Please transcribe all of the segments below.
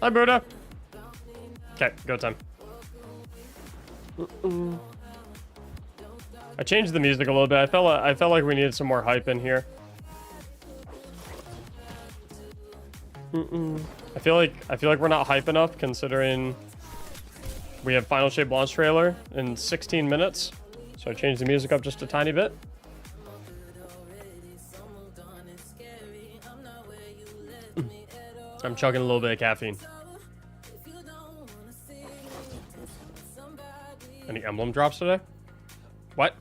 Hi, Buddha. Okay, go time. I changed the music a little bit. I felt like we needed some more hype in here. I feel like we're not hype enough considering we have Final Shape launch trailer in 16 minutes. So I changed the music up just a tiny bit. I'm chugging a little bit of caffeine. Any emblem drops today? What?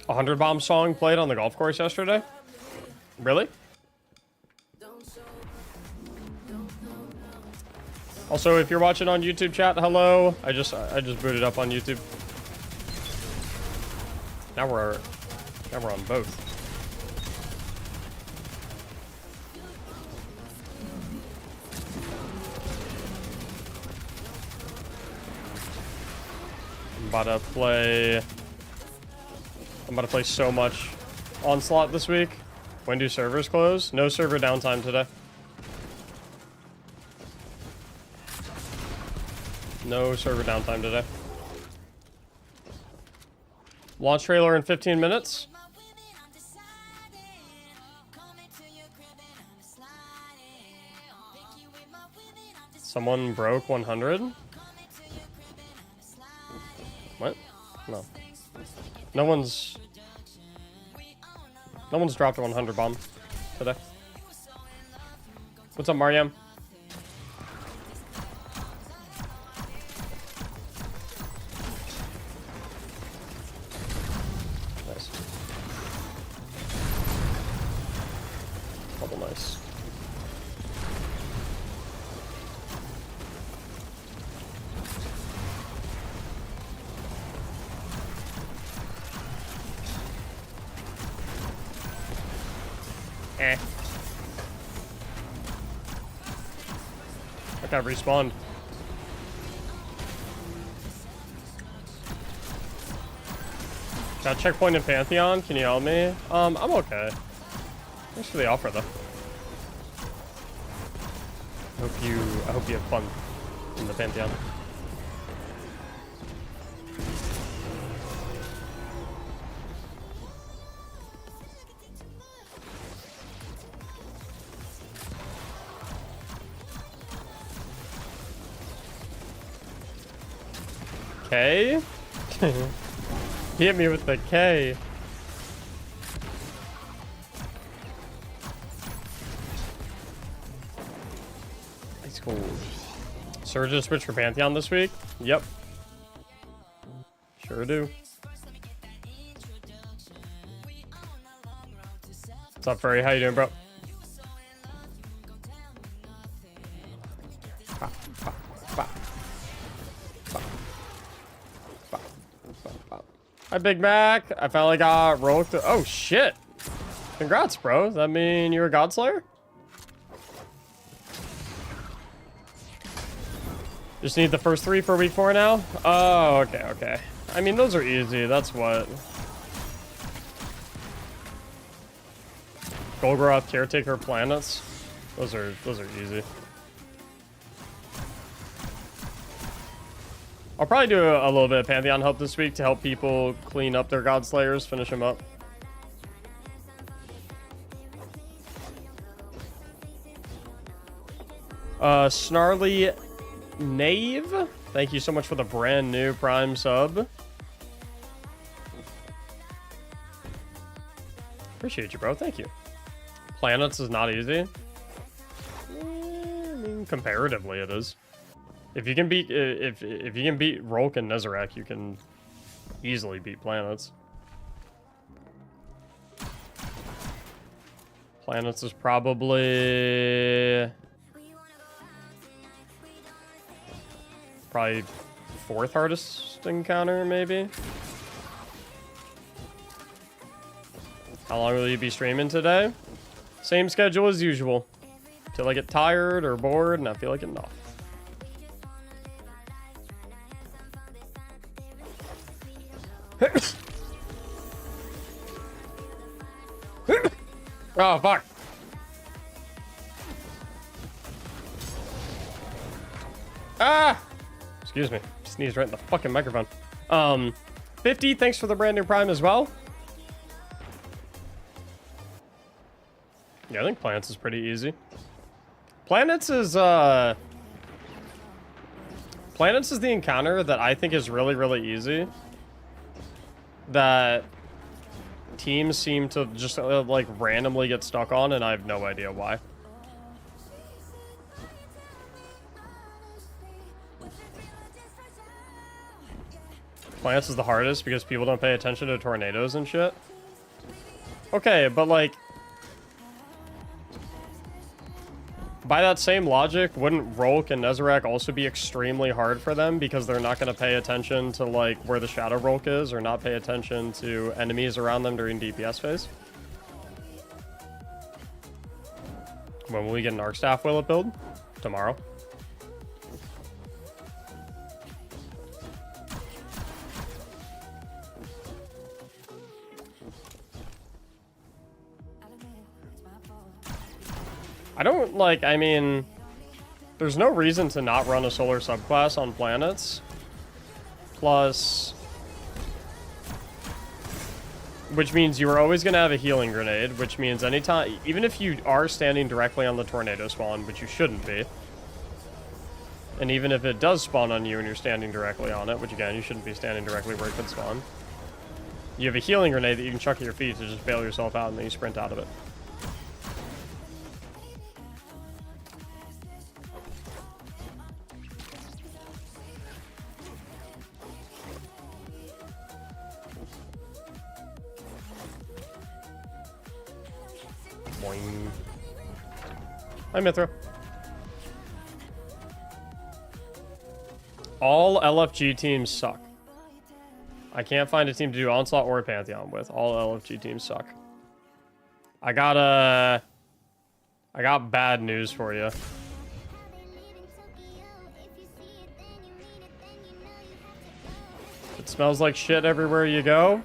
100 Bomb song played on the golf course yesterday? Really? Also, if you're watching on YouTube chat, hello. I just booted up on YouTube. Now we're on both. I'm about to play so much Onslaught this week. When do servers close? No server downtime today. No server downtime today. Launch trailer in 15 minutes. Someone broke 100? What? No. No one's dropped a 100 bomb today. What's up, Mariam? Nice. Double nice. I got respawned. Got checkpoint in Pantheon. Can you help me? I'm okay. Thanks for the offer, though. I hope you have fun in the Pantheon. K? He hit me with the K. That's cool. Surge and switch for Pantheon this week? Yep. Sure do. What's up, Furry? How you doing, bro? Hi, Big Mac. I finally got rolled. Oh, shit. Congrats, bro. Does that mean you're a God Slayer? Just need the first 3 for week 4 now? Oh, okay, okay. I mean, those are easy. That's what. Golgoroth Caretaker Planets. Those are easy. I'll probably do a little bit of Pantheon help this week to help people clean up their God Slayers, finish them up. Snarly Knave, thank you so much for the brand new Prime sub. Appreciate you, bro. Thank you. Planets is not easy. I mean, comparatively, it is. If you can beat if you can beat Rolk and Nezarek, you can easily beat Planets. Planets is probably 4th hardest encounter, maybe. How long will you be streaming today? Same schedule as usual. Till I get tired or bored and I feel like enough. Oh, fuck. Ah! Excuse me. Sneezed right in the fucking microphone. 50, thanks for the brand new Prime as well. Yeah, I think Planets is pretty easy. Planets is the encounter that I think is really, really easy. That teams seem to just like randomly get stuck on, and I have no idea why. Plants is the hardest because people don't pay attention to tornadoes and shit. Okay, but like, by that same logic, wouldn't Rolk and Nezarec also be extremely hard for them because they're not going to pay attention to like where the Shadow Rolk is or not pay attention to enemies around them during DPS phase? When will we get an Arc Staff Willet build? Tomorrow. I don't, like, I mean, there's no reason to not run a solar subclass on planets. Plus, which means you are always going to have a healing grenade, which means anytime, even if you are standing directly on the tornado spawn, which you shouldn't be, and even if it does spawn on you and you're standing directly on it, which again, you shouldn't be standing directly where it could spawn, you have a healing grenade that you can chuck at your feet to just bail yourself out and then you sprint out of it. Boing. Hi, Mithra. All LFG teams suck. I can't find a team to do Onslaught or Pantheon with. All LFG teams suck. I got bad news for you. It smells like shit everywhere you go.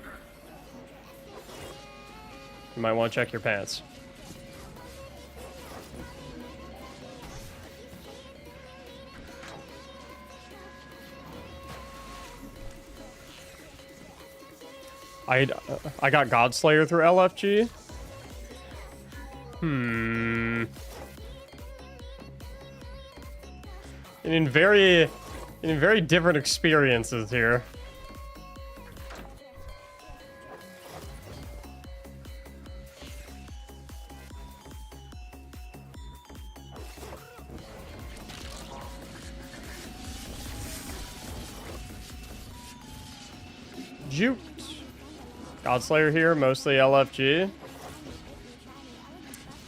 You might want to check your pants. I got Godslayer through LFG. In very different experiences here. Juked. Godslayer here, mostly LFG.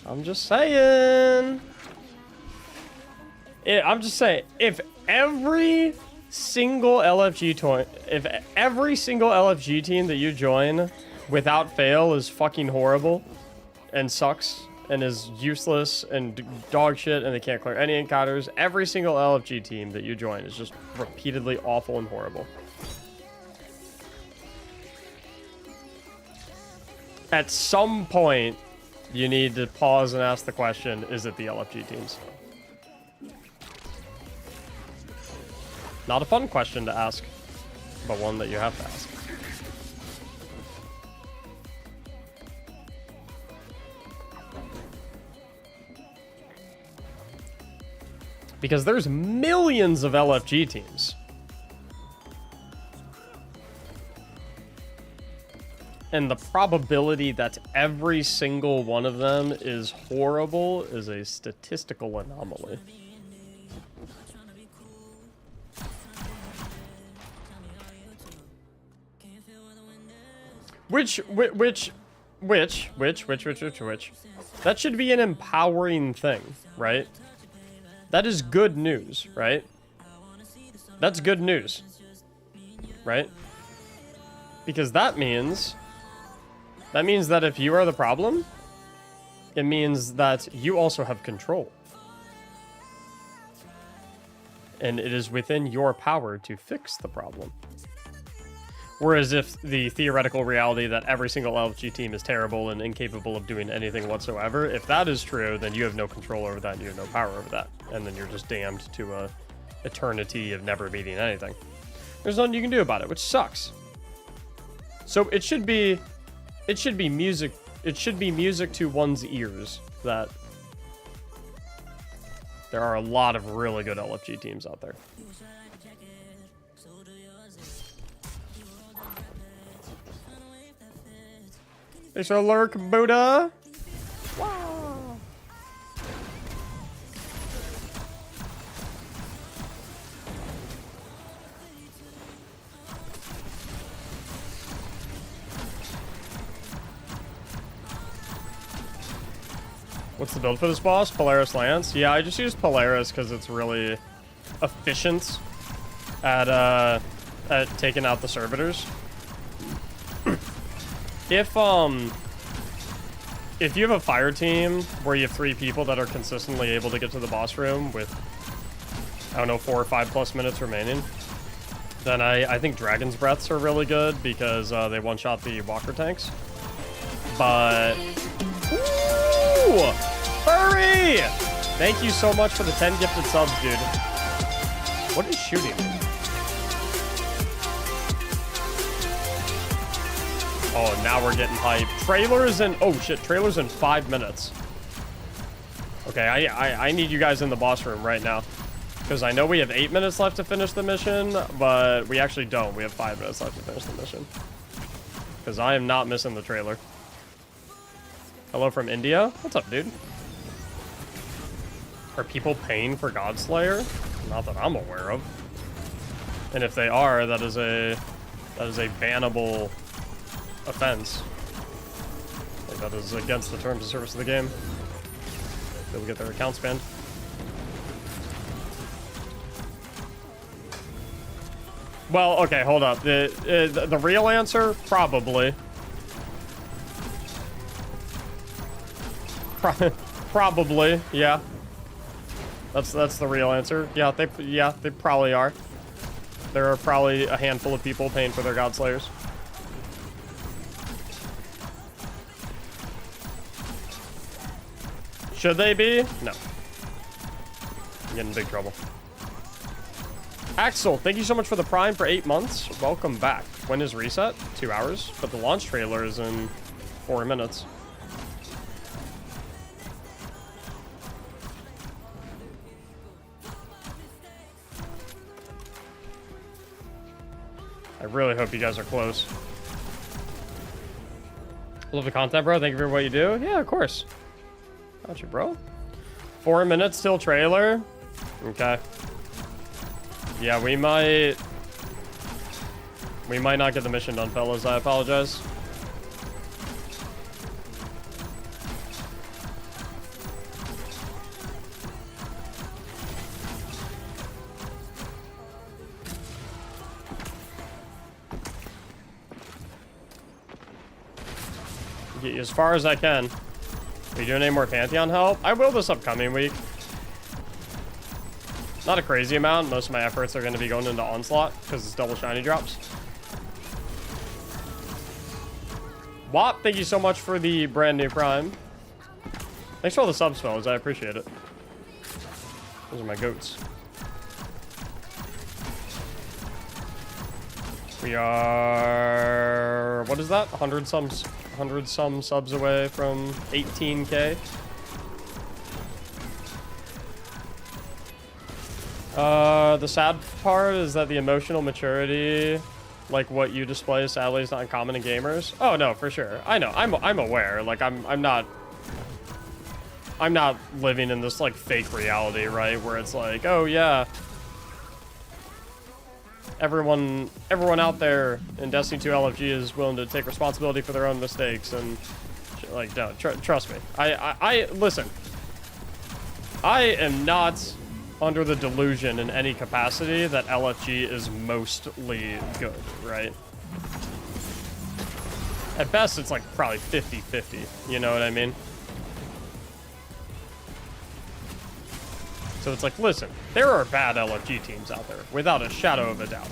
I'm just saying. I'm just saying, if every single LFG team that you join without fail is fucking horrible and sucks and is useless and dog shit and they can't clear any encounters, every single LFG team that you join is just repeatedly awful and horrible. At some point, you need to pause and ask the question, is it the LFG teams? Not a fun question to ask, but one that you have to ask. Because there's millions of LFG teams. And the probability that every single one of them is horrible is a statistical anomaly. Which, that should be an empowering thing, right? That is good news, right? That's good news, right? Because that means that if you are the problem, it means that you also have control. And it is within your power to fix the problem. Whereas if the theoretical reality that every single LFG team is terrible and incapable of doing anything whatsoever, if that is true, then you have no control over that and you have no power over that. And then you're just damned to eternity of never beating anything. There's nothing you can do about it, which sucks. So it should be music. It should be music to one's ears that there are a lot of really good LFG teams out there. There's a lurk, Buddha. Wow. What's the build for this boss? Polaris Lance? Yeah, I just use Polaris because it's really efficient at taking out the servitors. If you have a fire team where you have 3 people that are consistently able to get to the boss room with, I don't know, 4 or 5 plus minutes remaining, then I think Dragon's Breaths are really good because they one-shot the walker tanks. But ooh, Furry! Thank you so much for the 10 gifted subs, dude. What is shooting me? Oh, now we're getting hype. Trailers in... Oh, shit. Trailers in 5 minutes. Okay, I need you guys in the boss room right now. Because I know we have 8 minutes left to finish the mission, but we actually don't. We have 5 minutes left to finish the mission. Because I am not missing the trailer. Hello from India? What's up, dude? Are people paying for Godslayer? Not that I'm aware of. And if they are, that is a bannable offense. Like, that is against the terms of service of the game. They'll get their accounts banned. Well, okay, hold up. The real answer, probably. Probably, yeah. That's the real answer. Yeah, they probably are. There are probably a handful of people paying for their Godslayers. Should they be? No. I'm getting in big trouble. Axel, thank you so much for the Prime for 8 months. Welcome back. When is reset? 2 hours. But the launch trailer is in 4 minutes. I really hope you guys are close. Love the content, bro. Thank you for what you do. Yeah, of course. Got you, bro. 4 minutes till trailer. Okay. Yeah, we might not get the mission done, fellas. I apologize. Get you as far as I can. Are you doing any more Pantheon help? I will this upcoming week. Not a crazy amount. Most of my efforts are going to be going into Onslaught because it's double shiny drops. Wop, thank you so much for the brand new Prime. Thanks for all the subs, fellas. I appreciate it. Those are my goats. We are... What is that? 100 some subs away from 18K. The sad part is that the emotional maturity, like what you display, sadly is not common in gamers. Oh no, for sure. I know. I'm aware. Like I'm not living in this like fake reality, right? Where it's like, oh yeah, everyone out there in Destiny 2 LFG is willing to take responsibility for their own mistakes and like, no, trust me. I listen. I am not under the delusion in any capacity that LFG is mostly good, right? At best, it's like probably 50-50, you know what I mean? So it's like, listen, there are bad LFG teams out there, without a shadow of a doubt.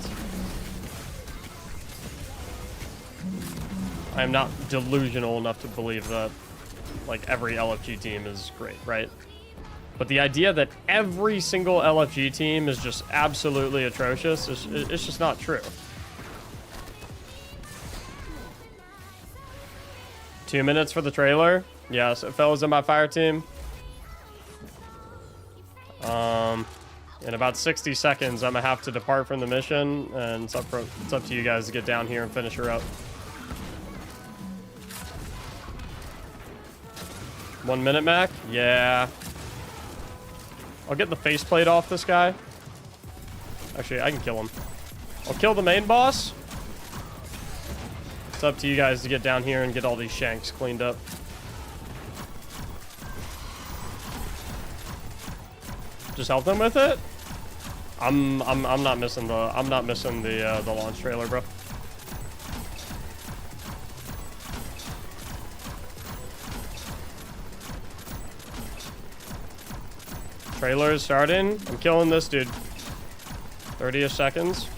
I am not delusional enough to believe that, like, every LFG team is great, right? But the idea that every single LFG team is just absolutely atrocious, it's just not true. 2 minutes for the trailer. Yes, fellas in my fire team. In about 60 seconds, I'm gonna have to depart from the mission, and it's up to you guys to get down here and finish her up. 1 minute, Mac? Yeah. I'll get the faceplate off this guy. Actually, I can kill him. I'll kill the main boss. It's up to you guys to get down here and get all these shanks cleaned up. Just help them with it. I'm not missing the launch trailer, bro. Trailer is starting. I'm killing this dude. 30 seconds.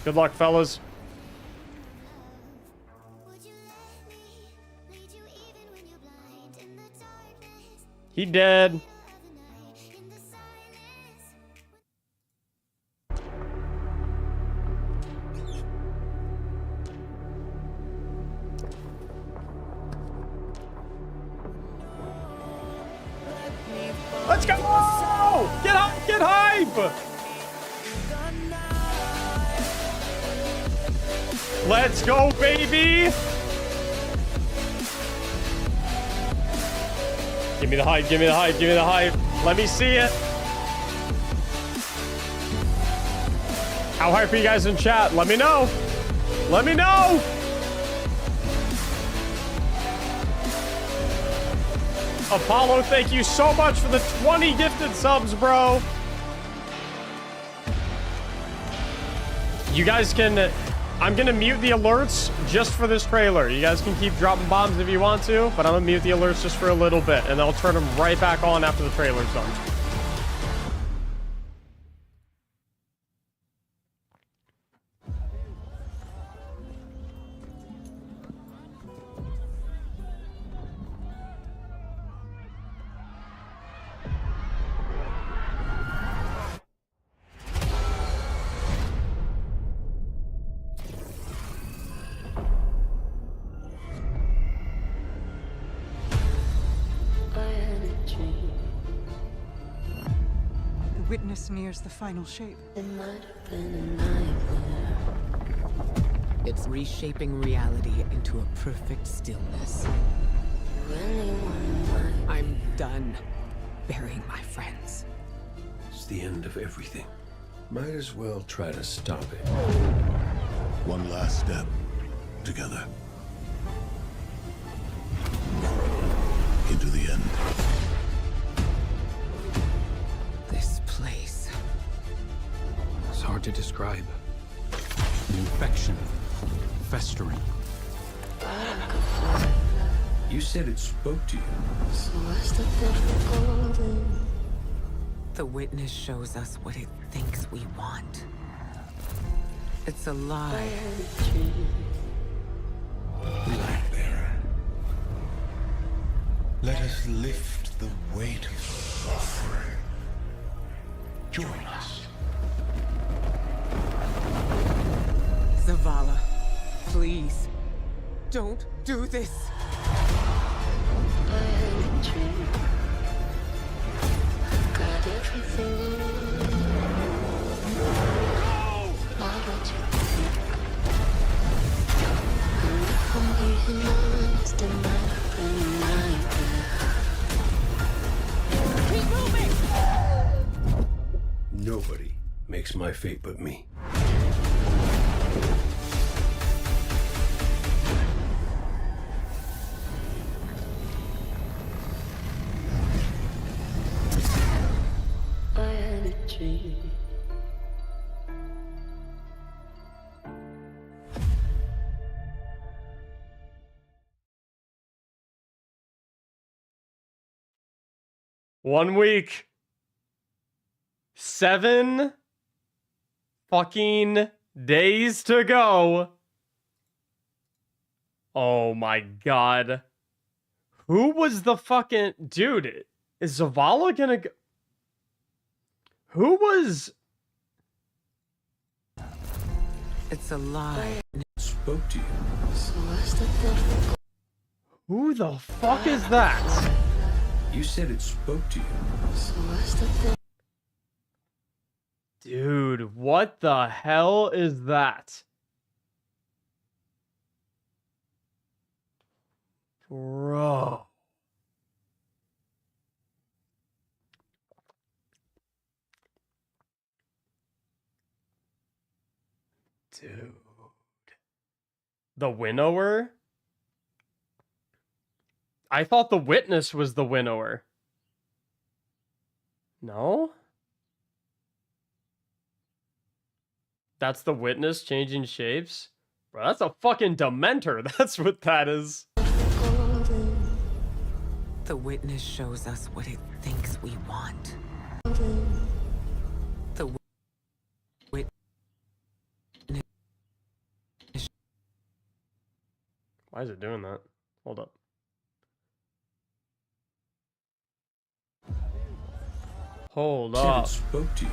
Good luck, fellas. He dead. Let's go! Get hype! Get hype! Let's go, baby! Give me the hype, give me the hype, give me the hype. Let me see it. How hype are you guys in chat? Let me know. Let me know. Apollo, thank you so much for the 20 gifted subs, bro. You guys can... I'm gonna mute the alerts just for this trailer. You guys can keep dropping bombs if you want to, but I'm gonna mute the alerts just for a little bit, and then I'll turn them right back on after the trailer's done. Witness nears the final shape. It's reshaping reality into a perfect stillness. I'm done burying my friends. It's the end of everything. Might as well try to stop it. One last step. Together. Into the end. This place. It's hard to describe. An infection. Festering. You said it spoke to you. The witness shows us what it thinks we want. It's a lie. Lightbearer. Let us lift the weight of suffering. Join us. Zavala, please, don't do this. Nobody makes my fate but me. I had a dream. One week. 7 fucking Days to go. Oh my god. Who was the fucking... Dude, is Zavala gonna go... Who was... It's a lie. Spoke to you. Who the fuck is that? You said it spoke to you. Dude, what the hell is that? Bro. Dude. The winnower? I thought the witness was the winnower. No? That's the witness changing shapes? Bro, that's a fucking dementor. That's what that is. The witness shows us what it thinks we want. The witness. Why is it doing that? Hold up. Hold Said up. it spoke to you.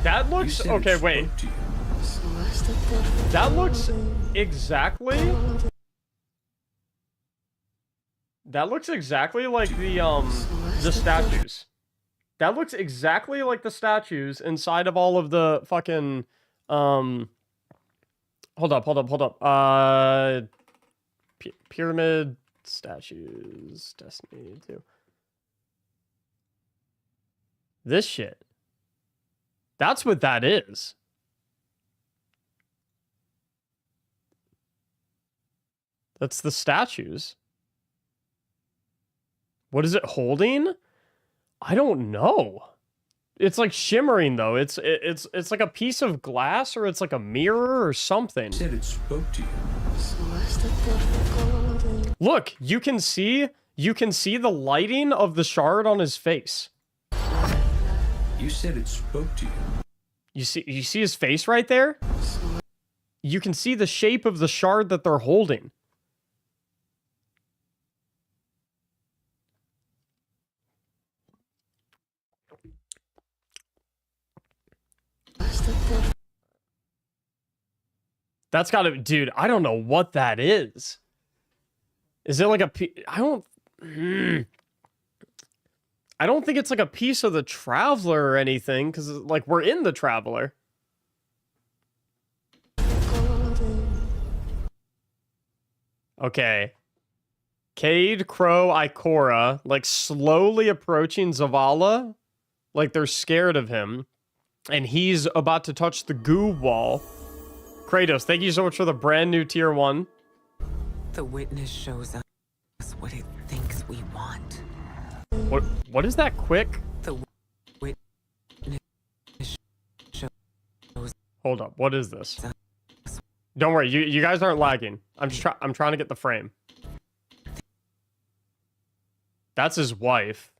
That You looks... said Okay, it wait. spoke to you. That looks exactly... That looks exactly like the statues. That looks exactly like the statues inside of all of the fucking, hold up. Pyramid statues, Destiny 2. This shit. That's what that is. That's the statues. What is it holding? I don't know. It's like shimmering though. It's like a piece of glass, or it's like a mirror or something. Said it spoke to you. Look, you can see the lighting of the shard on his face. You said it spoke to you. You see his face right there? You can see the shape of the shard that they're holding. That's gotta... Dude, I don't know what that is. Is it like a... I don't think it's like a piece of the Traveler or anything, because, like, we're in the Traveler. Okay. Cade, Crow, Ikora, like, slowly approaching Zavala. Like, they're scared of him. And he's about to touch the goo wall. Kratos, thank you so much for the brand new tier 1. The witness shows us what it thinks we want. What is that quick? The witness shows. Hold up, what is this? Don't worry, you guys aren't lagging. I'm trying to get the frame. That's his wife.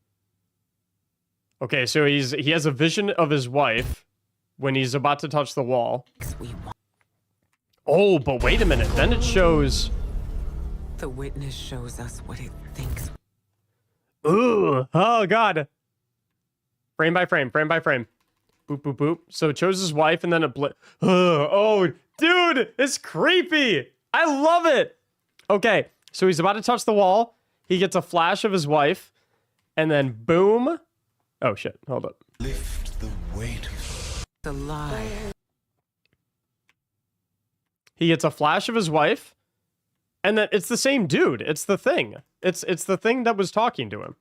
Okay, so he has a vision of his wife when he's about to touch the wall. Oh, but wait a minute. Then it shows... The witness shows us what it thinks. Ooh. Oh, God. Frame by frame. Boop, boop, boop. So it shows his wife, and then it oh, dude, it's creepy. I love it. Okay, so he's about to touch the wall. He gets a flash of his wife, and then boom. Oh, shit. Hold up. Lift the weight of The lie. He gets a flash of his wife, and then it's the same dude. It's the thing. It's the thing that was talking to him.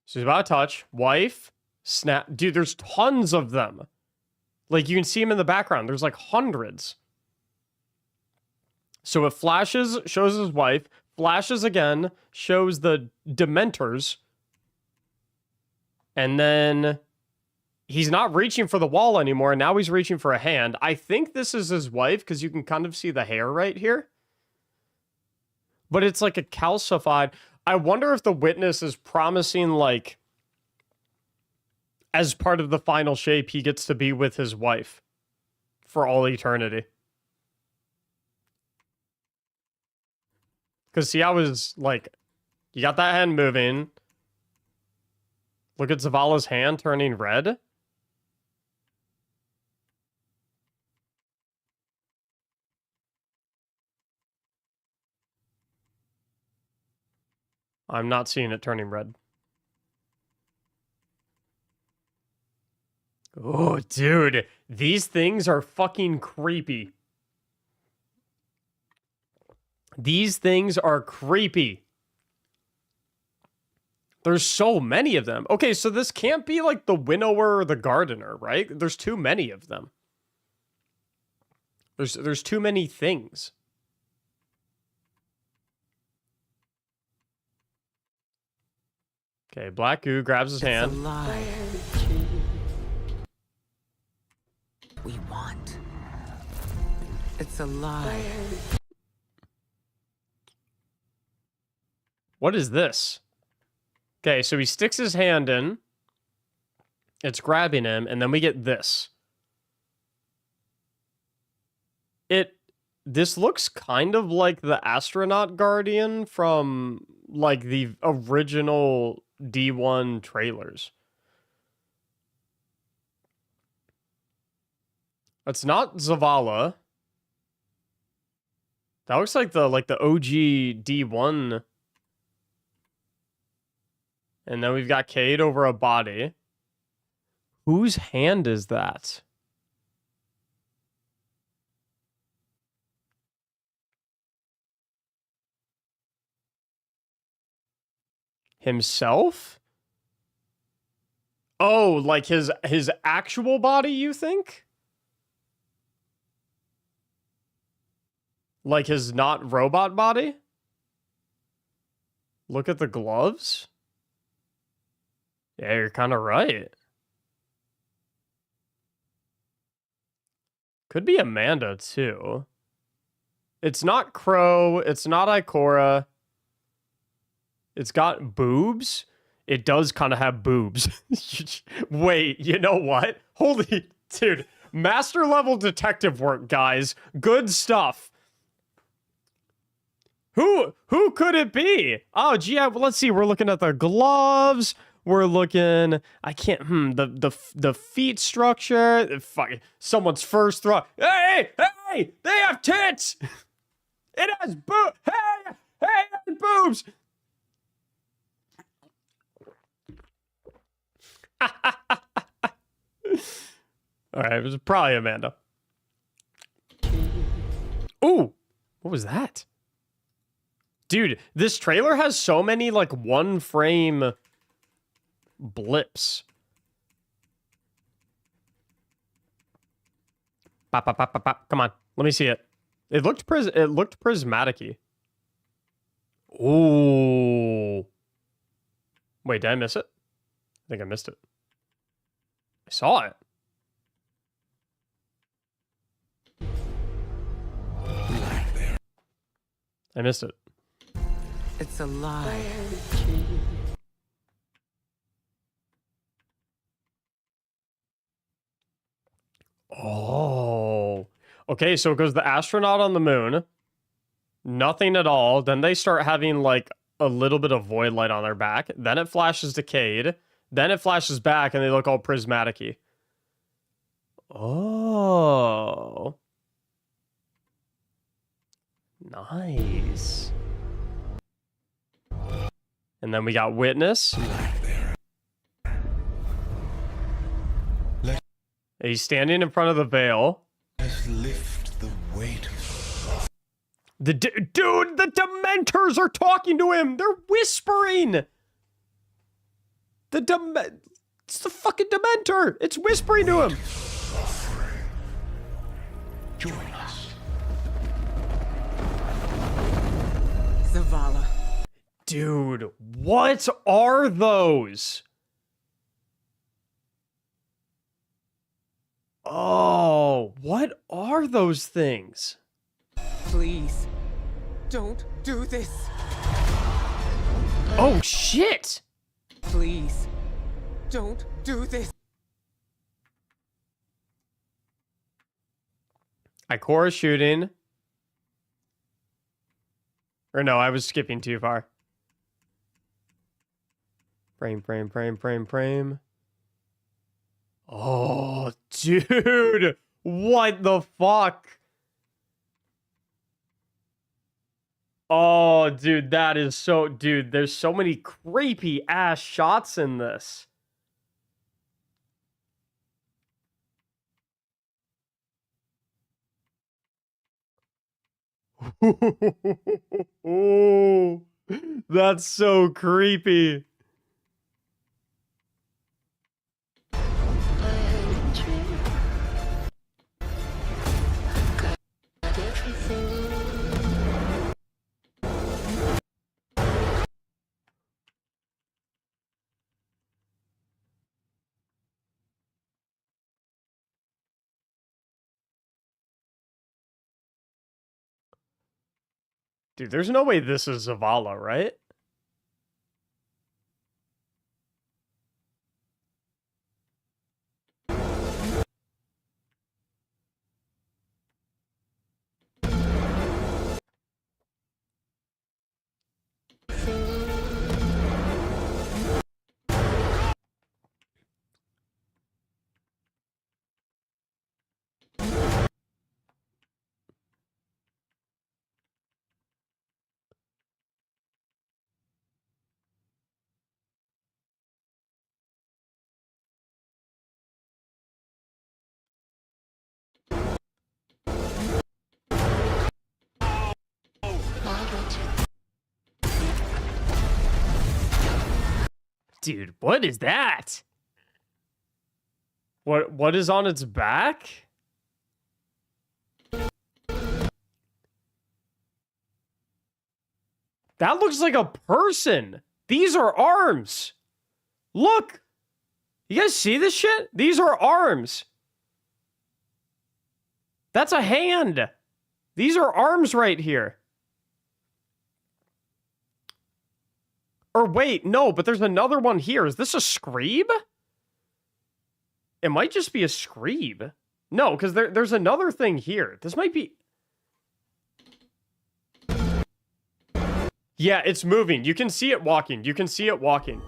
So he's about to touch. Wife. Snap. Dude, there's tons of them. Like, you can see him in the background. There's like hundreds. So it flashes, shows his wife, flashes again, shows the Dementors, and then he's not reaching for the wall anymore. Now he's reaching for a hand. I think this is his wife because you can kind of see the hair right here. But it's like a calcified. I wonder if the witness is promising, like, as part of the final shape, he gets to be with his wife for all eternity. Because see, I was like, you got that hand moving. Look at Zavala's hand turning red. I'm not seeing it turning red. Oh, dude. These things are fucking creepy. These things are creepy. There's so many of them. Okay, so this can't be like the winnower or the gardener, right? There's too many of them. There's too many things. Okay, Black Goo grabs his hand. It's a lie. We want. It's a lie. What is this? Okay, so he sticks his hand in. It's grabbing him, and then we get this. This looks kind of like the astronaut guardian from, like, the original D1 trailers. It's not Zavala. That looks like the OG D1. And then we've got Cade over a body. Whose hand is that? Himself? Oh, like his actual body, you think? Like his not robot body? Look at the gloves. Yeah, you're kind of right. Could be Amanda, too. It's not Crow. It's not Ikora. It's got boobs. It does kind of have boobs. Wait, you know what? Holy, dude. Master level detective work, guys. Good stuff. Who could it be? Oh, gee, let's see. We're looking at the gloves. We're looking. I can't. The feet structure. Fuck. Someone's first throw. Hey! They have tits. It has boobs. Hey! It has boobs. All right, it was probably Amanda. Ooh, what was that? Dude, this trailer has so many, like, one frame blips. Pop, pop, pop, pop, pop. Come on, let me see it. It looked prismatic-y. Ooh. Wait, did I miss it? I think I missed it. I saw it. I missed it. It's a lie. Oh. Okay, so it goes the astronaut on the moon. Nothing at all. Then they start having, like, a little bit of void light on their back. Then it flashes to Cade. Then it flashes back and they look all prismatic-y. Oh. Nice. And then we got Witness. He's standing in front of the veil. Let's lift the weight of Dude, the Dementors are talking to him. They're whispering. It's the fucking Dementor. It's whispering to him. Join us. Zavala. Dude, what are those? Oh, what are those things? Please, don't do this. Oh, shit! Please, don't do this. Ikora shooting. Or no, I was skipping too far. Frame. Oh, dude. What the fuck? Oh, dude, that is so... Dude, there's so many creepy ass shots in this. Oh, that's so creepy. I had a dream. Got everything. Dude, there's no way this is Zavala, right? Dude, what is that? What is on its back? That looks like a person. These are arms. Look. You guys see this shit? These are arms. That's a hand. These are arms right here. Or wait, no, but there's another one here. Is this a Screeb? It might just be a Screeb. No, because there's another thing here. This might be... Yeah, it's moving. You can see it walking. You can see it walking.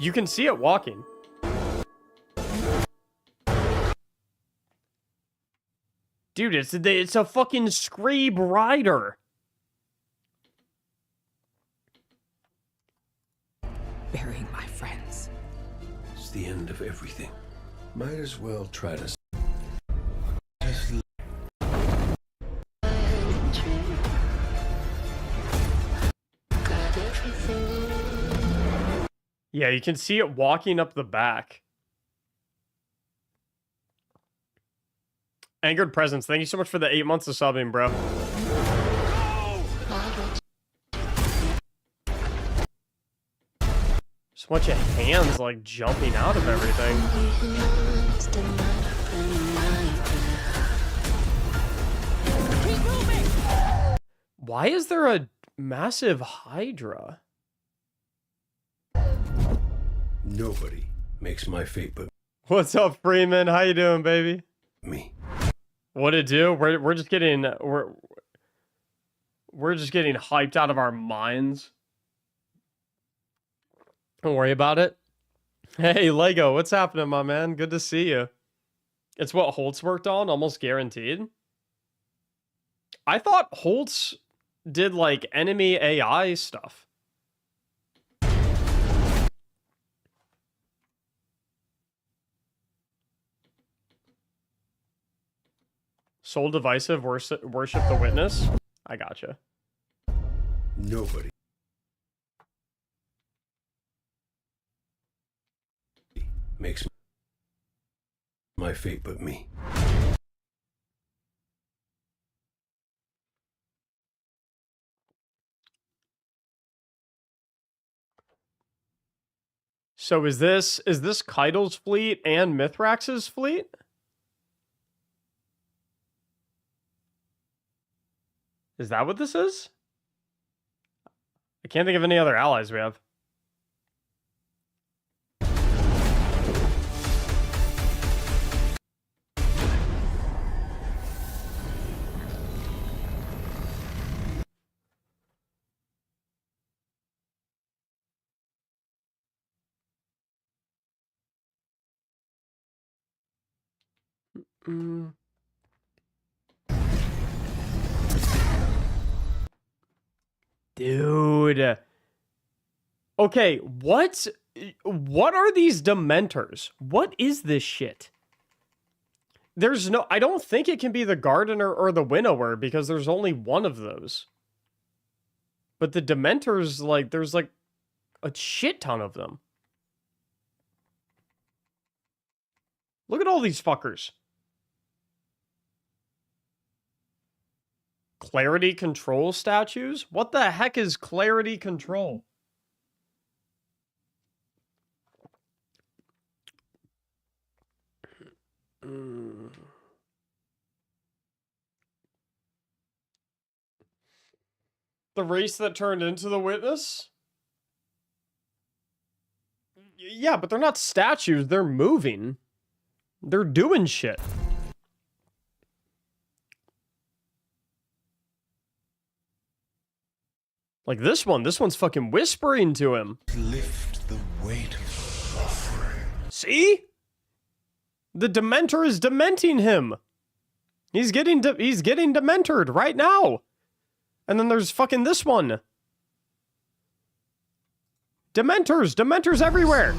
You can see it walking. Dude, it's a fucking Screeb rider. Burying my friends. It's the end of everything. Might as well try to... I had a dream. Got everything. Yeah, you can see it walking up the back. Angered Presence, thank you so much for the 8 months of subbing, bro. Just a bunch of hands, like, jumping out of everything. Why is there a massive Hydra? Nobody makes my fate but What's up, Freeman? How you doing, baby? me. What it do? We're just getting we're just getting hyped out of our minds. Don't worry about it. Hey, Lego, what's happening, my man? Good to see you. It's what Holtz worked on, almost guaranteed. I thought Holtz did, like, enemy AI stuff. Soul Divisive, worship the Witness. I gotcha. Nobody makes my fate but me. So is this Kaido's fleet and Mithrax's fleet? Is that what this is? I can't think of any other allies we have. Dude. Okay, what are these Dementors? What is this shit? There's no, I don't think it can be the Gardener or the Winnower because there's only one of those. But the Dementors, like, there's like a shit ton of them. Look at all these fuckers. Clarity Control statues? What the heck is Clarity Control? The race that turned into the Witness? Yeah, but they're not statues. They're moving. They're doing shit. Like this one's fucking whispering to him. Lift the weight of suffering. See? The Dementor is dementing him. He's getting dementored right now. And then there's fucking this one. Dementors everywhere.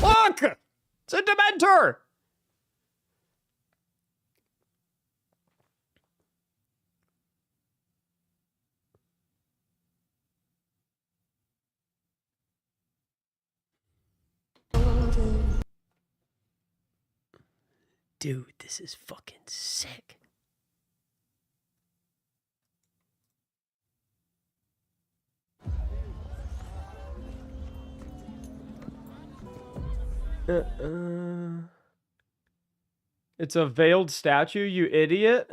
Look! It's a Dementor! Dude, this is fucking sick. It's a veiled statue, you idiot.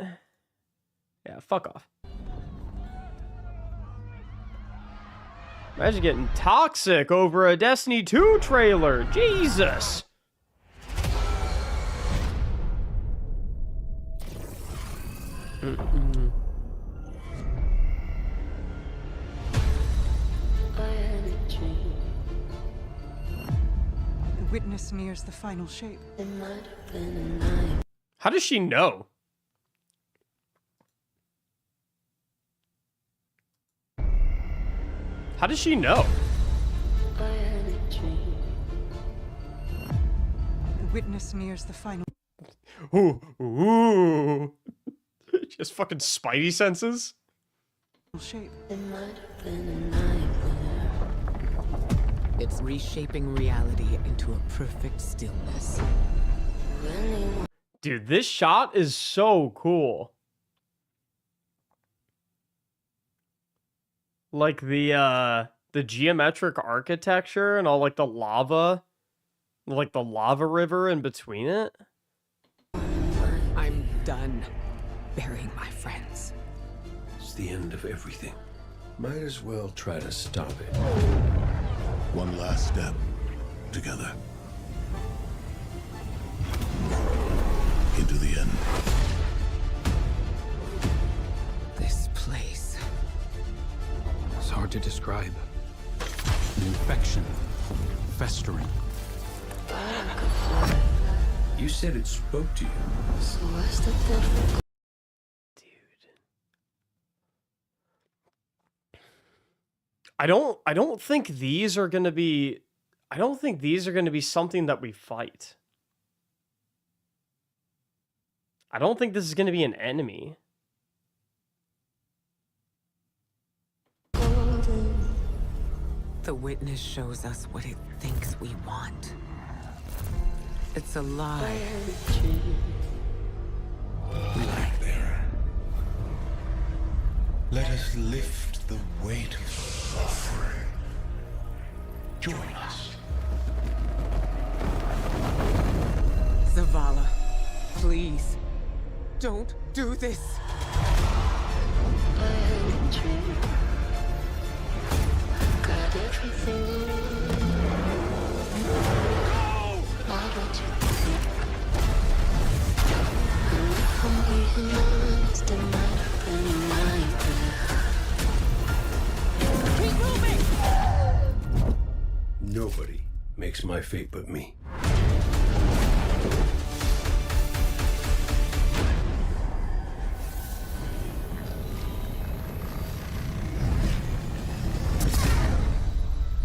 Yeah, fuck off. Imagine getting toxic over a Destiny 2 trailer. Jesus. I had a dream. The witness nears the final shape. It might have been a night. How does she know? How does she know? I had a dream. The witness nears the final Ooh. Just fucking spidey senses. shape. It might have been a nightmare. It's reshaping reality into a perfect stillness. Really Dude, this shot is so cool. Like the geometric architecture and all like the lava river in between it. I'm done burying my friends. It's the end of everything. Might as well try to stop it. One last step. Together. Into the end. This place. It's hard to describe. An infection. Festering. You said it spoke to you. so what's the difference? I don't think these are gonna be something that we fight. I don't think this is gonna be an enemy. The witness shows us what it thinks we want. It's a I lie. had a dream. Light bearer. Let us lift the weight of suffering. Join us. Zavala, please, don't do this. I makes my fate but me.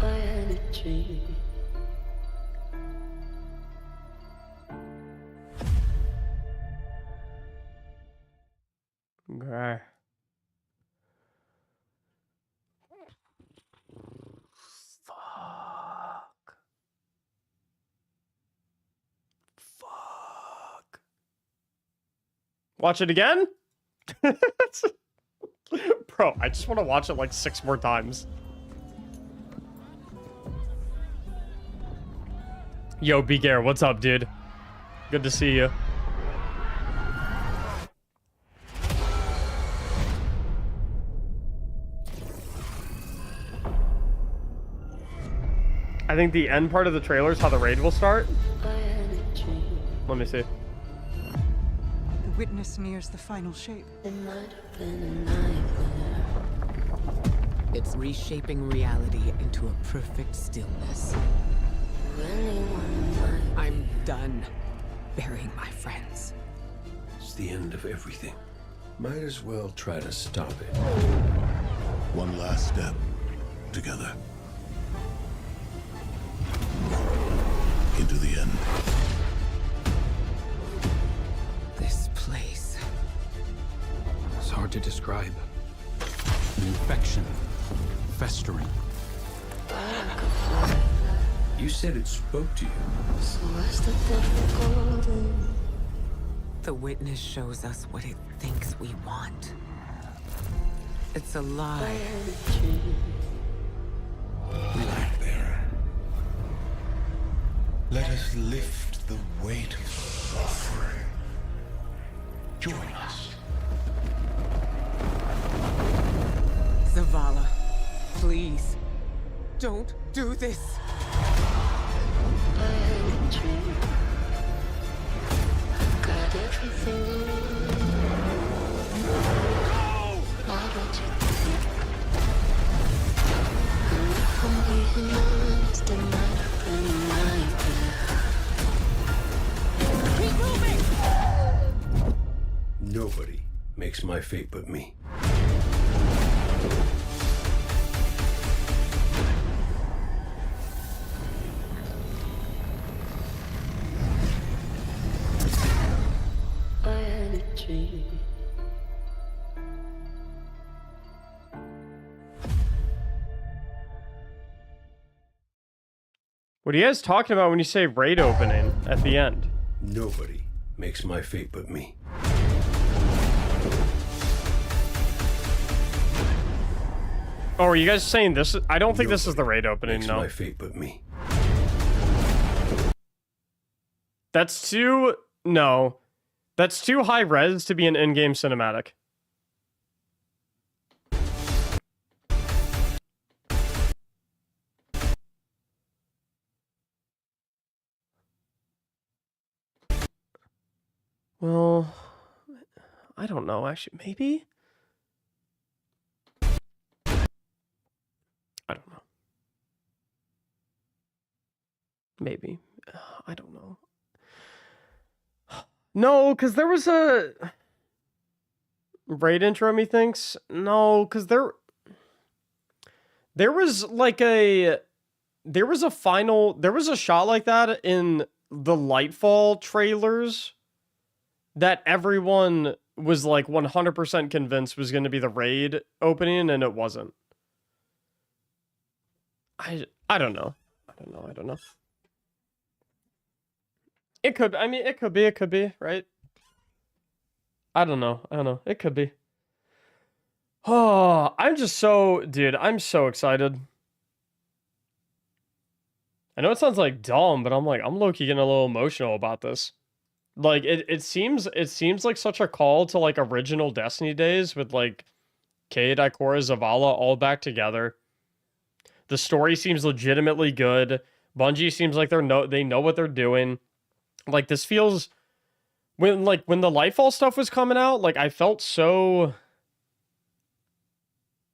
I had a dream. Okay. Fuck. Fuck. Watch it again? Bro, I just want to watch it like 6 more times. Yo, Begar, what's up, dude? Good to see you. I think the end part of the trailer is how the raid will start. I had a dream. Let me see. The witness nears the final shape. It might have been a nightmare. It's reshaping reality into a perfect stillness. Anyone might. I'm done burying my friends. It's the end of everything. Might as well try to stop it. One last step. Together. Into the end. This place. It's hard to describe. An infection. Festering. You said it spoke to you. So I stepped up for golden. The witness shows us what it thinks we want. It's a I lie. had a dream. Light bearer. Let us lift the weight of suffering. Join us. Zavala, please, don't do this. I had a dream. Got everything. Why don't you think? And if I'm being honest, it might have been a nightmare. Nobody makes my fate but me. I had a dream. What are you guys talking about when you say raid opening at the end? Nobody makes my fate but me. Oh, are you guys saying this? I don't think this is the raid opening, Makes no. my fate but me. That's too... No. That's too high res to be an in-game cinematic. Well... I don't know, actually. Maybe? I don't know. Maybe. I don't know. No, because there was a... Raid intro, methinks? No, because there was like a... There was a final... There was a shot like that in the Lightfall trailers that everyone was like 100% convinced was going to be the raid opening, and it wasn't. I don't know. I don't know. It could, I mean, it could be, right? I don't know. It could be. Oh, I'm just so, dude, I'm so excited. I know it sounds like dumb, but I'm low-key getting a little emotional about this. Like, it seems like such a call to, like, original Destiny days with, like, Cade, Ikora, Zavala all back together. The story seems legitimately good. Bungie seems like they know what they're doing. Like, this feels... When the Lightfall stuff was coming out, like, I felt so...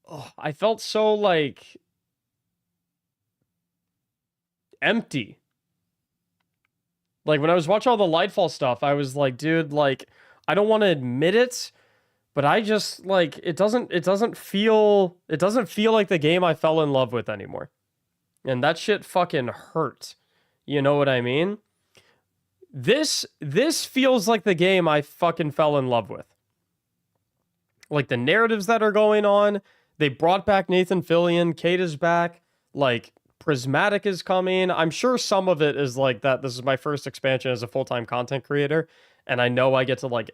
Oh, I felt so, like... empty. Like, when I was watching all the Lightfall stuff, I was like, dude, like, I don't want to admit it, but I just, like, it doesn't feel like the game I fell in love with anymore. And that shit fucking hurt. You know what I mean? This feels like the game I fucking fell in love with. Like, the narratives that are going on, they brought back Nathan Fillion, Kate is back, like, Prismatic is coming. I'm sure some of it is like that. This is my first expansion as a full-time content creator, and I know I get to like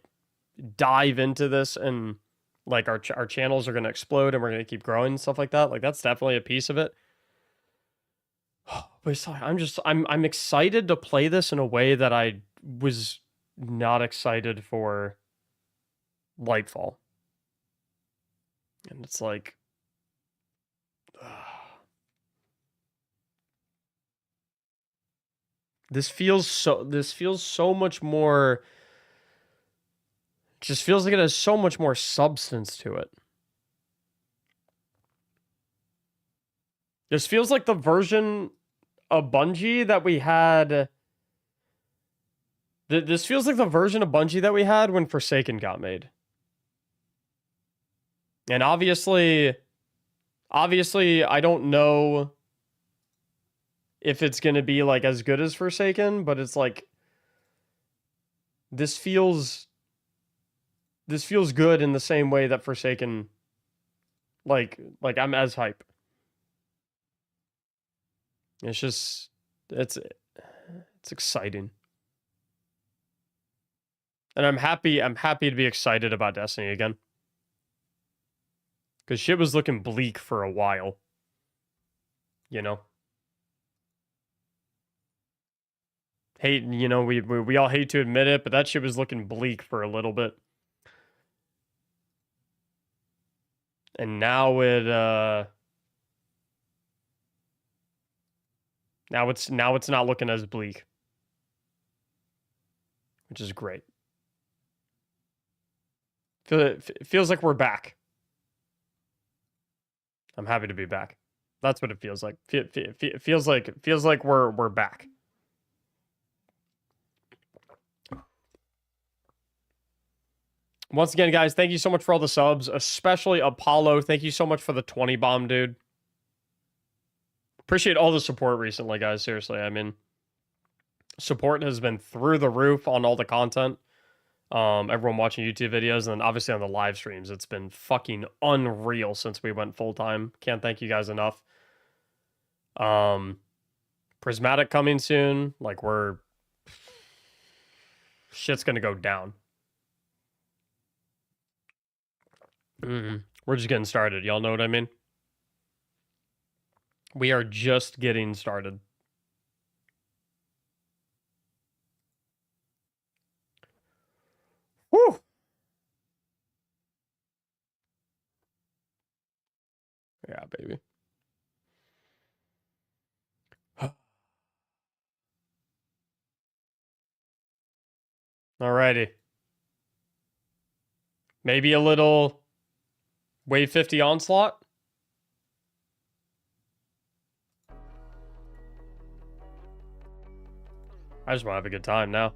dive into this, and like our channels are going to explode, and we're going to keep growing and stuff like that. Like, that's definitely a piece of it. But it's like, I'm excited to play this in a way that I was not excited for Lightfall, and it's like. This feels so much more. Just feels like it has so much more substance to it. This feels like the version of Bungie that we had. This feels like the version of Bungie that we had when Forsaken got made. And obviously, I don't know if it's going to be like as good as Forsaken, but it's like this feels good in the same way that Forsaken, like I'm as hype. It's just it's exciting. And I'm happy to be excited about Destiny again. Cuz shit was looking bleak for a while. You know. Hate, you know, we all hate to admit it, but that shit was looking bleak for a little bit. And now it's not looking as bleak. Which is great. It feels like we're back. I'm happy to be back. That's what it feels like. It feels like we're back. Once again, guys, thank you so much for all the subs, especially Apollo. Thank you so much for the 20 bomb, dude. Appreciate all the support recently, guys. Seriously, I mean, support has been through the roof on all the content. Everyone watching YouTube videos, and then obviously on the live streams. It's been fucking unreal since we went full-time. Can't thank you guys enough. Prismatic coming soon. Like, shit's gonna go down. We're just getting started. Y'all know what I mean? We are just getting started. Woo! Yeah, baby. Alrighty. Maybe a little Wave 50 Onslaught. I just want to have a good time now. I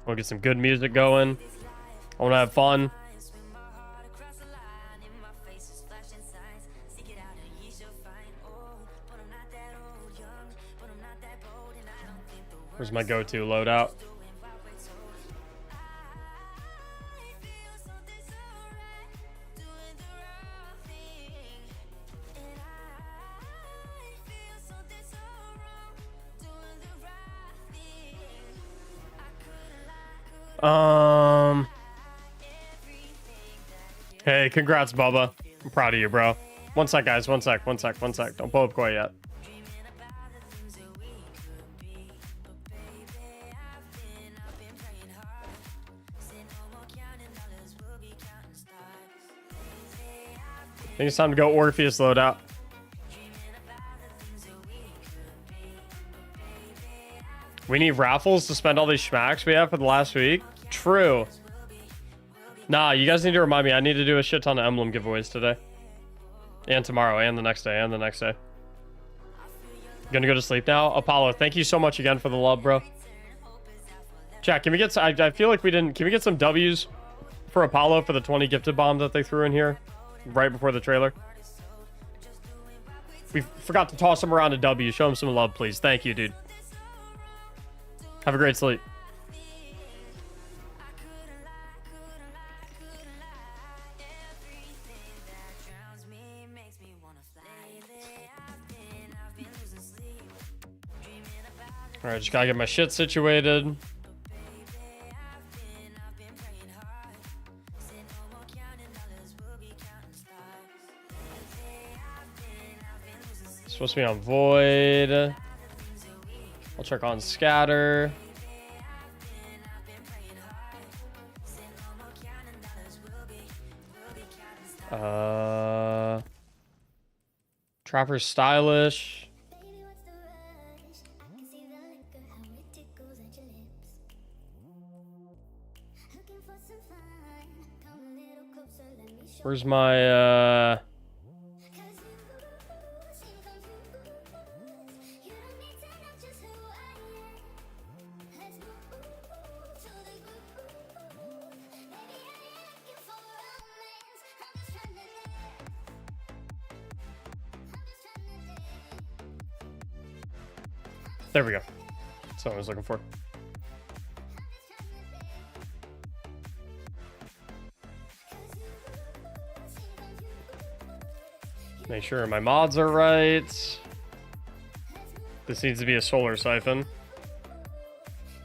want to get some good music going. I want to have fun. Where's my go-to loadout? Hey, congrats, Bubba. I'm proud of you, bro. One sec, guys. One sec. Don't pull up quite yet. I think it's time to go Orpheus loadout. We need raffles to spend all these schmacks we have for the last week. True. Nah, you guys need to remind me. I need to do a shit ton of emblem giveaways today. And tomorrow, and the next day, and the next day. Gonna go to sleep now? Apollo, thank you so much again for the love, bro. Chat, can we get... I feel like we didn't... Can we get some W's for Apollo for the 20 gifted bomb that they threw in here right before the trailer? We forgot to toss him around a W. Show him some love, please. Thank you, dude. Have a great sleep. Alright, just gotta get my shit situated. Supposed to be on Void. I'll check on Scatter. Trapper's stylish. Where's my there we go. That's what I was looking for. Make sure my mods are right. This needs to be a solar siphon,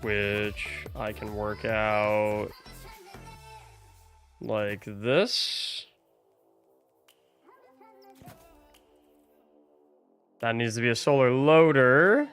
which I can work out like this. That needs to be a solar loader.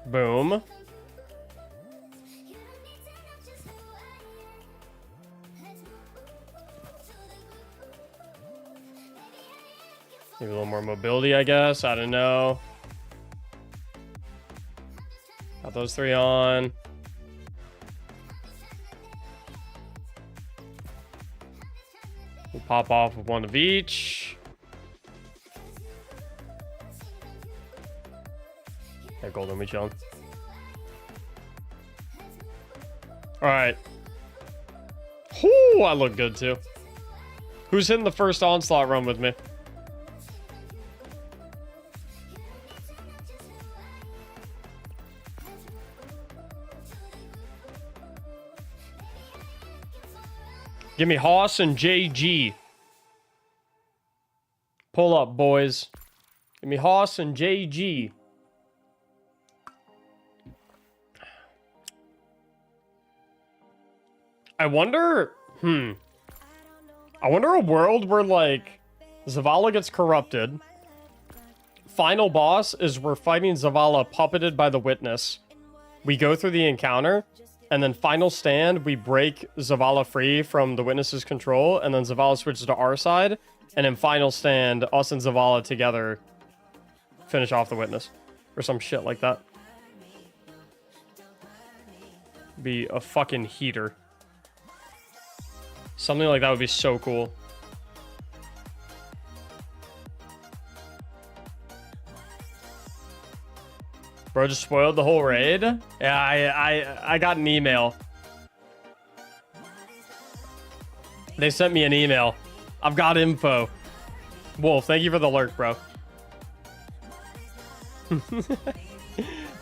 Boom. Maybe a little more mobility, I guess. I don't know. Got those three on. We'll pop off with one of each. Hey, Golden, we chilling. Alright. Whoo, I look good too. Who's hitting the first Onslaught run with me? Give me Hoss and JG. Pull up, boys. Give me Hoss and JG. I wonder, I wonder a world where, like, Zavala gets corrupted. Final boss is we're fighting Zavala puppeted by the Witness. We go through the encounter, and then final stand, we break Zavala free from the Witness's control, and then Zavala switches to our side, and in final stand, us and Zavala together finish off the Witness. Or some shit like that. Be a fucking heater. Something like that would be so cool. Bro just spoiled the whole raid? Yeah, I got an email. They sent me an email. I've got info. Wolf, thank you for the lurk, bro.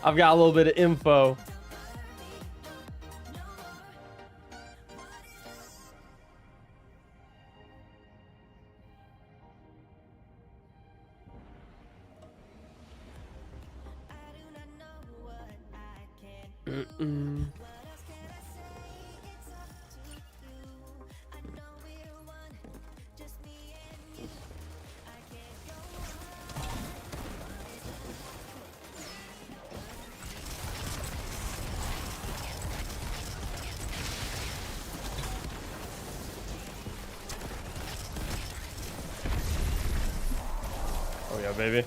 I've got a little bit of info. Oh yeah, baby.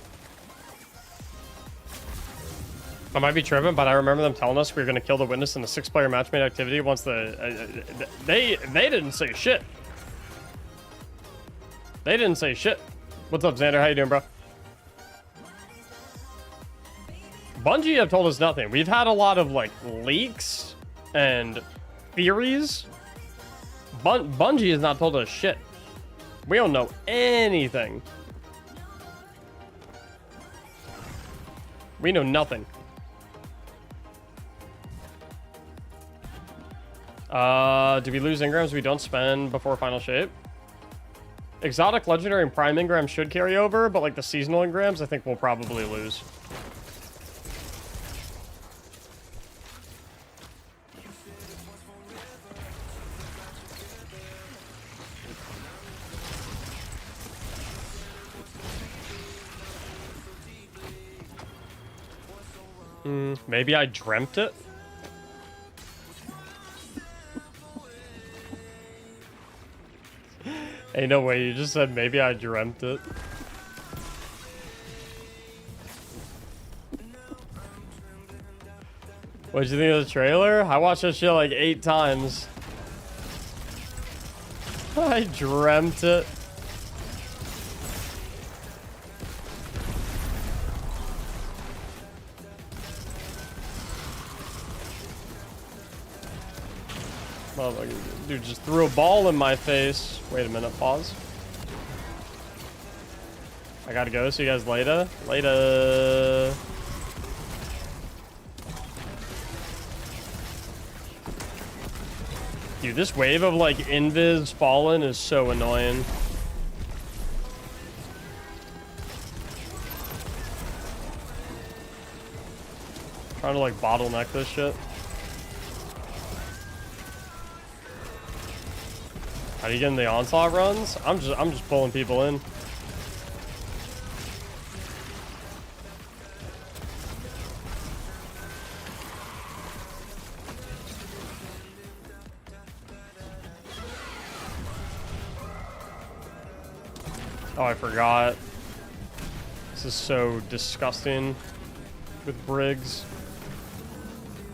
I might be tripping, but I remember them telling us we were going to kill the witness in the 6-player matchmade activity once the... they didn't say shit. They didn't say shit. What's up, Xander? How you doing, bro? Bungie have told us nothing. We've had a lot of, like, leaks and theories. Bungie has not told us shit. We don't know anything. We know nothing. Do we lose engrams we don't spend before final shape? Exotic, legendary, and prime engrams should carry over, but like the seasonal engrams, I think we'll probably lose. Maybe I dreamt it. Hey, no way, you just said maybe I dreamt it. What'd you think of the trailer? I watched that shit like 8 times. I dreamt it. Dude just threw a ball in my face. Wait a minute, pause. I gotta go, see you guys later. Later. Dude, this wave of like invis fallen is so annoying. Trying to like bottleneck this shit. How do you get in the Onslaught runs? I'm just pulling people in. Oh, I forgot. This is so disgusting with Briggs.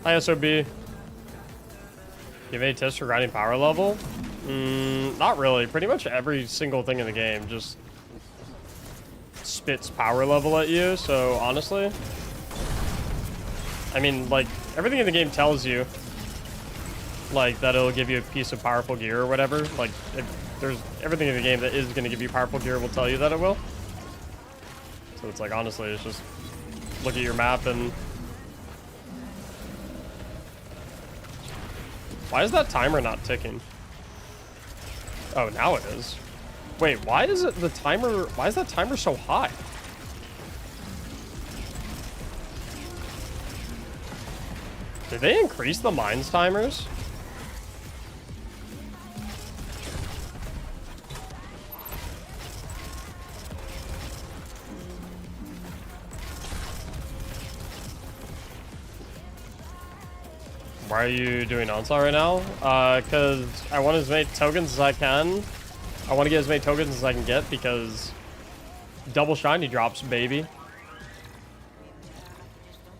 Hi, SOB. You have any tips for grinding power level? Not really. Pretty much every single thing in the game just spits power level at you, so honestly. I mean, like, everything in the game tells you, like, that it'll give you a piece of powerful gear or whatever. Like, if there's everything in the game that is going to give you powerful gear will tell you that it will. So it's like, honestly, it's just look at your map and... Why is that timer not ticking? Oh, now it is. Wait, why is it the timer? Why is that timer so high? Did they increase the mines timers? Why are you doing Onslaught right now? Because I want as many tokens as I can. I want to get as many tokens as I can get because double shiny drops, baby.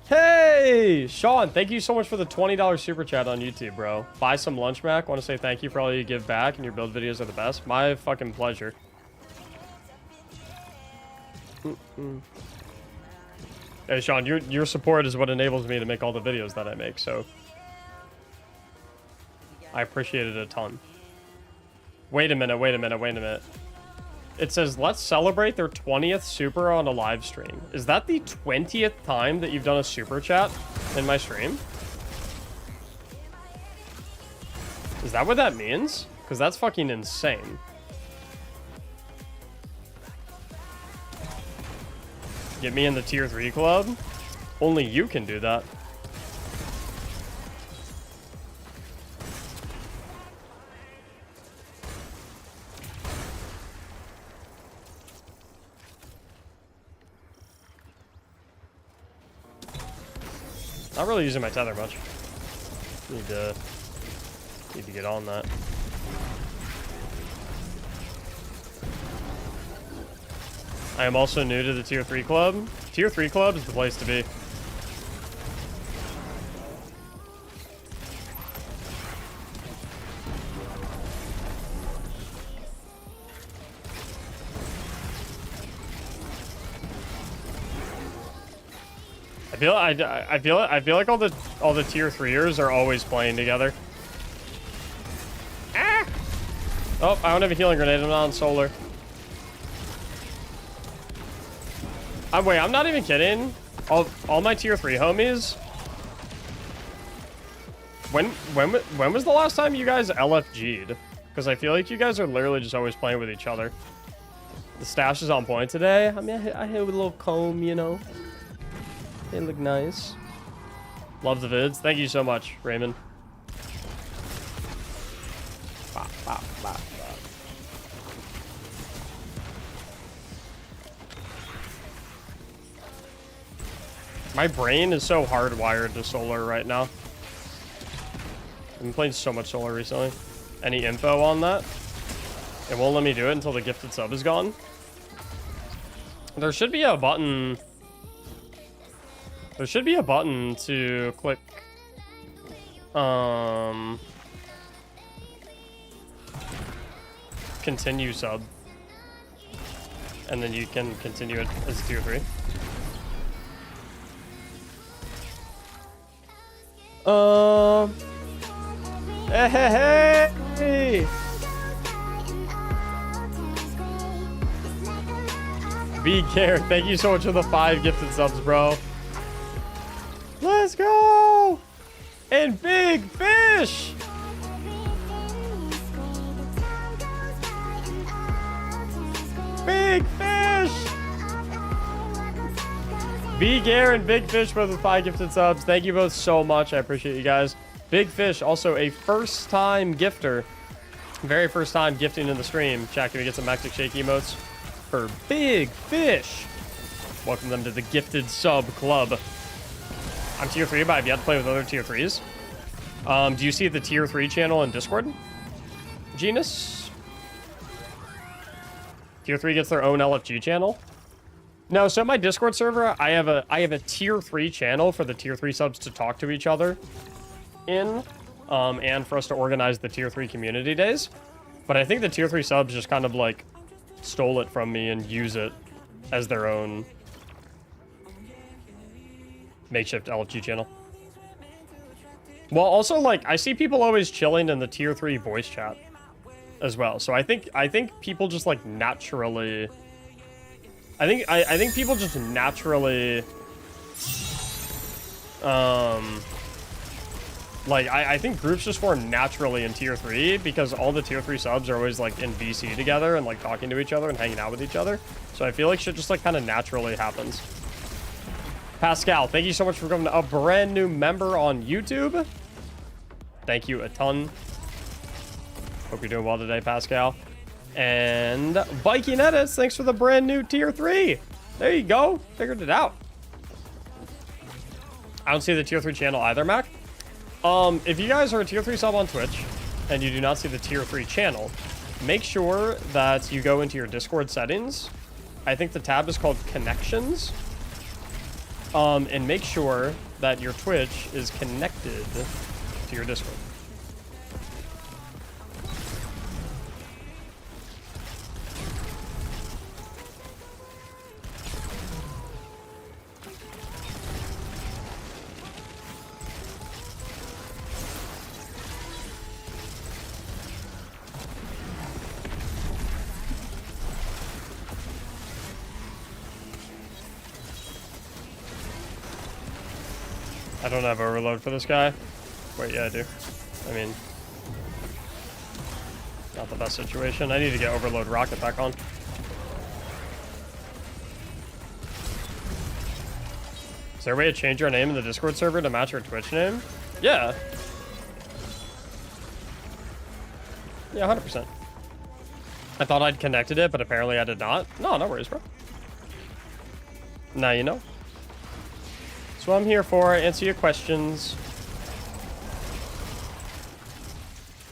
Hey, Sean, thank you so much for the $20 super chat on YouTube, bro. Buy some lunch, Mac. Want to say thank you for all you give back, and your build videos are the best. My fucking pleasure. Hey, Sean, your support is what enables me to make all the videos that I make, so... I appreciate it a ton. Wait a minute. It says, let's celebrate their 20th super on a live stream. Is that the 20th time that you've done a super chat in my stream? Is that what that means? Because that's fucking insane. Get me in the tier 3 club? Only you can do that. Not really using my tether much. Need to get on that. I am also new to the tier 3 club. Tier 3 club is the place to be. I feel like all the tier 3ers are always playing together. Ah! Oh, I don't have a healing grenade. I'm not on solar. Wait, I'm not even kidding. All my tier 3 homies. When was the last time you guys LFG'd? Because I feel like you guys are literally just always playing with each other. The stash is on point today. I mean, I hit with a little comb, you know. They look nice. Love the vids. Thank you so much, Raymond. Bop, bop, bop, bop. My brain is so hardwired to solar right now. I've been playing so much solar recently. Any info on that? It won't let me do it until the gifted sub is gone. There should be a button. There should be a button to click. Continue sub. And then you can continue it as tier 3. Hey! Be care. Thank you so much for the 5 gifted subs, bro. Let's go! And Big Fish! Big Fish! Big Air and Big Fish both with 5 gifted subs. Thank you both so much. I appreciate you guys. Big Fish, also a first-time gifter. Very first time gifting in the stream. Chat, can we get some Mactic Shake emotes for Big Fish? Welcome them to the gifted sub club. I'm tier 3, but I've yet to play with other tier 3s. Do you see the tier 3 channel in Discord? Genus? Tier 3 gets their own LFG channel? No, so my Discord server, I have a tier 3 channel for the tier 3 subs to talk to each other in, and for us to organize the tier 3 community days. But I think the tier 3 subs just kind of like stole it from me and use it as their own makeshift LFG channel. Well, also, like, I see people always chilling in the tier 3 voice chat as well. So I think people just like naturally, I think people just naturally, like, I think groups just form naturally in tier 3 because all the tier 3 subs are always like in VC together and like talking to each other and hanging out with each other. So I feel like shit just like kind of naturally happens. Pascal, thank you so much for becoming a brand new member on YouTube. Thank you a ton. Hope you're doing well today, Pascal. And Viking Edits, thanks for the brand new tier 3. There you go. Figured it out. I don't see the tier 3 channel either, Mac. If you guys are a tier 3 sub on Twitch and you do not see the tier 3 channel, make sure that you go into your Discord settings. I think the tab is called Connections. And make sure that your Twitch is connected to your Discord. I don't have overload for this guy. Wait, yeah, I do. I mean, not the best situation. I need to get overload rocket back on. Is there a way to change your name in the Discord server to match your Twitch name? Yeah. Yeah, 100%. I thought I'd connected it, but apparently I did not. No, no worries, bro. Now you know. That's what I'm here for. Answer your questions.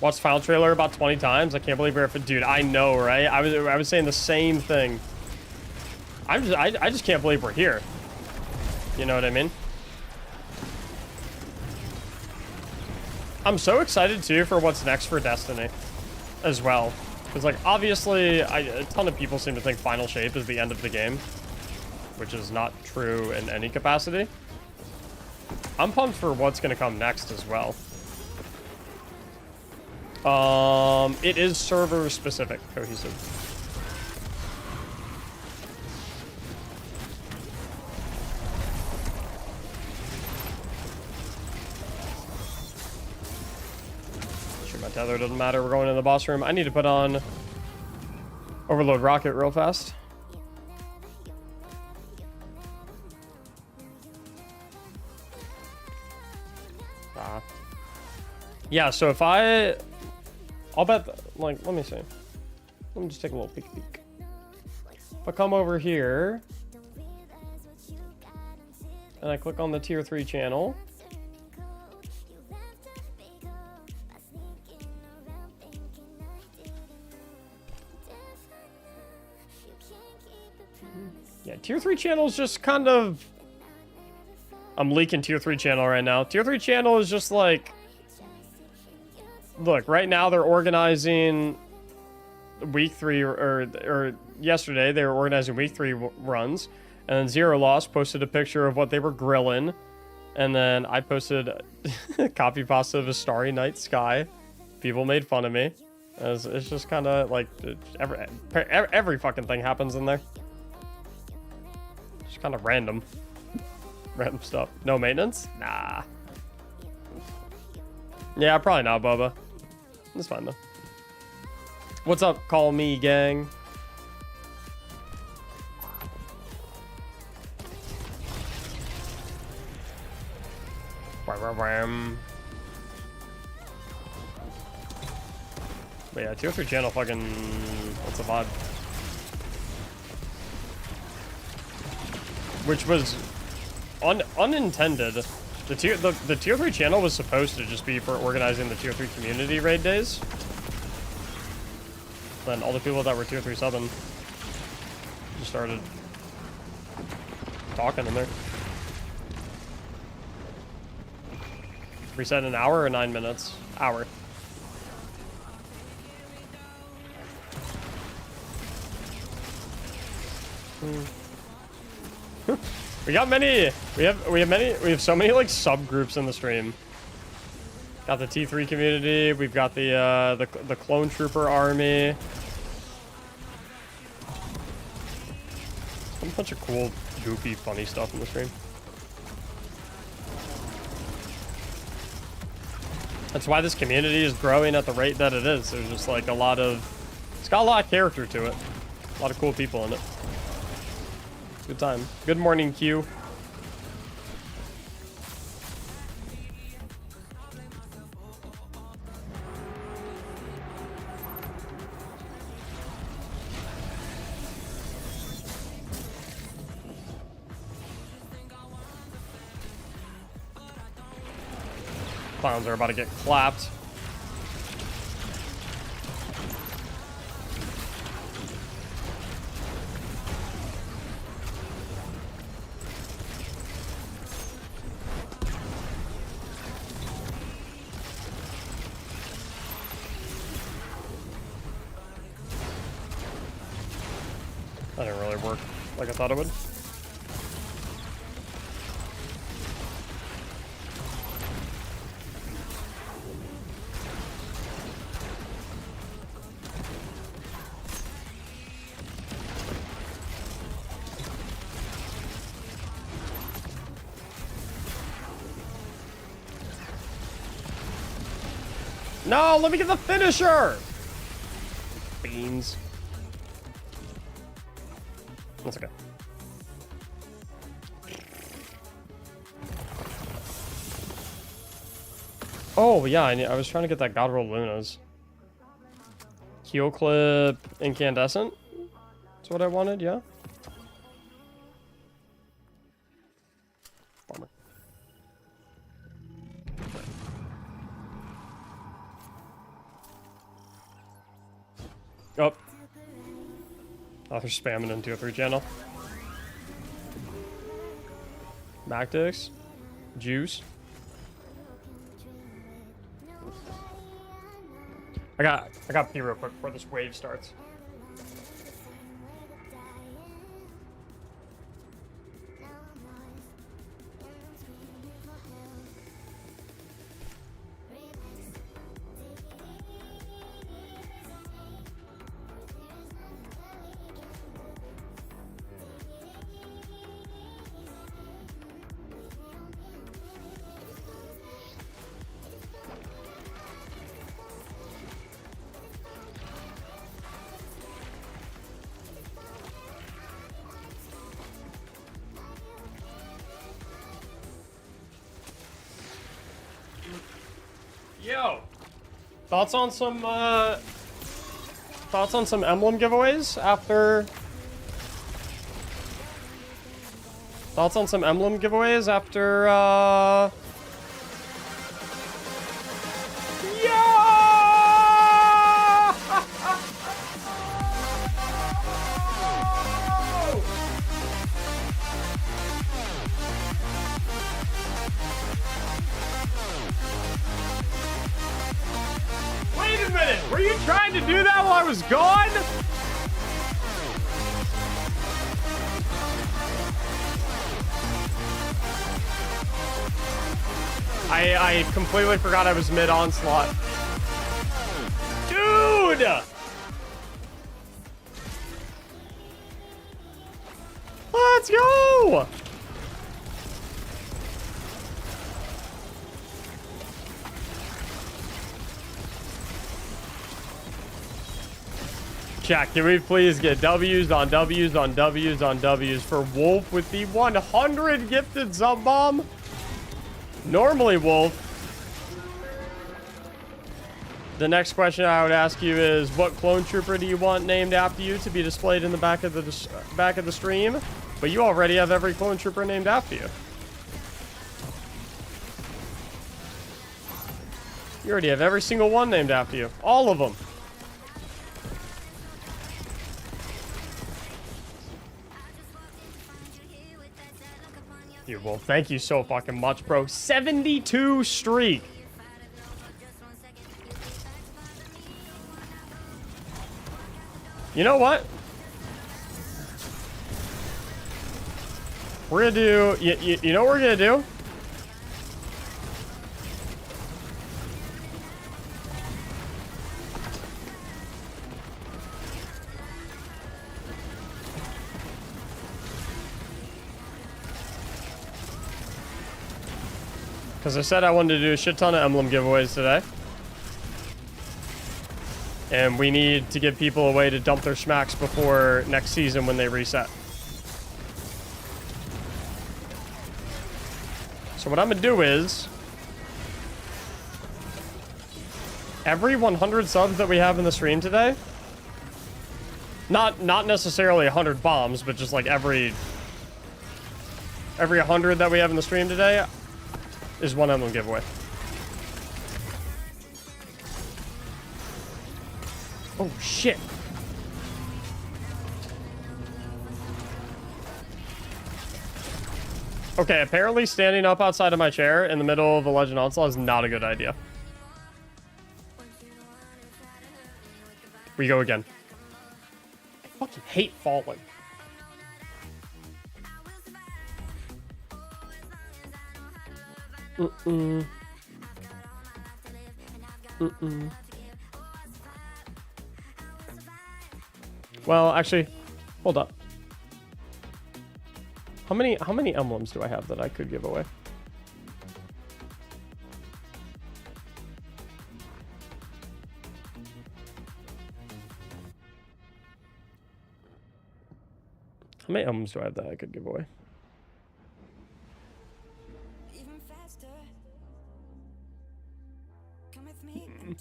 Watched Final Trailer about 20 times. I can't believe we're... Dude, I know, right? I was saying the same thing. I just can't believe we're here. You know what I mean? I'm so excited, too, for what's next for Destiny as well. Because, like, obviously, a ton of people seem to think Final Shape is the end of the game, which is not true in any capacity. I'm pumped for what's gonna come next as well. It is server specific, cohesive. Sure, my tether doesn't matter. We're going in the boss room. I need to put on Overload Rocket real fast. Yeah, so if I'll bet, like, let me see. Let me just take a little peek. If I come over here, and I click on the tier 3 channel, yeah, tier 3 channel is just kind of, I'm leaking tier 3 channel right now. Tier 3 channel is just like, look, right now they're organizing week 3, or yesterday they were organizing week 3 runs, and then Zero Loss posted a picture of what they were grilling, and then I posted copy pasta of a starry night sky. People made fun of me. It's just kind of like every fucking thing happens in there. Just kind of random stuff. No maintenance? Nah. Yeah, probably not, Bubba. It's fine though. What's up, call me gang? But yeah, tier 3 channel fucking, what's the vibe? Which was unintended. The tier 3 channel was supposed to just be for organizing the tier 3 community raid days. Then all the people that were tier 3 subbing just started talking in there. Reset an hour or 9 minutes? Hour. We got many. We have so many like subgroups in the stream. Got the T3 community. We've got the clone trooper army. A bunch of cool, goofy, funny stuff in the stream. That's why this community is growing at the rate that it is. There's just like a lot of, it's got a lot of character to it. A lot of cool people in it. Good time. Good morning, Q. Clowns are about to get clapped. That didn't really work like I thought it would. No, let me get the finisher! Beans. That's okay. Oh, yeah, I was trying to get that God Roll Lunas. Keel Clip Incandescent? That's what I wanted, yeah? Bummer. Oh. Oh, they're spamming into a 3 channel. Mactics. Juice. I got pee real quick before this wave starts. Yo. Thoughts on some emblem giveaways after Wait a minute! Were you trying to do that while I was gone? I completely forgot I was mid-onslaught. Dude! Let's go! Chat, can we please get W's on W's on W's on W's for Wolf with the 100 gifted sub bomb? Normally, Wolf. The next question I would ask you is, what clone trooper do you want named after you to be displayed in the back of the stream? But you already have every clone trooper named after you. You already have every single one named after you. All of them. You Wolf, thank you so fucking much, bro. 72 streak. You know what? We're gonna do, you know what we're gonna do? Because I said I wanted to do a shit ton of emblem giveaways today. And we need to give people a way to dump their schmacks before next season when they reset. So what I'm going to do is, every 100 subs that we have in the stream today, not necessarily 100 bombs, but just like every 100 that we have in the stream today, is one emblem giveaway. Oh shit. Okay, apparently standing up outside of my chair in the middle of a Legend Onslaught is not a good idea. We go again. I fucking hate falling. Well, actually, hold up. How many emblems do I have that I could give away? How many emblems do I have that I could give away?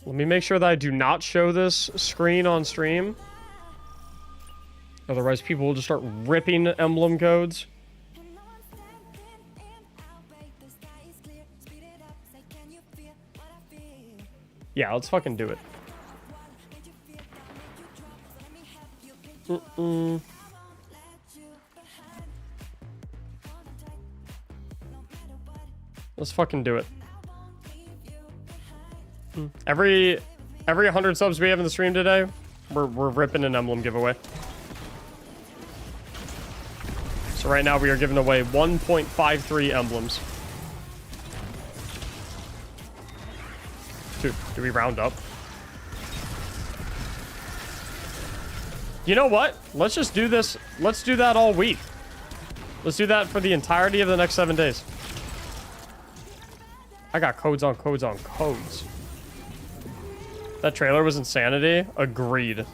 Let me make sure that I do not show this screen on stream. Otherwise, people will just start ripping emblem codes. Yeah, let's fucking do it. Let's fucking do it. Every 100 subs we have in the stream today, we're ripping an emblem giveaway. So right now we are giving away 1.53 emblems. Dude, do we round up? You know what? Let's just do this. Let's do that all week. Let's do that for the entirety of the next 7 days. I got codes on codes on codes. That trailer was insanity. Agreed.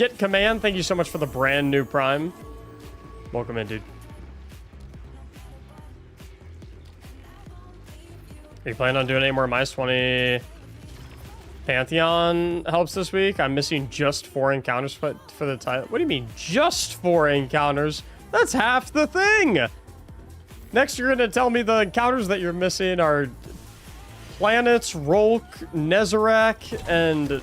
Get Command, thank you so much for the brand new Prime. Welcome in, dude. Are you planning on doing any more Mice 20 Pantheon helps this week? I'm missing just 4 encounters for the title. What do you mean, just 4 encounters? That's half the thing! Next, you're gonna tell me the encounters that you're missing are planets, Rolk, Nezarec, and...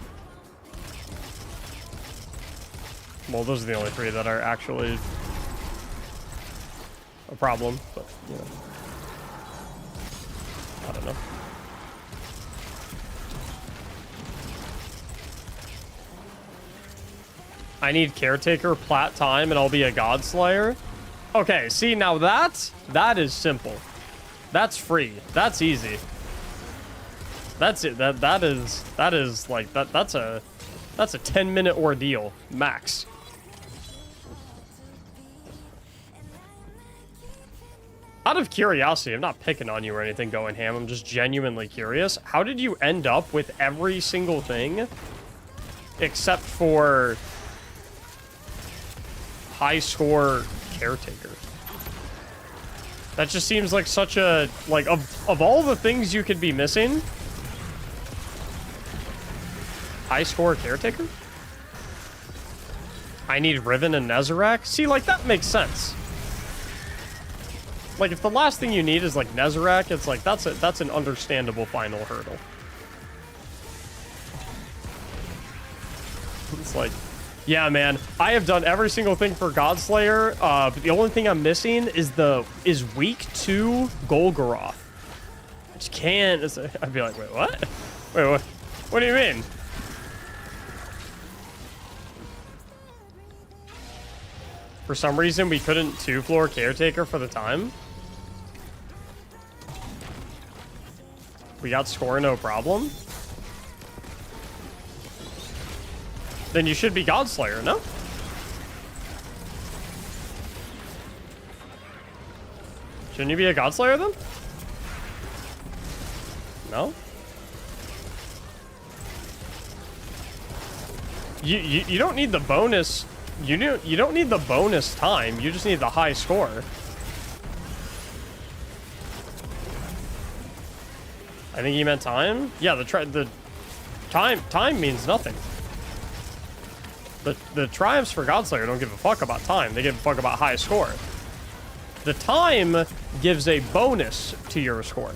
Well, those are the only 3 that are actually a problem, but, you know. I don't know. I need Caretaker, Plat Time, and I'll be a Godslayer. Okay, see, now that is simple. That's free. That's easy. That's it. That is like that's a 10-minute ordeal max. Out of curiosity, I'm not picking on you or anything going ham. I'm just genuinely curious. How did you end up with every single thing except for high score Caretaker? That just seems like such a, like, of all the things you could be missing, high score Caretaker? I need Riven and Nezarec? See, like, that makes sense. Like, if the last thing you need is, like, Nezarec, it's like, that's an understandable final hurdle. It's like, yeah, man, I have done every single thing for Godslayer, but the only thing I'm missing is week 2 Golgoroth. I just can't. I'd be like, wait, what? Wait, what? What do you mean? For some reason, we couldn't 2-floor Caretaker for the time. We got score, no problem. Then you should be Godslayer, no? Shouldn't you be a Godslayer then? No? You don't need the bonus. You don't need the bonus time. You just need the high score. I think he meant time. Yeah, the time means nothing. The triumphs for Godslayer don't give a fuck about time. They give a fuck about high score. The time gives a bonus to your score.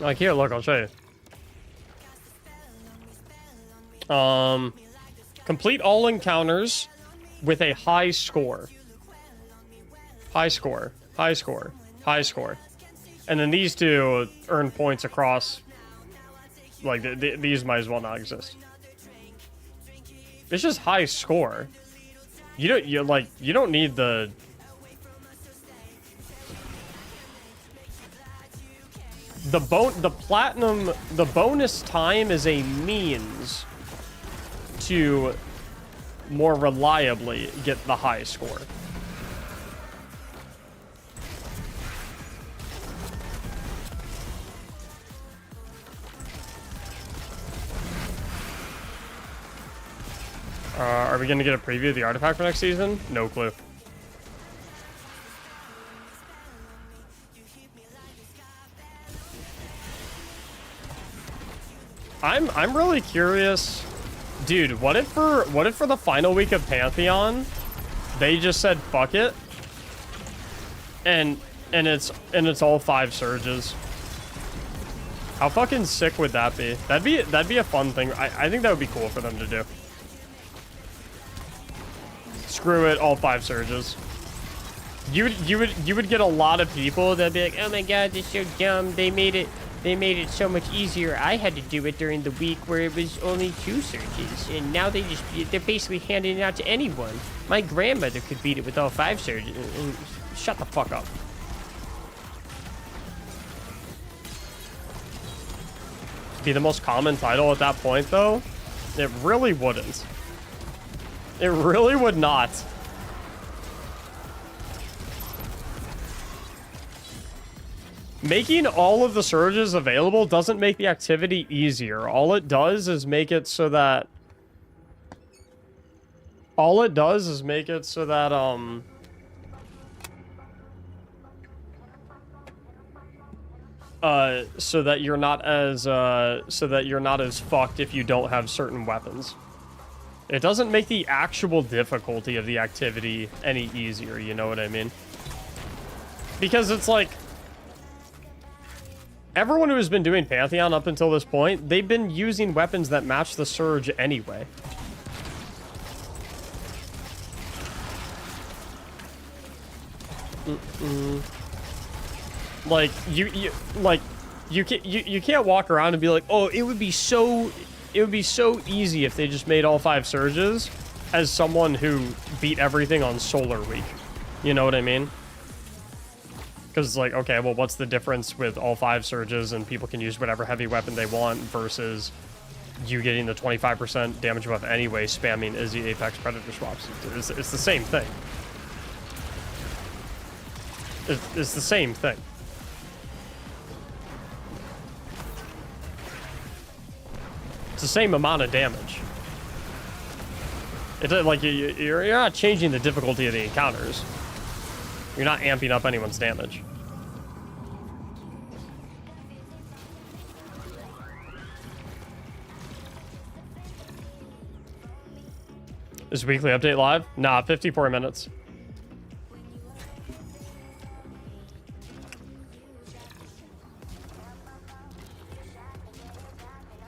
Like, here, look, I'll show you. Complete all encounters with a high score. High score, high score, high score. And then these two earn points across. Like, these might as well not exist. It's just high score. You don't need the... The platinum, the bonus time is a means to more reliably get the high score. Are we going to get a preview of the artifact for next season? No clue. I'm really curious, dude. What if for the final week of Pantheon, they just said fuck it, and it's all 5 surges? How fucking sick would that be? That'd be a fun thing. I think that would be cool for them to do. Screw it, all 5 surges. You would get a lot of people that'd be like, oh my god, this is so dumb. They made it so much easier. I had to do it during the week where it was only 2 surges, and now they're basically handing it out to anyone. My grandmother could beat it with all 5 surges. Shut the fuck up. be the most common title at that point, though? It really wouldn't. It really would not. Making all of the surges available doesn't make the activity easier. All it does is make it so that... All it does is make it so that, so that you're not as fucked if you don't have certain weapons. It doesn't make the actual difficulty of the activity any easier, you know what I mean? Because it's like, everyone who has been doing Pantheon up until this point, they've been using weapons that match the Surge anyway. Like, you can't walk around and be like, oh, it would be so easy if they just made all 5 surges, as someone who beat everything on Solar Week. You know what I mean? Because it's like, okay, well, what's the difference with all 5 surges and people can use whatever heavy weapon they want versus you getting the 25% damage buff anyway, spamming Izzy Apex Predator swaps? It's the same thing. It's the same thing. It's the same amount of damage. It's like you're not changing the difficulty of the encounters. You're not amping up anyone's damage. Is weekly update live? Nah, 54 minutes.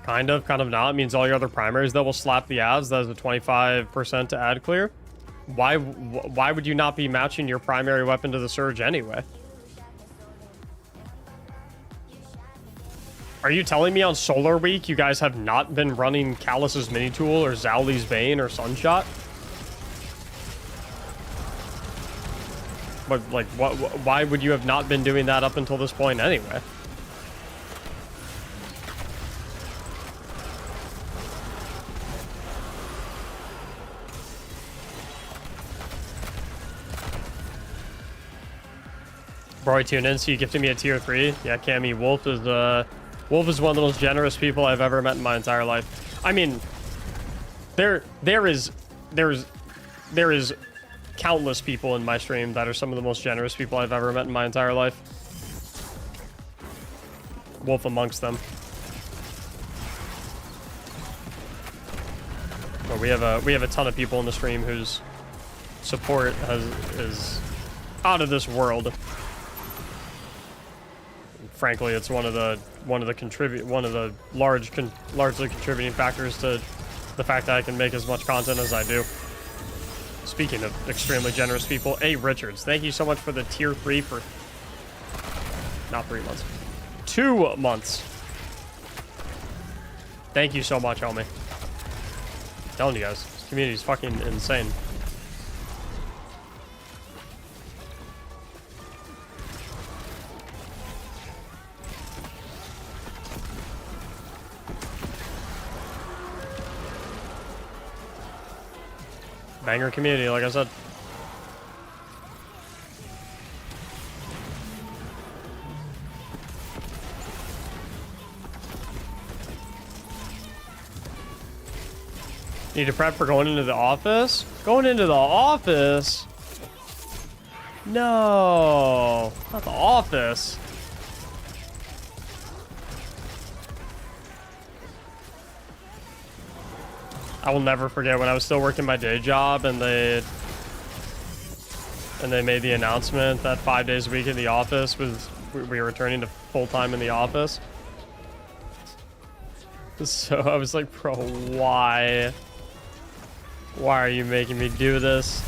Kind of not. It means all your other primaries that will slap the ads. That is a 25% to ad clear. Why would you not be matching your primary weapon to the Surge anyway? Are you telling me on Solar Week you guys have not been running Callus's Mini Tool or Zowli's Bane or Sunshot? But like, why would you have not been doing that up until this point anyway? Bro, tune in, so you gifted me a tier 3. Yeah, Cammy, Wolf is one of the most generous people I've ever met in my entire life. I mean, there is countless people in my stream that are some of the most generous people I've ever met in my entire life. Wolf amongst them. But we have a ton of people in the stream whose support is out of this world. Frankly, it's one of the largely contributing factors to the fact that I can make as much content as I do. Speaking of extremely generous people, A. Richards, thank you so much for the tier 3 for not 3 months, 2 months. Thank you so much, homie. I'm telling you guys, this community is fucking insane. Banger community, like I said. Need to prep for going into the office? Going into the office? No, not the office. I will never forget when I was still working my day job and they made the announcement that 5 days a week in the office was we were returning to full-time in the office. So I was like, bro, why? Why are you making me do this?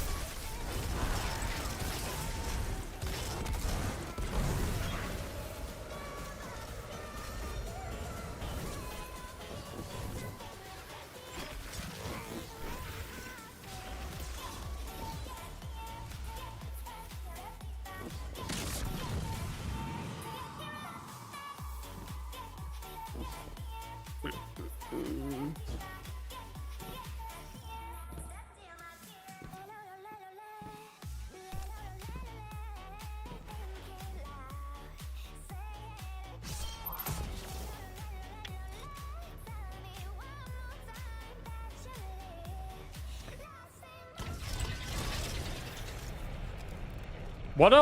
What,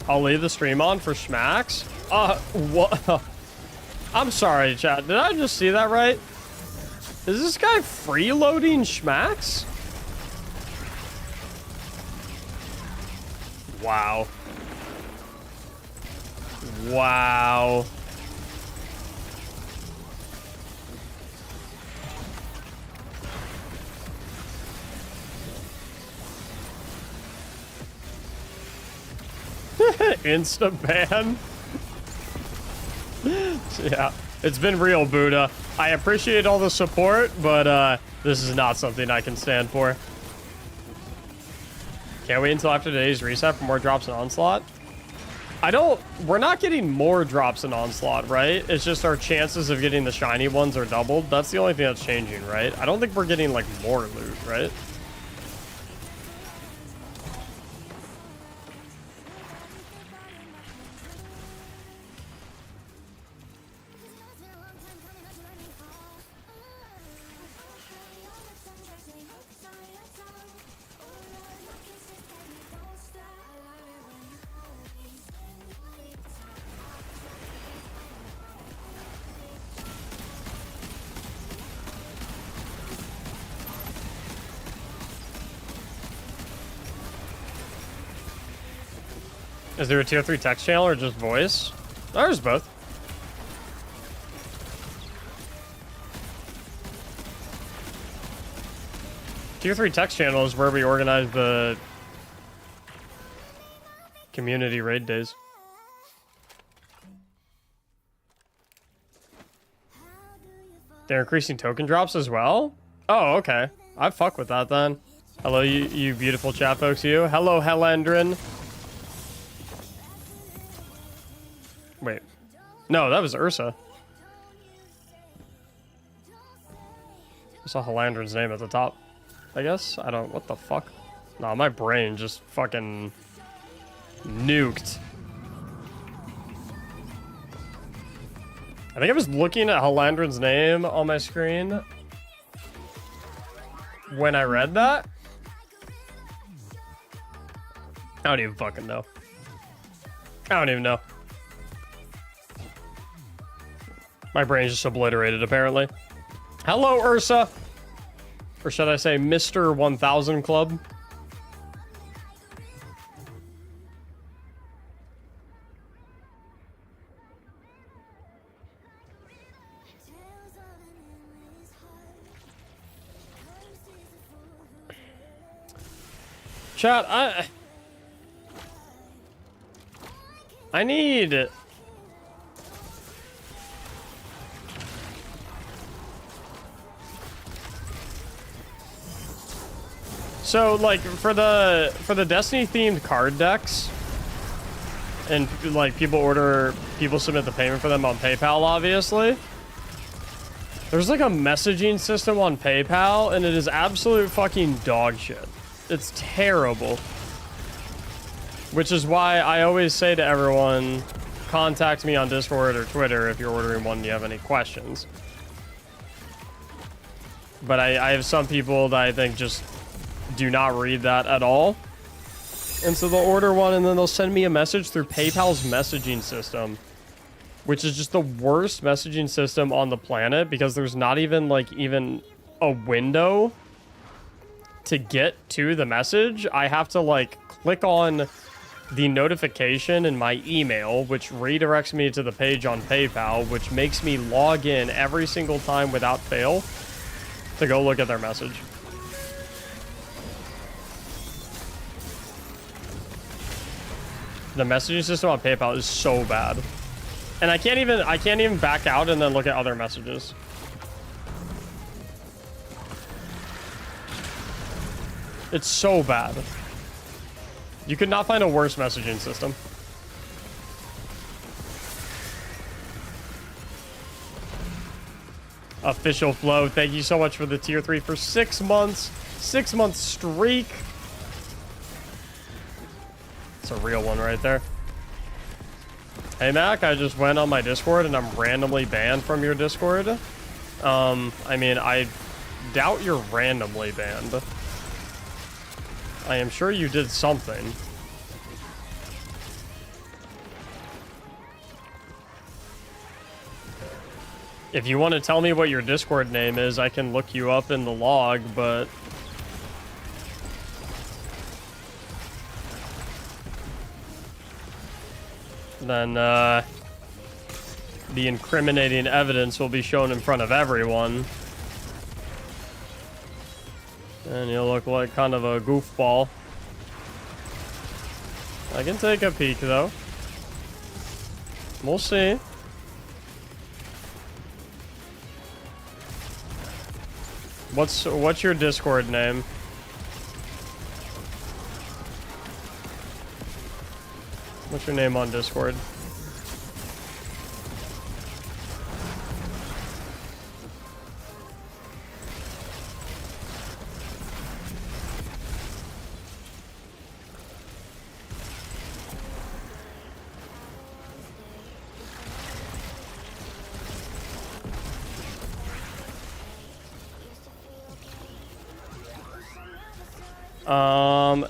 I'll leave the stream on for Schmacks? What? I'm sorry, chat. Did I just see that right? Is this guy freeloading Schmacks? Wow. Wow. Insta ban. Yeah, it's been real, Buddha. I appreciate all the support, but this is not something I can stand for. Can't wait until after today's reset for more drops in Onslaught. We're not getting more drops in Onslaught, right? It's just our chances of getting the shiny ones are doubled. That's the only thing that's changing, right? I don't think we're getting like more loot, right? Is there a tier 3 text channel or just voice? There's both. Tier 3 text channel is where we organize the community raid days. They're increasing token drops as well? Oh, okay. I fuck with that then. Hello, you beautiful chat folks, you. Hello, Helendrin. Wait. No, that was Ursa. I saw Helandrin's name at the top. I guess? I don't... What the fuck? Nah, my brain just fucking... nuked. I think I was looking at Helandrin's name on my screen when I read that. I don't even fucking know. I don't even know. My brain's just obliterated, apparently. Hello, Ursa! Or should I say Mr. 1000 Club? Chat, I need... So, like, for the Destiny themed card decks, and like people submit the payment for them on PayPal, obviously. There's like a messaging system on PayPal, and it is absolute fucking dog shit. It's terrible. Which is why I always say to everyone, contact me on Discord or Twitter if you're ordering one and you have any questions. But I have some people that I think just do not read that at all. And so they'll order one and then they'll send me a message through PayPal's messaging system, which is just the worst messaging system on the planet because there's not even a window to get to the message. I have to like click on the notification in my email, which redirects me to the page on PayPal, which makes me log in every single time without fail to go look at their message. The messaging system on PayPal is so bad. And I can't even back out and then look at other messages. It's so bad. You could not find a worse messaging system. Official Flow, thank you so much for the tier 3 for 6 months. 6 month streak. It's a real one right there. Hey Mac, I just went on my Discord and I'm randomly banned from your Discord. I mean, I doubt you're randomly banned. I am sure you did something. If you want to tell me what your Discord name is, I can look you up in the log, but... then, the incriminating evidence will be shown in front of everyone. And you'll look like kind of a goofball. I can take a peek, though. We'll see. What's your Discord name? What's your name on Discord?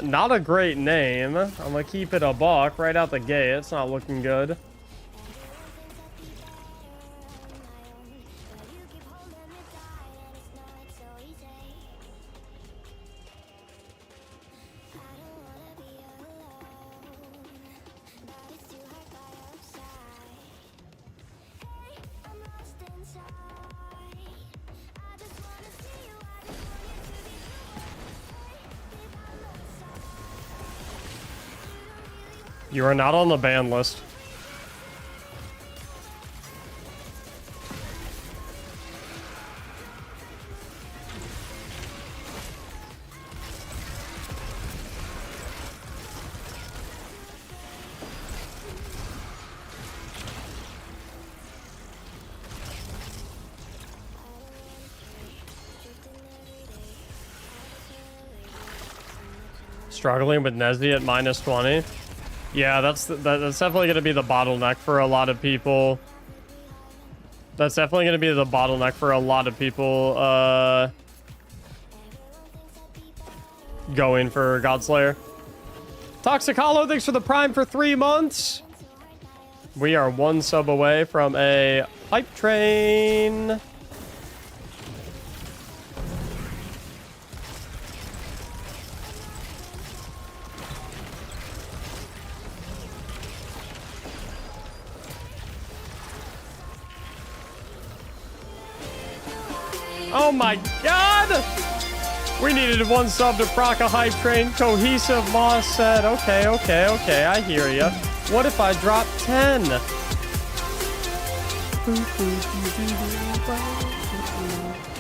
Not a great name. I'm gonna keep it a buck right out the gate. It's not looking good. You are not on the ban list. Struggling with Nesby at -20. Yeah, that's definitely going to be the bottleneck for a lot of people. That's definitely going to be the bottleneck for a lot of people going for Godslayer. Toxic Hollow, thanks for the Prime for 3 months. We are 1 sub away from a hype train. Oh my god! We needed 1 sub to proc a hype train. Cohesive Moss said, okay, I hear ya. What if I drop 10?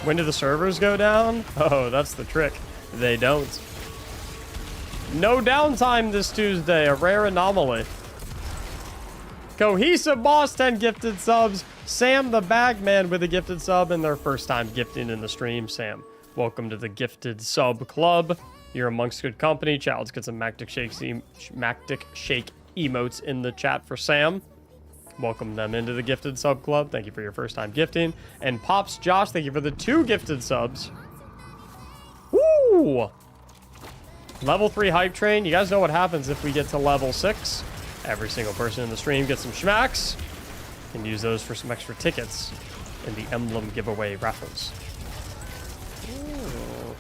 When do the servers go down? Oh, that's the trick. They don't. No downtime this Tuesday, a rare anomaly. Cohesive Boss 10 gifted subs. Sam the Bagman with a gifted sub and their first time gifting in the stream. Sam, welcome to the gifted sub club. You're amongst good company. Chat, let's get some Mactic Shake emotes in the chat for Sam. Welcome them into the gifted sub club. Thank you for your first time gifting. And Pops Josh, thank you for the 2 gifted subs. Woo! Level 3 hype train. You guys know what happens if we get to level 6. Every single person in the stream gets some schmacks. Can use those for some extra tickets in the emblem giveaway raffles. Ooh.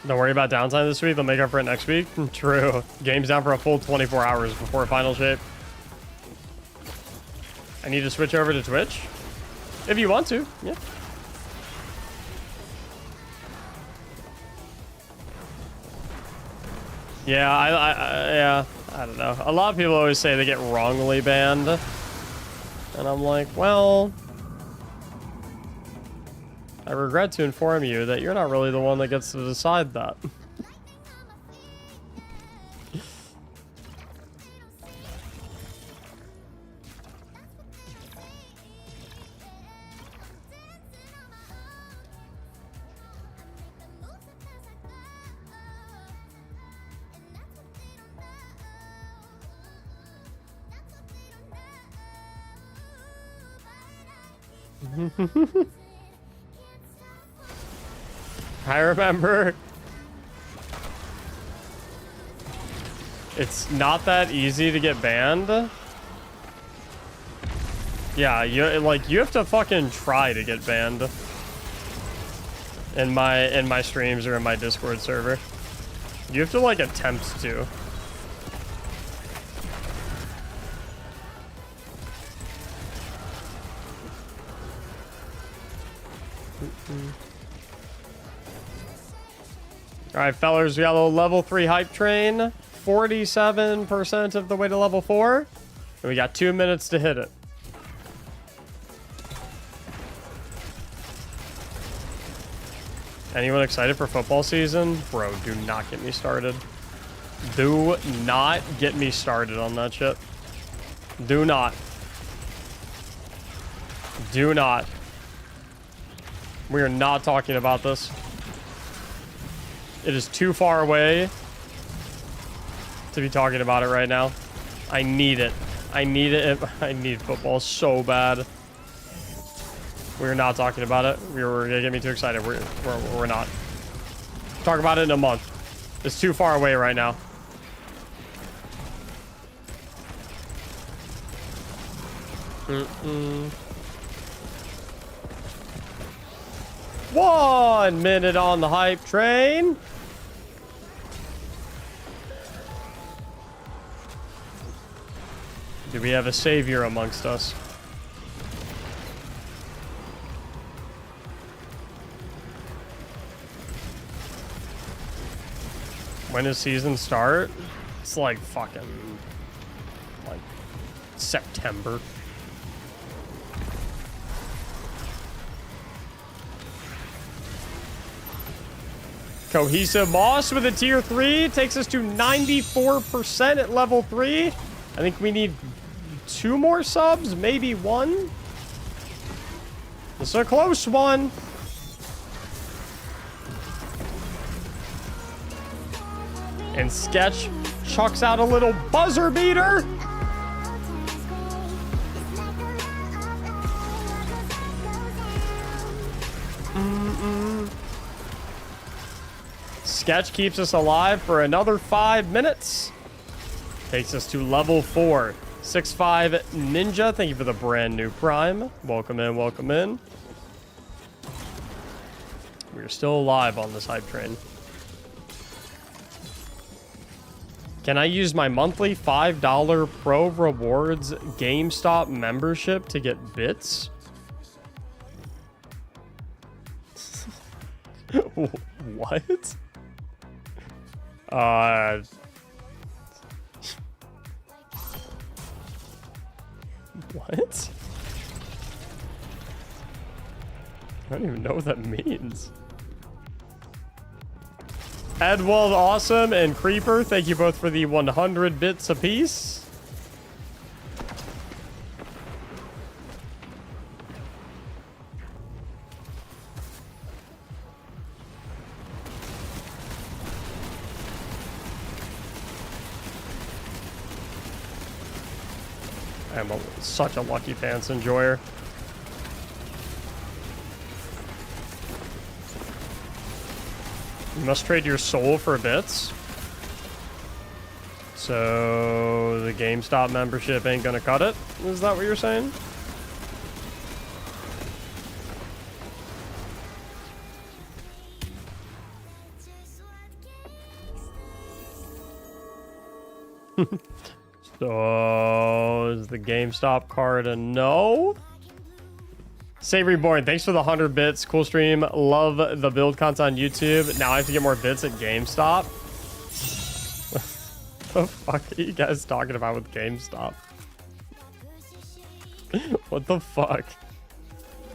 Don't worry about downtime this week. They'll make up for it next week. True. Game's down for a full 24 hours before final shape. I need to switch over to Twitch? If you want to, yeah. Yeah, I don't know. A lot of people always say they get wrongly banned. And I'm like, well... I regret to inform you that you're not really the one that gets to decide that. I remember. It's not that easy to get banned. Yeah, you have to fucking try to get banned. In my streams or in my Discord server. You have to like attempt to. Alright, fellers, we got a level 3 hype train. 47% of the way to level 4. And we got 2 minutes to hit it. Anyone excited for football season? Bro, do not get me started. Do not get me started on that shit. Do not. Do not. We are not talking about this. It is too far away to be talking about it right now. I need it. I need it. I need football so bad. We're not talking about it. We're gonna get me too excited. We're not. Talk about it in a month. It's too far away right now. Mm-mm. 1 minute on the hype train. Do we have a savior amongst us? When does season start? It's like fucking like September. Cohesive Moss with a tier 3 takes us to 94% at level 3. I think we need 2 more subs, maybe 1. This is a close one. And Sketch chucks out a little buzzer beater. Sketch keeps us alive for another 5 minutes. Takes us to level 4. 6'5" Ninja, thank you for the brand new Prime. Welcome in, welcome in. We're still alive on this hype train. Can I use my monthly $5 Pro Rewards GameStop membership to get bits? What? What? I don't even know what that means. Edwald Awesome and Creeper, thank you both for the 100 bits apiece. I'm such a lucky pants enjoyer. You must trade your soul for bits. So the GameStop membership ain't gonna cut it? Is that what you're saying? So is the GameStop card a no? Say Reborn, thanks for the 100 bits. Cool stream. Love the build content on YouTube. Now I have to get more bits at GameStop. What the fuck are you guys talking about with GameStop? What the fuck?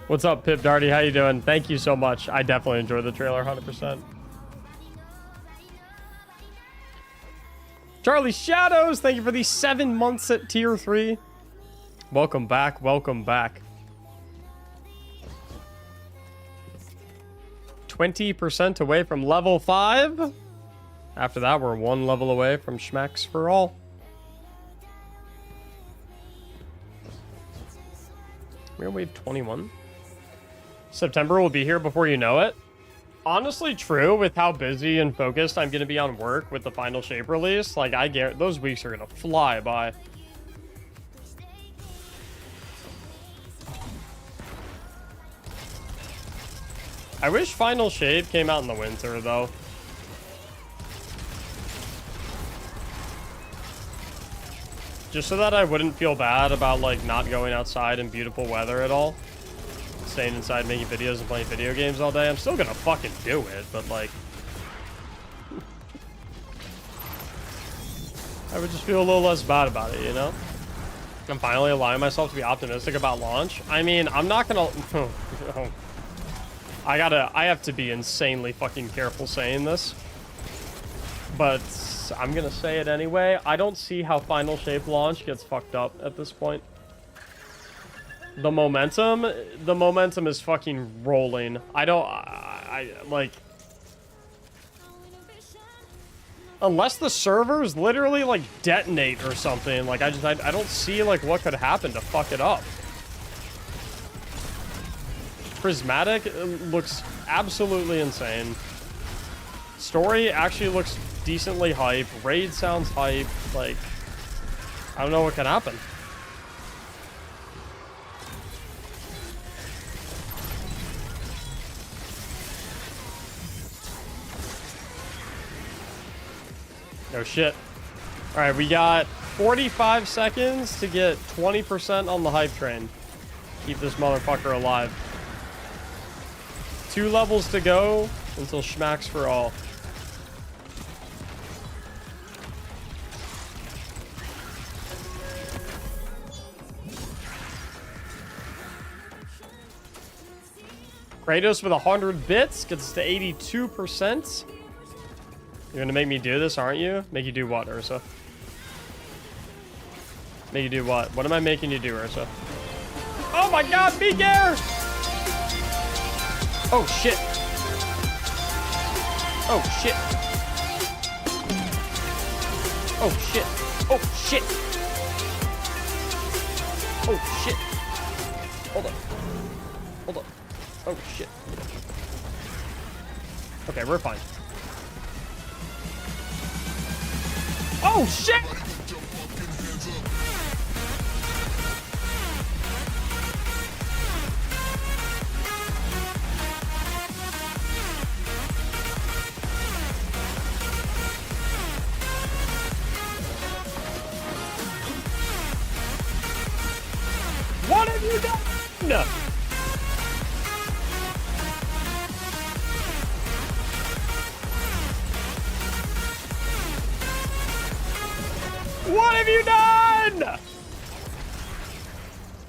What's up, Pip Darty? How you doing? Thank you so much. I definitely enjoyed the trailer 100%. Charlie Shadows, thank you for the 7 months at tier 3. Welcome back. Welcome back. 20% away from level 5. After that, we're 1 level away from Schmacks for all. We're wave 21. September will be here before you know it. Honestly, true. With how busy and focused I'm gonna be on work with the final shape release, like I get those weeks are gonna fly by. I wish Final Shape came out in the winter, though. Just so that I wouldn't feel bad about, like, not going outside in beautiful weather at all. Staying inside making videos and playing video games all day. I'm still gonna fucking do it, but, like... I would just feel a little less bad about it, you know? I'm finally allowing myself to be optimistic about launch. I mean, I'm not gonna... I have to be insanely fucking careful saying this. But I'm gonna say it anyway. I don't see how Final Shape launch gets fucked up at this point. The momentum is fucking rolling. I like... Unless the servers literally, like, detonate or something. Like, I don't see, like, what could happen to fuck it up. Prismatic looks absolutely insane. Story actually looks decently hype. Raid sounds hype. Like, I don't know what can happen. No shit. Alright, we got 45 seconds to get 20% on the hype train. Keep this motherfucker alive. 2 levels to go until schmacks for all. Kratos with 100 bits gets to 82%. You're gonna make me do this, aren't you? Make you do what, Ursa? Make you do what? What am I making you do, Ursa? Oh my god, peak air! Oh shit. Oh shit. Oh shit. Oh shit. Oh shit. Hold up. Hold up. Oh shit. Okay, we're fine. Oh shit! What have you done? What have you done?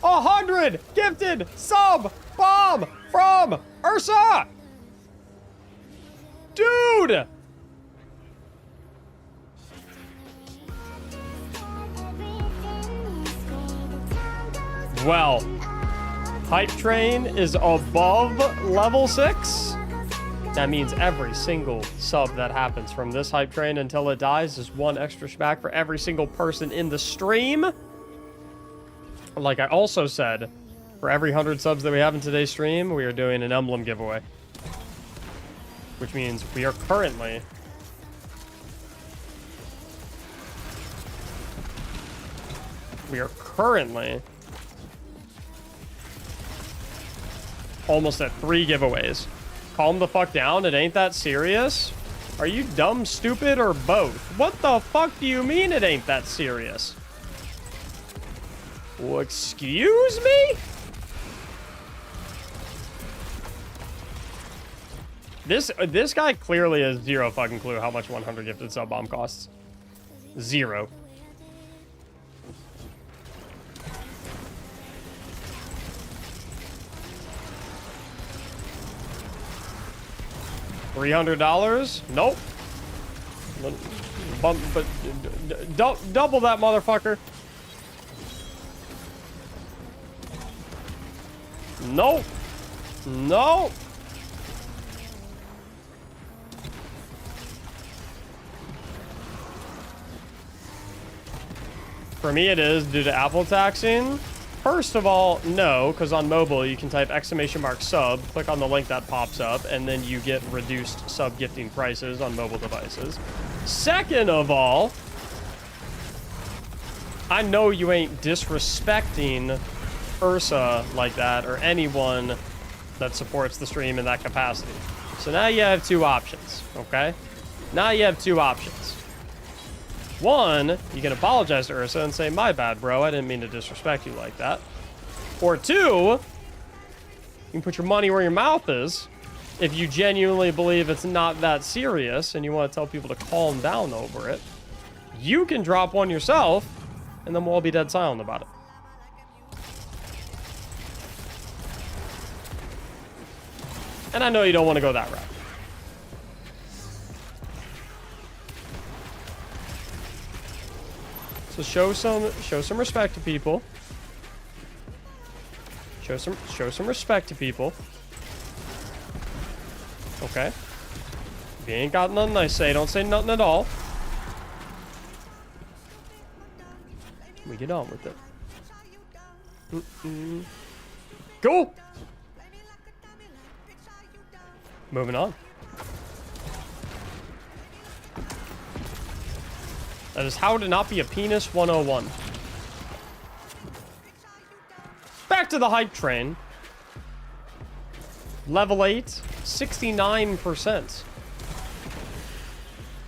100 gifted sub bomb from Ursa. Dude. Well, hype train is above level 6. That means every single sub that happens from this hype train until it dies is 1 extra schmack for every single person in the stream. Like I also said, for every 100 subs that we have in today's stream, we are doing an emblem giveaway. Which means we are currently... almost at 3 giveaways. Calm the fuck down, it ain't that serious. Are you dumb, stupid, or both? What the fuck do you mean it ain't that serious? Well, excuse me? This guy clearly has zero fucking clue how much 100 gifted sub bomb costs. Zero. $300? Nope. But double that motherfucker. Nope. Nope. For me, it is due to Apple taxing. First of all, no, because on mobile you can type !sub, click on the link that pops up, and then you get reduced sub gifting prices on mobile devices. Second of all, I know you ain't disrespecting Ursa like that, or anyone that supports the stream in that capacity. So now you have two options, okay? Now you have two options. One, you can apologize to Ursa and say, my bad, bro, I didn't mean to disrespect you like that. Or two, you can put your money where your mouth is if you genuinely believe it's not that serious and you want to tell people to calm down over it. You can drop one yourself, and then we'll all be dead silent about it. And I know you don't want to go that route. So show some respect to people. Show some respect to people. Okay. If you ain't got nothing nice to say, don't say nothing at all. We get on with it. Cool. Moving on. That is How to Not Be a Penis 101. Back to the hype train. Level 8, 69%.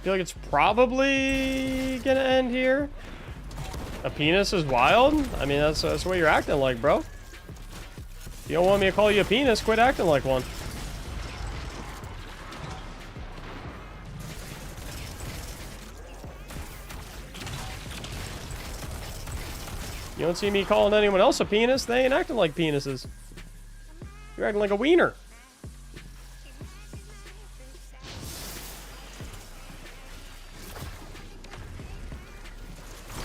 Feel like it's probably gonna end here. A penis is wild? I mean, that's what you're acting like, bro. If you don't want me to call you a penis, quit acting like one. You don't see me calling anyone else a penis, they ain't acting like penises. You're acting like a wiener.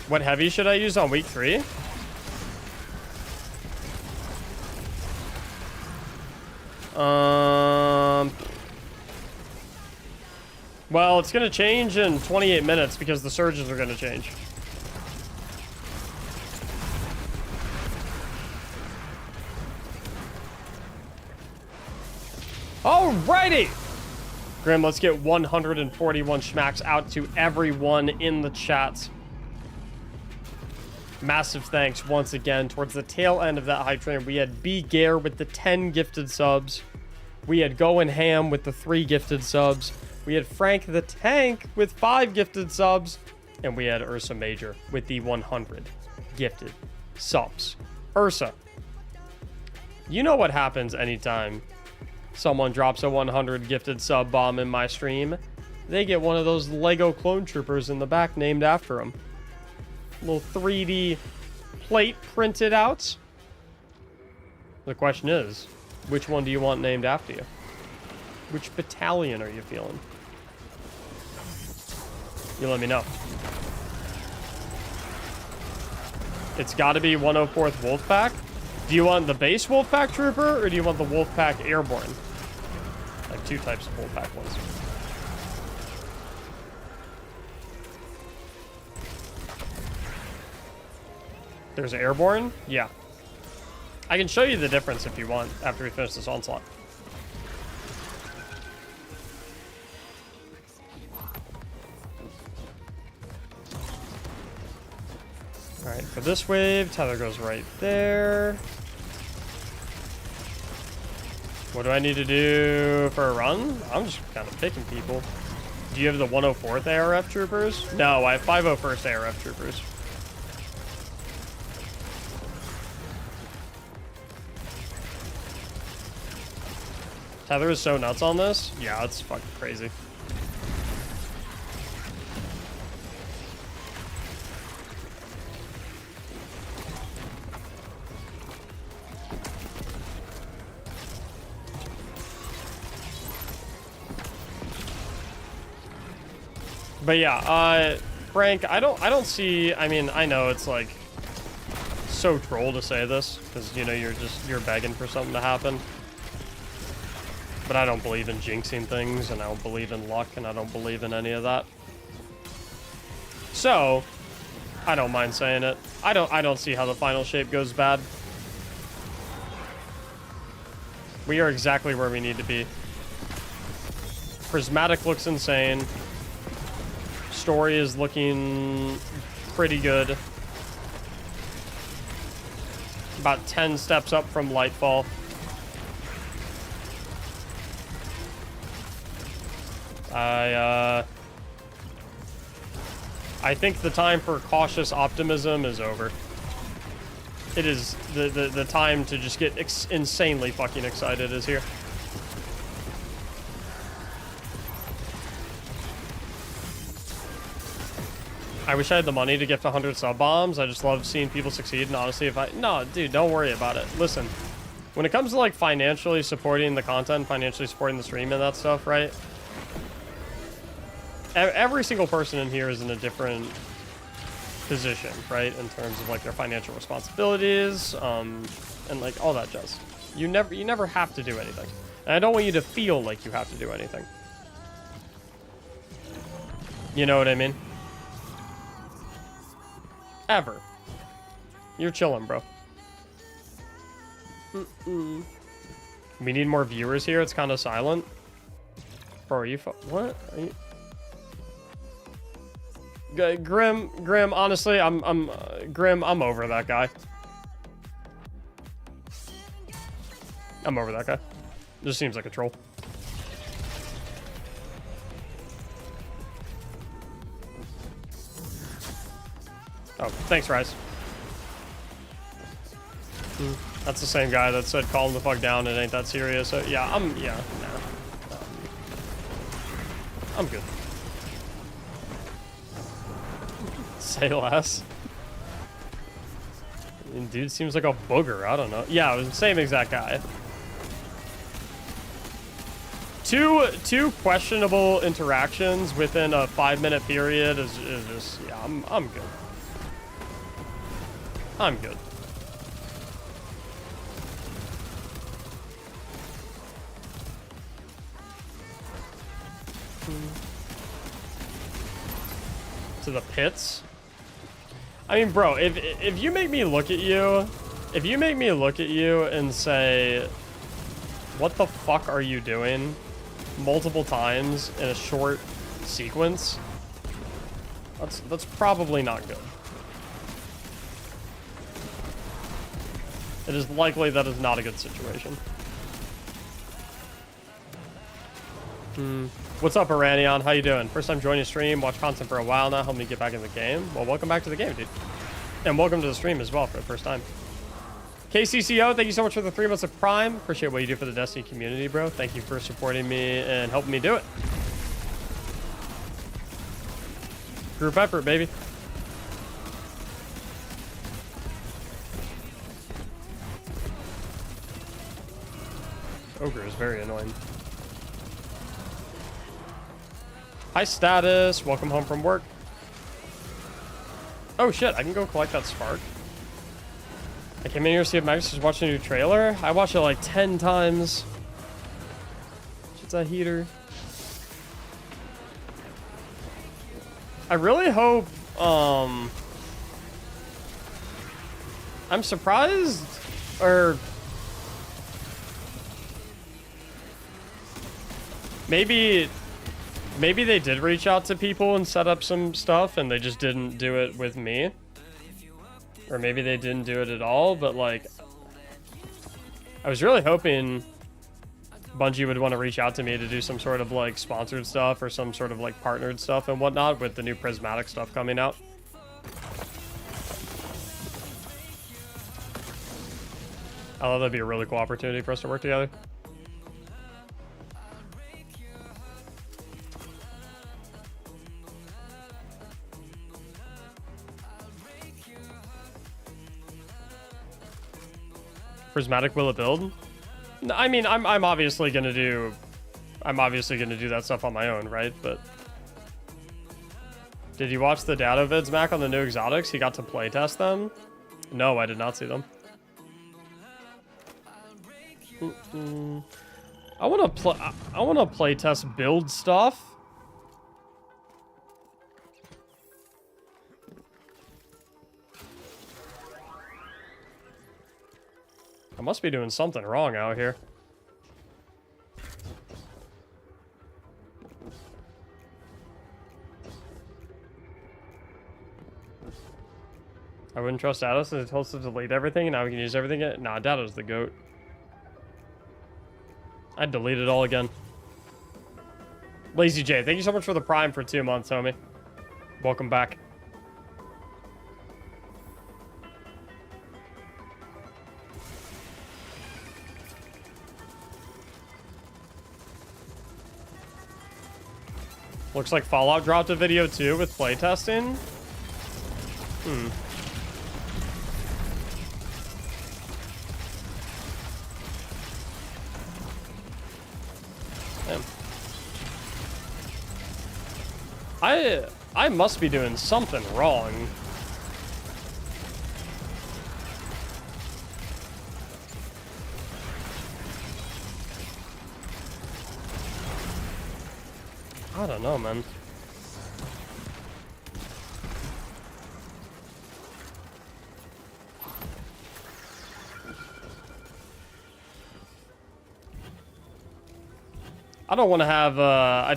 What heavy should I use on week 3? Well, it's gonna change in 28 minutes because the surges are gonna change. Alrighty! Grim, let's get 141 schmacks out to everyone in the chat. Massive thanks once again. Towards the tail end of that hype train, we had B. Gare with the 10 gifted subs. We had Goin' Ham with the 3 gifted subs. We had Frank the Tank with 5 gifted subs. And we had Ursa Major with the 100 gifted subs. Ursa, you know what happens anytime someone drops a 100 gifted sub bomb in my stream? They get one of those Lego clone troopers in the back named after them. Little 3D plate printed out. The question is, which one do you want named after you? Which battalion are you feeling? You let me know. It's got to be 104th Wolfpack. Do you want the base Wolfpack Trooper, or do you want the Wolfpack Airborne? Like 2 types of Wolfpack ones. There's Airborne? Yeah. I can show you the difference if you want after we finish this Onslaught. Alright, for this wave, tether goes right there. What do I need to do for a run? I'm just kind of picking people. Do you have the 104th ARF troopers? No, I have 501st ARF troopers. Tether is so nuts on this. Yeah, it's fucking crazy. But yeah, Frank, I don't see, I mean, I know it's like so troll to say this because, you know, you're begging for something to happen. But I don't believe in jinxing things, and I don't believe in luck, and I don't believe in any of that. So, I don't mind saying it. I don't see how the final shape goes bad. We are exactly where we need to be. Prismatic looks insane. Story is looking pretty good. About 10 steps up from Lightfall. I think the time for cautious optimism is over. It is the time to just get insanely fucking excited is here. I wish I had the money to gift 100 sub bombs. I just love seeing people succeed. And honestly, no, dude, don't worry about it. Listen, when it comes to like financially supporting the content, financially supporting the stream and that stuff, right? Every single person in here is in a different position, right? In terms of like their financial responsibilities, and like all that jazz. You never have to do anything. And I don't want you to feel like you have to do anything. You know what I mean? Ever. You're chilling, bro. We need more viewers here. It's kind of silent. Bro, are you what? Are you... Grim, honestly, Grim, I'm over that guy. I'm over that guy. Just seems like a troll. Oh, thanks, Rise. That's the same guy that said calm the fuck down, it ain't that serious. So yeah, nah. I'm good. Say less. Dude seems like a booger, I don't know. Yeah, it was the same exact guy. Two questionable interactions within a 5-minute period is just, yeah, I'm good. I'm good. To the pits. I mean, bro, if you make me look at you, and say, what the fuck are you doing multiple times in a short sequence, that's probably not good. It is likely that is not a good situation. What's up, Iranian? How you doing? First time joining the stream, watch content for a while now, help me get back in the game. Well, welcome back to the game, dude. And welcome to the stream as well for the first time. KCCO, thank you so much for the 3 months of Prime. Appreciate what you do for the Destiny community, bro. Thank you for supporting me and helping me do it. Group effort, baby. Ogre is very annoying. Hi, Status. Welcome home from work. Oh, shit. I can go collect that spark. I came in here to see if Max was watching a new trailer. I watched it like 10 times. Shit's a heater. I really hope, I'm surprised, or maybe they did reach out to people and set up some stuff and they just didn't do it with me. Or maybe they didn't do it at all, but like, I was really hoping Bungie would want to reach out to me to do some sort of like sponsored stuff or some sort of like partnered stuff and whatnot with the new Prismatic stuff coming out. I thought that'd be a really cool opportunity for us to work together. Prismatic, will it build? I mean, I'm obviously gonna do that stuff on my own, right? But did you watch the data vids, Mac, on the new exotics? He got to playtest them. No, I did not see them. I want to playtest build stuff. I must be doing something wrong out here. I wouldn't trust Dado since it told us to delete everything and now we can use everything. Nah, Dado's the goat. I'd delete it all again. Lazy J, thank you so much for the Prime for 2 months, homie. Welcome back. Looks like Fallout dropped a video too with playtesting. Damn. I must be doing something wrong. I don't know, man. I don't want to have I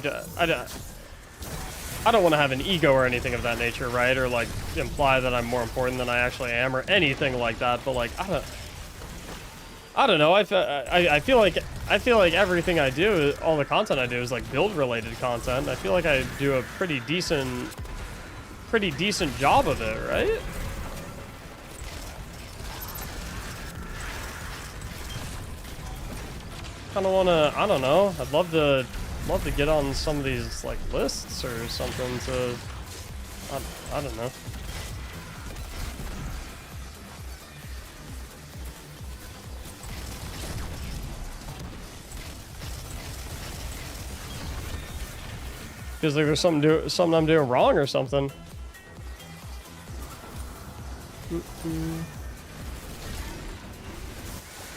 don't want to have an ego or anything of that nature, right? Or like imply that I'm more important than I actually am or anything like that. But like I don't know. I feel like everything I do, all the content I do is like build related content. I feel like I do a pretty decent job of it, right? Kind of want to, I don't know. I'd love to get on some of these like lists or something to, I don't know. Feels like there's something I'm doing wrong or something.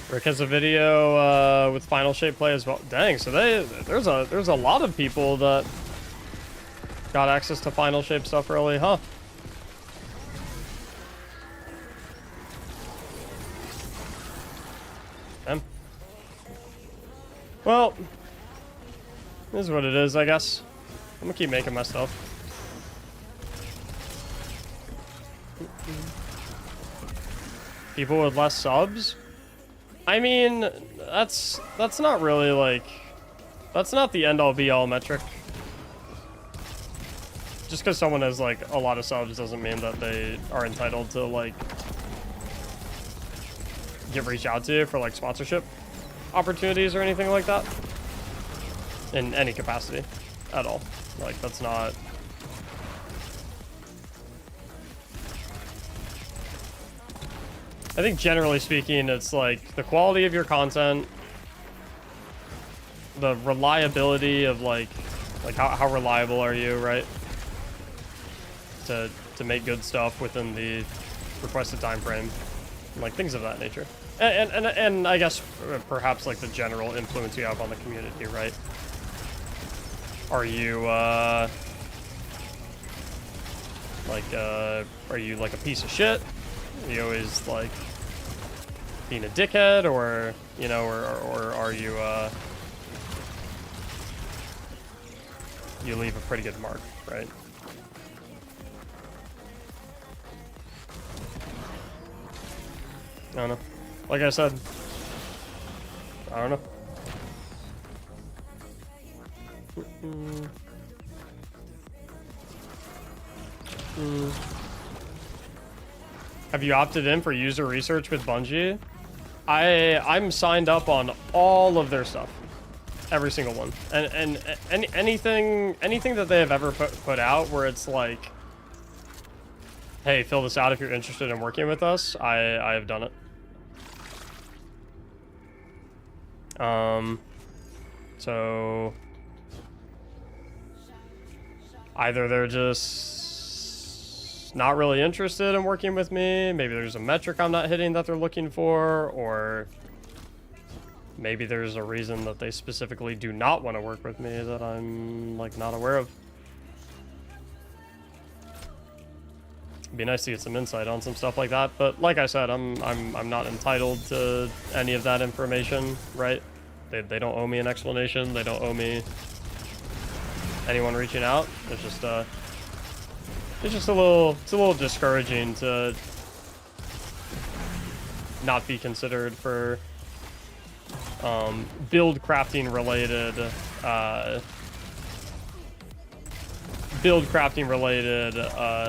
Rick has a video with Final Shape play as well. Dang, so there's a lot of people that got access to Final Shape stuff early, huh? Damn. Well, this is what it is, I guess. I'm gonna keep making my stuff. People with less subs? I mean, that's not really like, that's not the end all be all metric. Just because someone has like a lot of subs doesn't mean that they are entitled to like get reached out to for like sponsorship opportunities or anything like that in any capacity at all. Like, that's not... I think generally speaking, it's like the quality of your content, the reliability of like how reliable are you, right? To make good stuff within the requested time frame, like things of that nature. And I guess perhaps like the general influence you have on the community, right? Are you are you like a piece of shit? Are you always like being a dickhead, or you know, or are you you leave a pretty good mark, right? I don't know. Like I said, I don't know. Have you opted in for user research with Bungie? I'm signed up on all of their stuff, every single one, and anything that they have ever put out where it's like, hey, fill this out if you're interested in working with us. I have done it. So either they're just not really interested in working with me, maybe there's a metric I'm not hitting that they're looking for, or maybe there's a reason that they specifically do not want to work with me that I'm like not aware of. It'd be nice to get some insight on some stuff like that, but like I said, I'm not entitled to any of that information, right? They don't owe me an explanation. They don't owe me anyone reaching out. It's just It's just a little discouraging to not be considered for build crafting related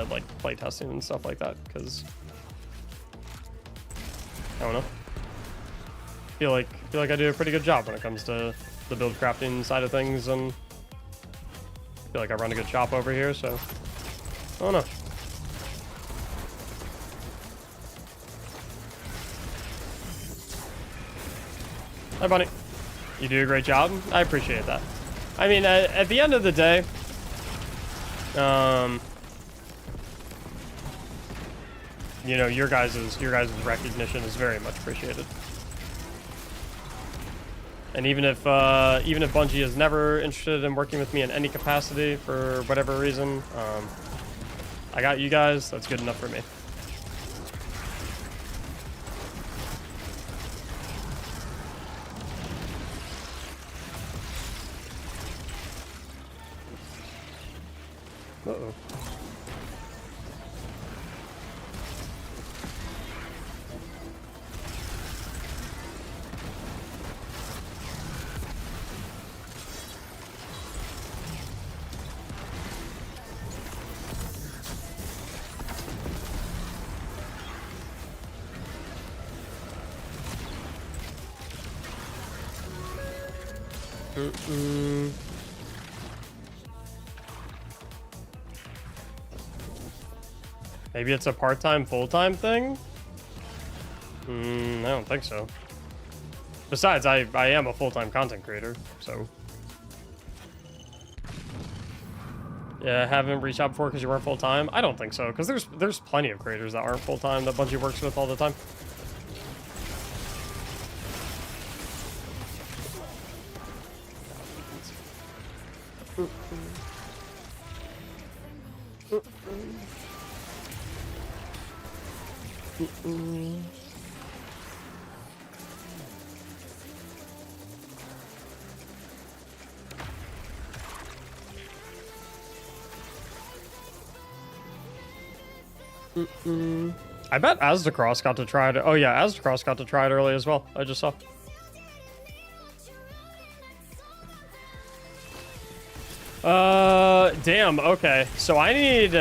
like playtesting and stuff like that, because I don't know. Feel like I do a pretty good job when it comes to the build crafting side of things, and feel like I run a good shop over here, so I don't know. Hi, Bunny. You do a great job. I appreciate that. I mean, at the end of the day, you know, your guys' recognition is very much appreciated. And even if Bungie is never interested in working with me in any capacity for whatever reason, I got you guys. That's good enough for me. Uh-oh. Maybe it's a part-time, full-time thing? I don't think so. Besides, I am a full-time content creator, so. Yeah, haven't reached out before because you weren't full-time? I don't think so, because there's plenty of creators that aren't full-time that Bungie works with all the time. I bet Asdacross got to try it. Oh yeah, Asdacross got to try it early as well. I just saw. Damn, okay. So I need,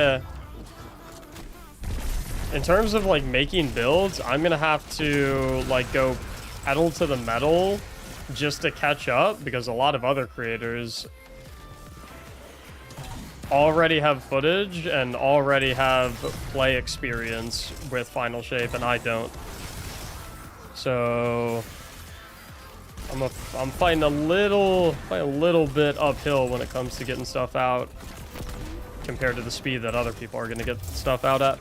in terms of, like, making builds, I'm gonna have to, like, go pedal to the metal just to catch up, because a lot of other creators already have footage and already have play experience with Final Shape, and I don't. So I'm fighting a little bit uphill when it comes to getting stuff out compared to the speed that other people are going to get stuff out at.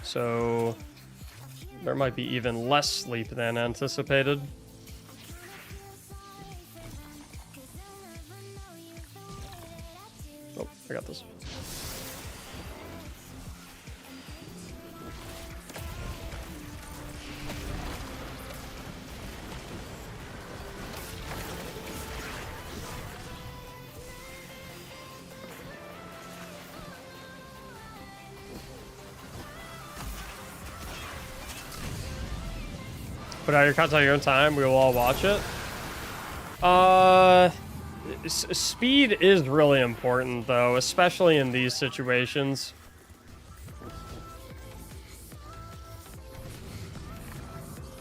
So there might be even less sleep than anticipated. Oh, I got this. Put out your content on your own time. We will all watch it. Speed is really important, though, especially in these situations.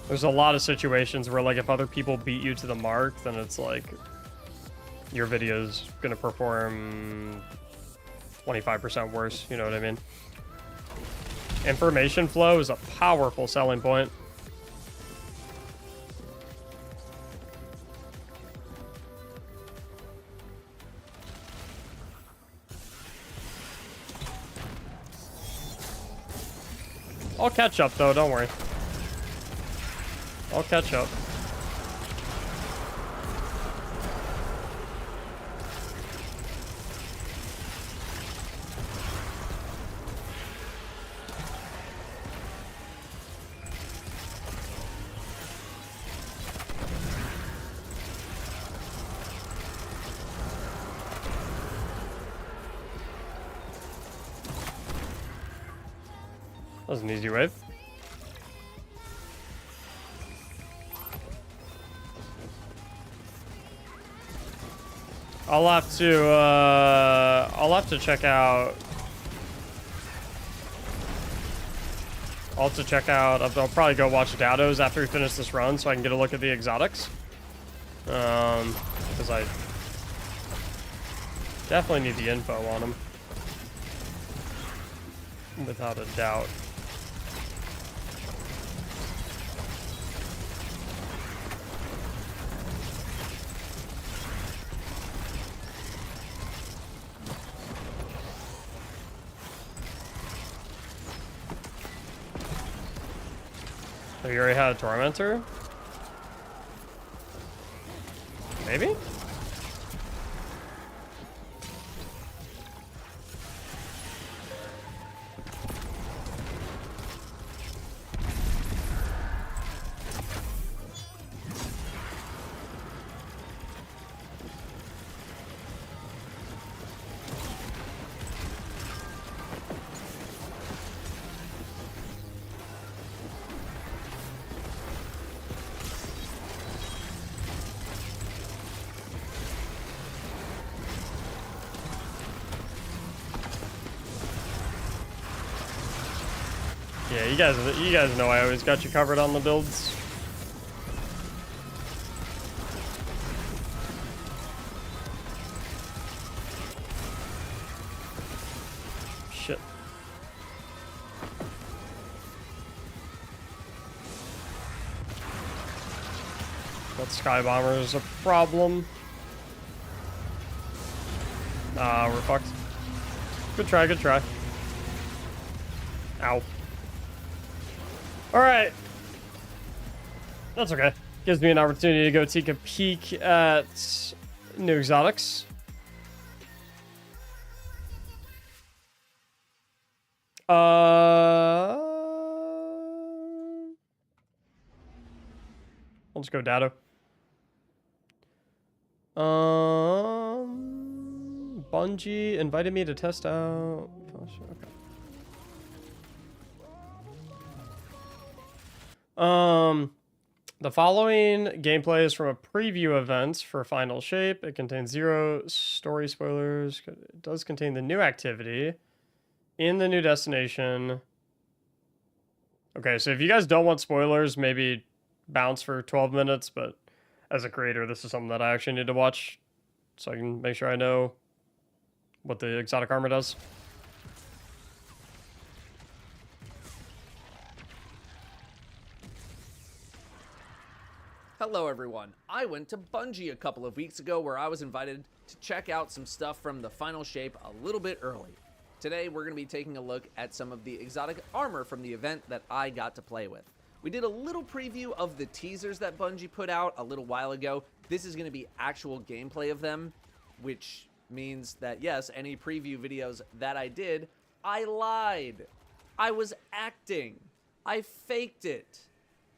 There's a lot of situations where, like, if other people beat you to the mark, then it's like your video's gonna perform 25% worse. You know what I mean? Information flow is a powerful selling point. I'll catch up, though, don't worry. I'll catch up. That was an easy wave. I'll have to check out. I'll probably go watch Dados after we finish this run, so I can get a look at the exotics. Because I definitely need the info on them, without a doubt. Oh, you already had a Tormentor? Maybe? Yeah, you guys know I always got you covered on the builds. Shit. That Sky Bomber is a problem. Ah, we're fucked. Good try, good try. Ow. Alright. That's okay. Gives me an opportunity to go take a peek at new exotics. Let's go Dado. Bungie invited me to test out. Okay. The following gameplay is from a preview event for Final Shape. It contains 0 story spoilers. It does contain the new activity in the new destination. Okay, so if you guys don't want spoilers, maybe bounce for 12 minutes, but as a creator, this is something that I actually need to watch so I can make sure I know what the exotic armor does. Hello everyone, I went to Bungie a couple of weeks ago where I was invited to check out some stuff from the Final Shape a little bit early. Today we're going to be taking a look at some of the exotic armor from the event that I got to play with. We did a little preview of the teasers that Bungie put out a little while ago. This is going to be actual gameplay of them, which means that yes, any preview videos that I did, I lied. I was acting. I faked it.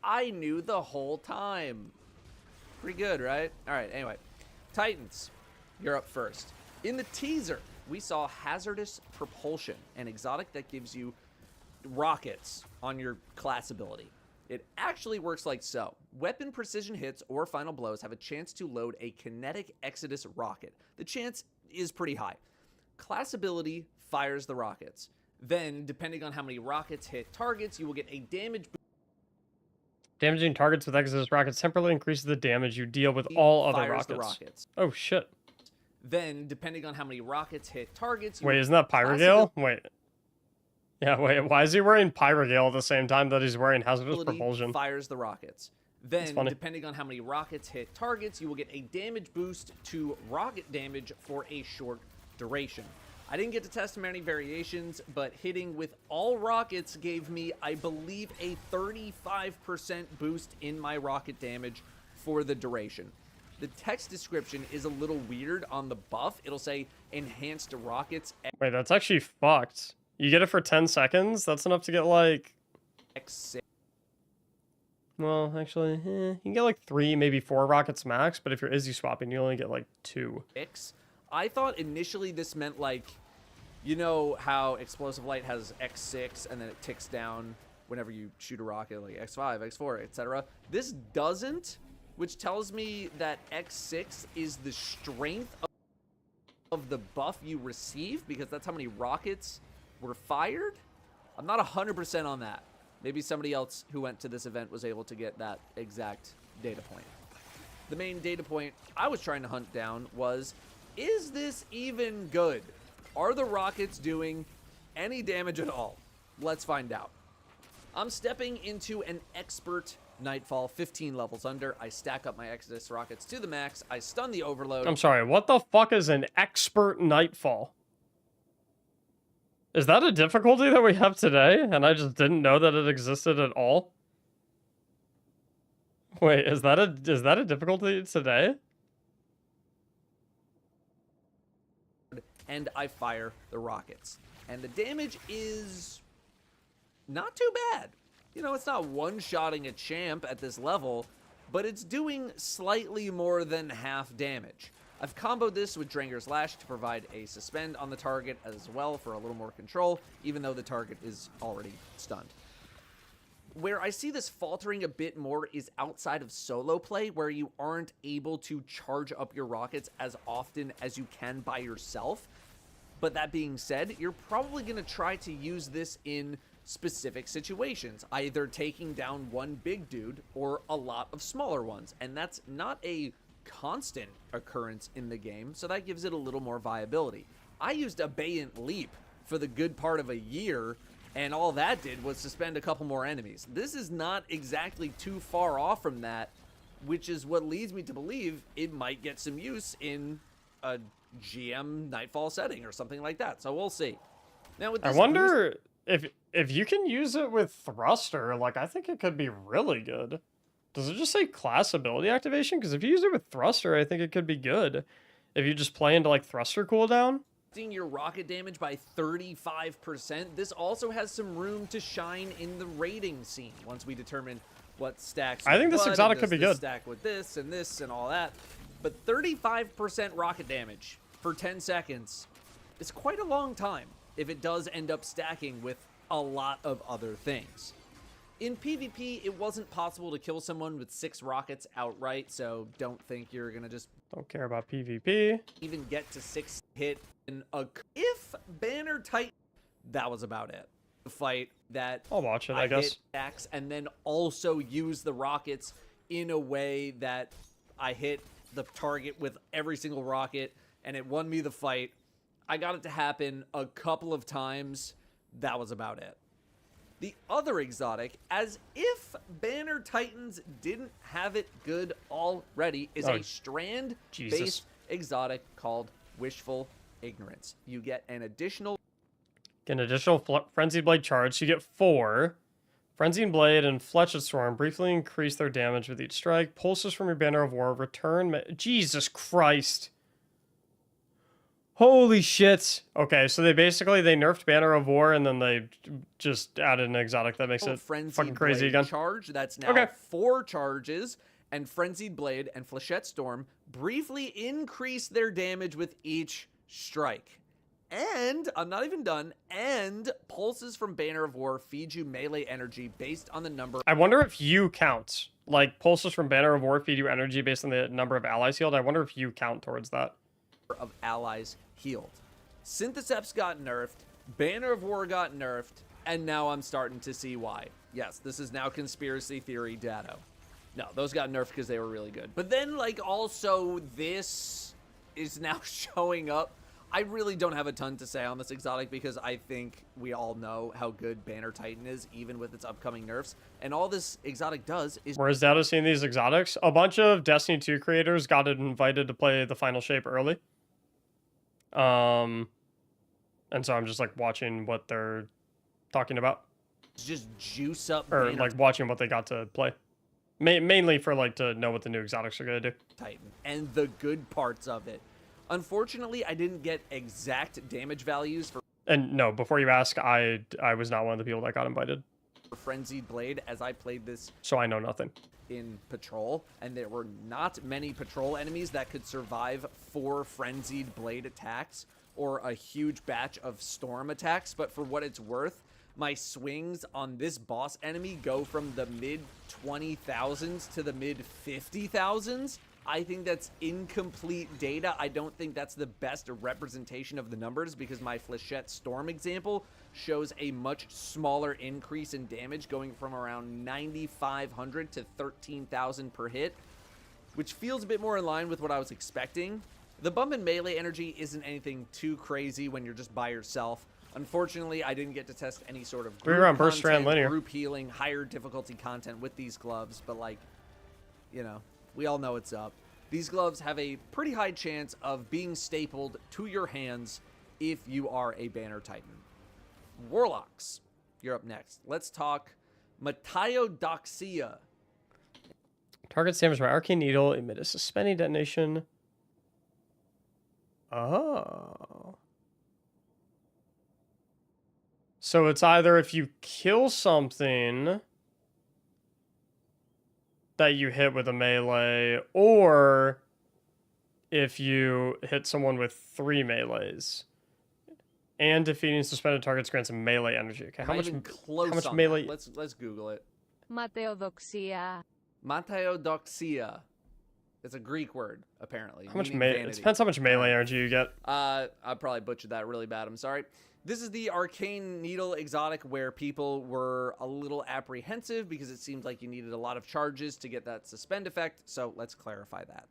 I knew the whole time. Pretty good, right? All right, anyway. Titans, you're up first. In the teaser, we saw Hazardous Propulsion, an exotic that gives you rockets on your class ability. It actually works like so. Weapon precision hits or final blows have a chance to load a kinetic Exodus rocket. The chance is pretty high. Class ability fires the rockets. Then, depending on how many rockets hit targets, you will get a damage boost. Damaging targets with Exodus rockets temporarily increases the damage you deal with all other rockets. Oh shit. Then, depending on how many rockets hit targets... Wait, isn't that Pyrogale? Wait. Yeah, wait, why is he wearing Pyrogale at the same time that he's wearing Hazardous Propulsion? Fires the rockets. Then, depending on how many rockets hit targets, you will get a damage boost to rocket damage for a short duration. I didn't get to test many variations, but hitting with all rockets gave me, I believe, a 35% boost in my rocket damage for the duration. The text description is a little weird on the buff. It'll say enhanced rockets. Wait, that's actually fucked. You get it for 10 seconds? That's enough to get like... X6. Well, actually, you can get like 3, maybe 4 rockets max, but if you're Izzy swapping, you only get like 2. I thought initially this meant like You know how Explosive Light has X6 and then it ticks down whenever you shoot a rocket, like X5, X4, etc. This doesn't, which tells me that X6 is the strength of the buff you receive, because that's how many rockets were fired. I'm not 100% on that. Maybe somebody else who went to this event was able to get that exact data point. The main data point I was trying to hunt down was, is this even good? Are the rockets doing any damage at all? Let's find out. I'm stepping into an expert Nightfall, 15 levels under. I stack up my Exodus rockets to the max. I stun the overload. I'm sorry, what the fuck is an expert Nightfall? Is that a difficulty that we have today, and I just didn't know that it existed at all? Wait, is that a difficulty today? And I fire the rockets. And the damage is not too bad. You know, it's not one-shotting a champ at this level, but it's doing slightly more than half damage. I've comboed this with Dranger's Lash to provide a suspend on the target as well for a little more control, even though the target is already stunned. Where I see this faltering a bit more is outside of solo play, where you aren't able to charge up your rockets as often as you can by yourself. But that being said, you're probably going to try to use this in specific situations, either taking down one big dude or a lot of smaller ones. And that's not a constant occurrence in the game, so that gives it a little more viability. I used Abeyant Leap for the good part of a year, and all that did was suspend a couple more enemies. This is not exactly too far off from that, which is what leads me to believe it might get some use in a GM Nightfall setting or something like that. So we'll see. Now with this, I wonder if you can use it with Thruster, like, I think it could be really good. Does it just say class ability activation? Because if you use it with Thruster, I think it could be good. If you just play into, like, Thruster cooldown. Your rocket damage by 35%. This also has some room to shine in the rating scene once we determine what stacks. I think this exotic could be good. Stack with this and all that. But 35% rocket damage for 10 seconds is quite a long time if it does end up stacking with a lot of other things. In PvP, it wasn't possible to kill someone with 6 rockets outright, so don't think you're gonna just Don't care about PvP. even get to 6 hit in a... If Banner Titan... That was about it. The fight that I'll watch it, I guess. hit stacks and then also use the rockets in a way that I hit the target with every single rocket, and it won me the fight. I got it to happen a couple of times. That was about it. The other exotic, as if Banner Titans didn't have it good already, is a strand-based exotic called Wishful Ignorance. You get an additional Frenzied Blade charge. So you get 4. Frenzied Blade and Fletched Storm briefly increase their damage with each strike. Pulses from your Banner of War return. Jesus Christ. Holy shit. Okay, so they nerfed Banner of War and then they just added an exotic that makes it fucking crazy again. Charge. That's now 4 charges, and Frenzied Blade and Flechette Storm briefly increase their damage with each strike. And, I'm not even done, and Pulses from Banner of War feed you melee energy based on the number... I wonder if you count. Like, Pulses from Banner of War feed you energy based on the number of allies healed. I wonder if you count towards that. ...of allies healed. Syntheseps got nerfed, Banner of War got nerfed, and now I'm starting to see why. Yes, this is now conspiracy theory data. No, those got nerfed because they were really good. But then, like, also, this is now showing up. I really don't have a ton to say on this exotic because I think we all know how good Banner Titan is, even with its upcoming nerfs. And all this exotic does is... Whereas Data seeing these exotics, a bunch of Destiny 2 creators got invited to play the final shape early. And so I'm just, like, watching what they're talking about. Just juice up Or, Banner like, watching what they got to play. Mainly for, like, to know what the new exotics are going to do. Titan and the good parts of it. Unfortunately, I didn't get exact damage values for... And no, before you ask, I was not one of the people that got invited. Frenzied Blade, as I played this... So I know nothing. ...in Patrol, and there were not many Patrol enemies that could survive 4 Frenzied Blade attacks or a huge batch of storm attacks, but for what it's worth, my swings on this boss enemy go from the mid 20,000s to the mid 50,000s. I think that's incomplete data. I don't think that's the best representation of the numbers because my Flechette Storm example shows a much smaller increase in damage going from around 9,500 to 13,000 per hit, which feels a bit more in line with what I was expecting. The bump in melee energy isn't anything too crazy when you're just by yourself. Unfortunately, I didn't get to test any sort of group round burst strand content, linear. group healing, higher difficulty content with these gloves, but like, you know, we all know what's up. These gloves have a pretty high chance of being stapled to your hands if you are a Banner Titan. Warlocks, you're up next. Let's talk Mataiodoxia. Target damaged by arcane needle emit a suspending detonation. Oh. So it's either if you kill something that you hit with a melee, or if you hit someone with 3 melees. And defeating suspended targets grants a melee energy. Okay, how much melee? Let's Google it. Ματαιοδοξία. Mataiodoxia. It's a Greek word, apparently. How much meaning melee? It vanity. depends how much melee energy you get. I probably butchered that really bad. I'm sorry. This is the Arcane Needle exotic where people were a little apprehensive because it seemed like you needed a lot of charges to get that suspend effect. So let's clarify that.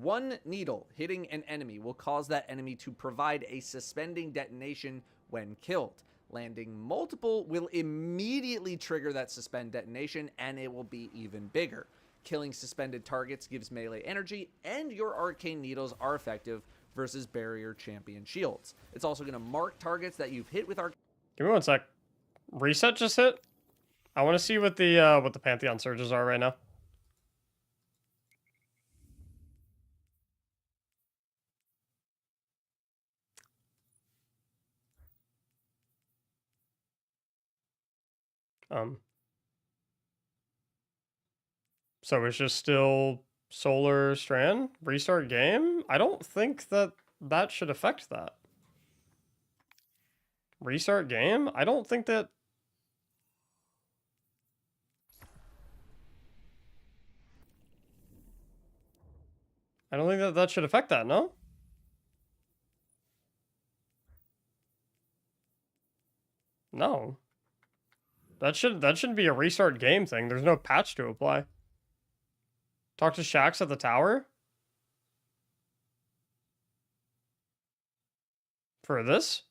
One needle hitting an enemy will cause that enemy to provide a suspending detonation when killed. Landing multiple will immediately trigger that suspend detonation, and it will be even bigger. Killing suspended targets gives melee energy, and your arcane needles are effective versus barrier champion shields. It's also going to mark targets that you've hit with arcane. Give me one sec. Reset just hit. I want to see what the Pantheon surges are right now. So it's just still Solar Strand? Restart game? I don't think that should affect that. Restart game? I don't think that... I don't think that should affect that, no? No. That shouldn't be a restart game thing. There's no patch to apply. Talk to Shax at the tower? For this?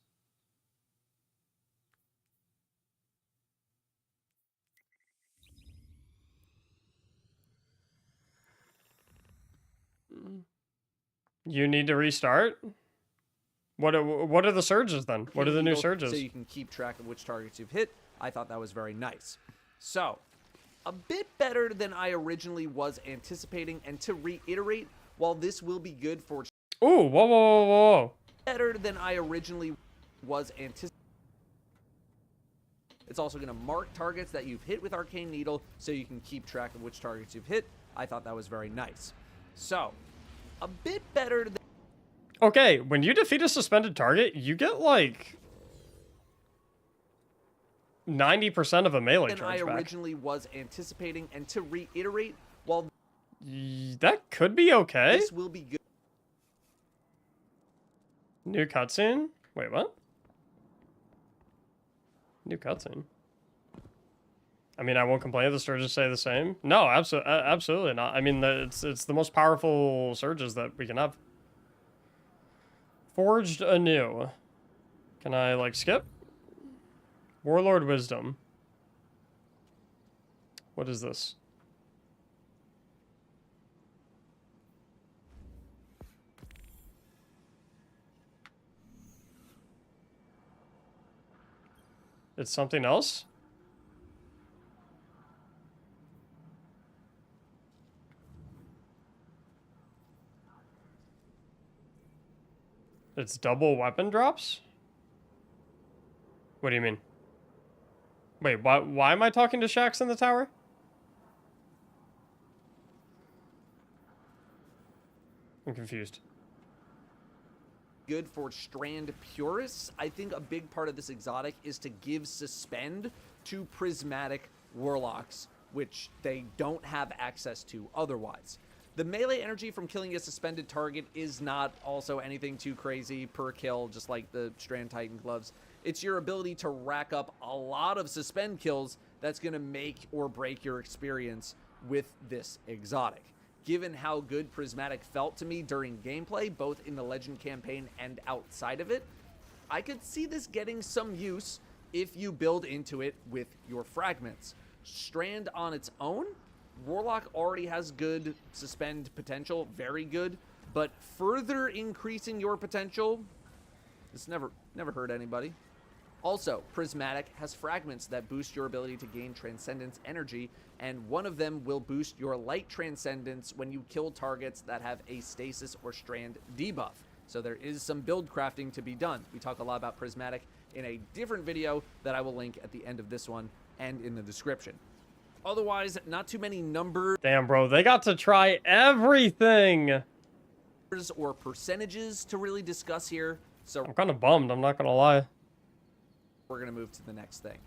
You need to restart? What are the surges then? What are the new surges? So you can keep track of which targets you've hit. I thought that was very nice. So, a bit better than I originally was anticipating, and to reiterate, while this will be good for... Ooh, whoa. Better than I originally was anticipating. It's also going to mark targets that you've hit with Arcane Needle, so you can keep track of which targets you've hit. I thought that was very nice. So, a bit better than... Okay, when you defeat a suspended target, you get like 90% of a melee than I charge back. originally was anticipating, and to reiterate, while that could be okay. this will be good. New cutscene? Wait, what? New cutscene? I mean, I won't complain if the surges say the same. No, absolutely not. I mean, it's the most powerful surges that we can have. Forged anew. Can I, like, skip? Warlord Wisdom. What is this? It's something else? It's double weapon drops? What do you mean? Wait, why am I talking to Shax in the tower? I'm confused. good for Strand purists. I think a big part of this exotic is to give Suspend to prismatic warlocks, which they don't have access to otherwise. The melee energy from killing a suspended target is not also anything too crazy per kill, just like the Strand Titan gloves. It's your ability to rack up a lot of suspend kills that's going to make or break your experience with this exotic. Given how good Prismatic felt to me during gameplay, both in the Legend campaign and outside of it, I could see this getting some use if you build into it with your fragments. Strand on its own, Warlock already has good suspend potential, very good, but further increasing your potential, this never hurt anybody. Also, Prismatic has fragments that boost your ability to gain Transcendence energy, and one of them will boost your Light Transcendence when you kill targets that have a Stasis or Strand debuff. So there is some build crafting to be done. We talk a lot about Prismatic in a different video that I will link at the end of this one and in the description. Otherwise, not too many numbers. Damn, bro, they got to try everything. Or percentages to really discuss here. So I'm kind of bummed, I'm not gonna lie. We're going to move to the next thing.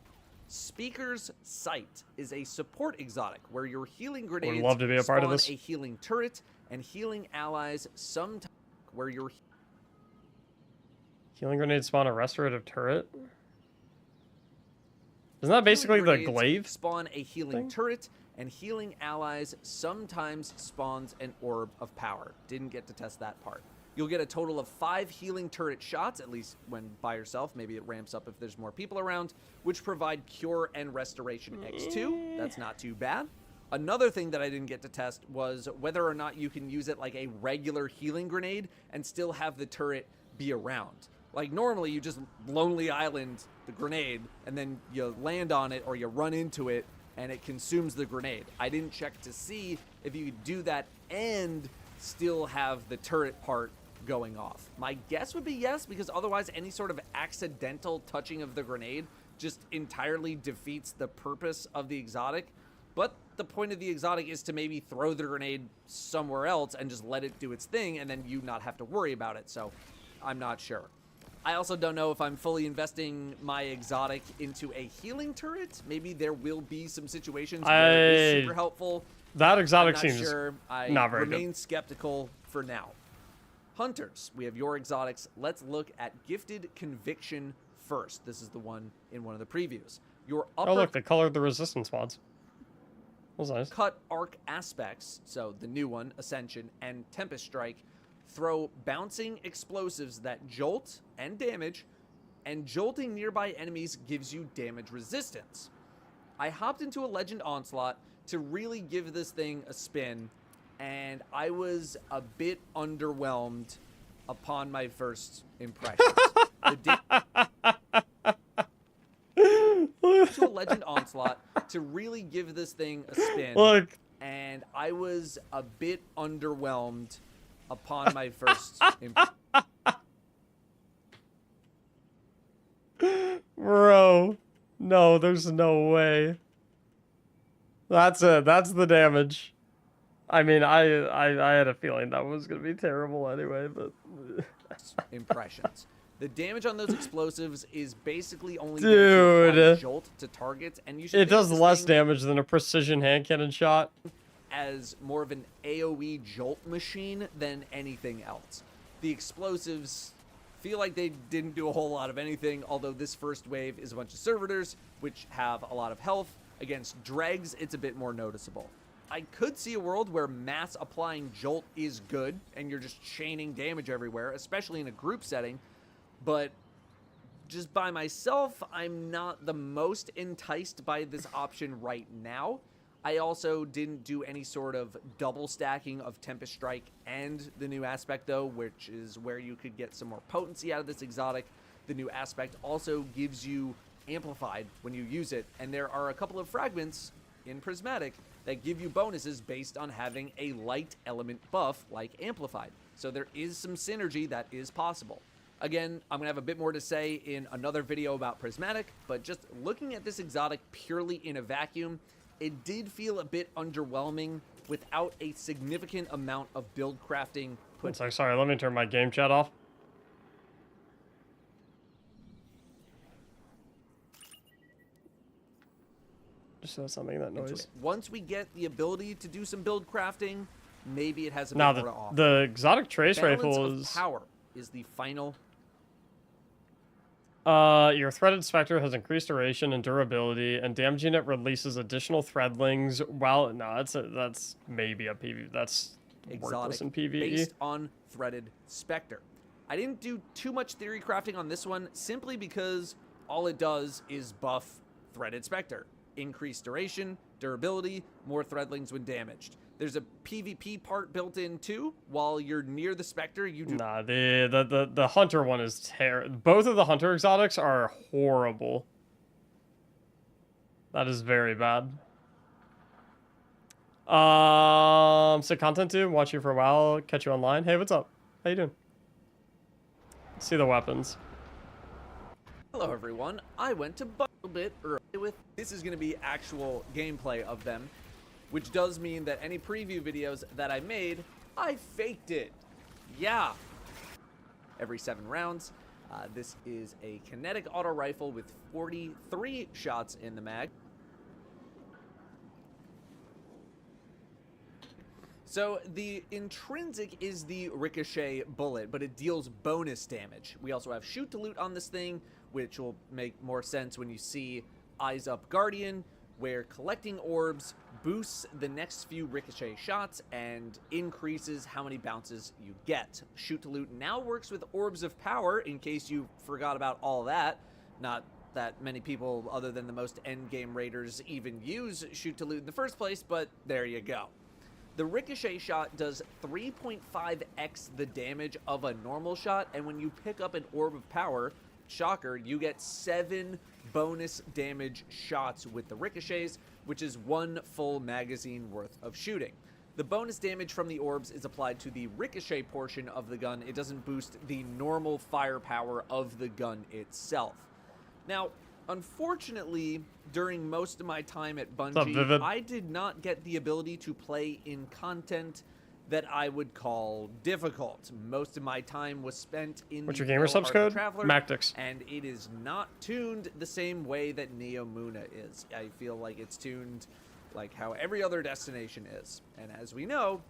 Speaker's Sight is a support exotic where your healing grenades Would love to be a part of this. spawn a healing turret and healing allies sometimes where your Healing grenade spawn a restorative turret? Isn't that basically the grenades glaive? spawn a healing thing? turret and healing allies sometimes spawns an orb of power. Didn't get to test that part. You'll get a total of 5 healing turret shots, at least when by yourself. Maybe it ramps up if there's more people around, which provide Cure and Restoration X2. That's not too bad. Another thing that I didn't get to test was whether or not you can use it like a regular healing grenade and still have the turret be around. Like normally you just Lonely Island the grenade and then you land on it or you run into it and it consumes the grenade. I didn't check to see if you could do that and still have the turret part going off. My guess would be yes, because otherwise any sort of accidental touching of the grenade just entirely defeats the purpose of the exotic. But the point of the exotic is to maybe throw the grenade somewhere else and just let it do its thing and then you not have to worry about it. So I'm not sure. I also don't know if I'm fully investing my exotic into a healing turret. Maybe there will be some situations where it is super helpful. That exotic I'm not seems sure. I not very remain good. skeptical for now. Hunters, we have your exotics. Let's look at Gifted Conviction first. This is the one in one of the previews. Your Oh look, they colored the resistance mods. That was nice. cut arc aspects, so the new one, Ascension, and Tempest Strike, throw bouncing explosives that jolt and damage, and jolting nearby enemies gives you damage resistance. I hopped into a Legend Onslaught to really give this thing a spin, and I was a bit underwhelmed upon my first impressions. To a Legend Onslaught to really give this thing a spin, Look. and I was a bit underwhelmed upon my first impressions. Bro. No, there's no way. That's it. That's the damage. I mean, I had a feeling that was going to be terrible anyway, but... Impressions. The damage on those explosives is basically only Dude. jolt to targets, and you should It think does of this less thing damage than a precision hand cannon shot. as more of an AoE jolt machine than anything else. The explosives feel like they didn't do a whole lot of anything, although this first wave is a bunch of servitors, which have a lot of health. Against dregs, it's a bit more noticeable. I could see a world where mass applying jolt is good, and you're just chaining damage everywhere, especially in a group setting, but just by myself, I'm not the most enticed by this option right now. I also didn't do any sort of double stacking of Tempest Strike and the new aspect though, which is where you could get some more potency out of this exotic. The new aspect also gives you amplified when you use it, and there are a couple of fragments in Prismatic that give you bonuses based on having a light element buff like amplified. So there is some synergy that is possible. Again, I'm going to have a bit more to say in another video about Prismatic, but just looking at this exotic purely in a vacuum, it did feel a bit underwhelming without a significant amount of build crafting put. Sorry, let me turn my game chat off. Just so it's not making that into noise. it. Once we get the ability to do some build crafting, maybe it has a Now bit more to offer. the exotic trace Balance rifle of is power is the final. your threaded specter has increased duration and durability, and damaging it releases additional threadlings. Well, no, that's maybe a PV. That's worthless Exotic in PvE. based on threaded specter. I didn't do too much theory crafting on this one simply because all it does is buff threaded specter. Increased duration, durability, more threadlings when damaged. There's a PvP part built in too. While you're near the specter, you do. Nah, the hunter one is terrible. Both of the hunter exotics are horrible. That is very bad. So content too. Watch you for a while. Catch you online. Hey, what's up? How you doing? See the weapons. Hello everyone. I went to a bit early with. This is going to be actual gameplay of them, which does mean that any preview videos that I made, I faked it. Yeah. Every 7 rounds. This is a kinetic auto rifle with 43 shots in the mag. So the intrinsic is the ricochet bullet, but it deals bonus damage. We also have shoot to loot on this thing, which will make more sense when you see Eyes Up Guardian, where collecting orbs boosts the next few ricochet shots and increases how many bounces you get. Shoot to loot now works with orbs of power, in case you forgot about all that. Not that many people other than the most endgame raiders even use shoot to loot in the first place, but there you go. The ricochet shot does 3.5x the damage of a normal shot, and when you pick up an orb of power, shocker, you get 7 bonus damage shots with the ricochets, which is 1 full magazine worth of shooting. The bonus damage from the orbs is applied to the ricochet portion of the gun. It doesn't boost the normal firepower of the gun itself. Now, unfortunately, during most of my time at Bungie, I did not get the ability to play in content that I would call difficult. Most of my time was spent in What's the your gamer subs code? Traveler, Mactics. and it is not tuned the same way that Neomuna is. I feel like it's tuned like how every other destination is. And as we know,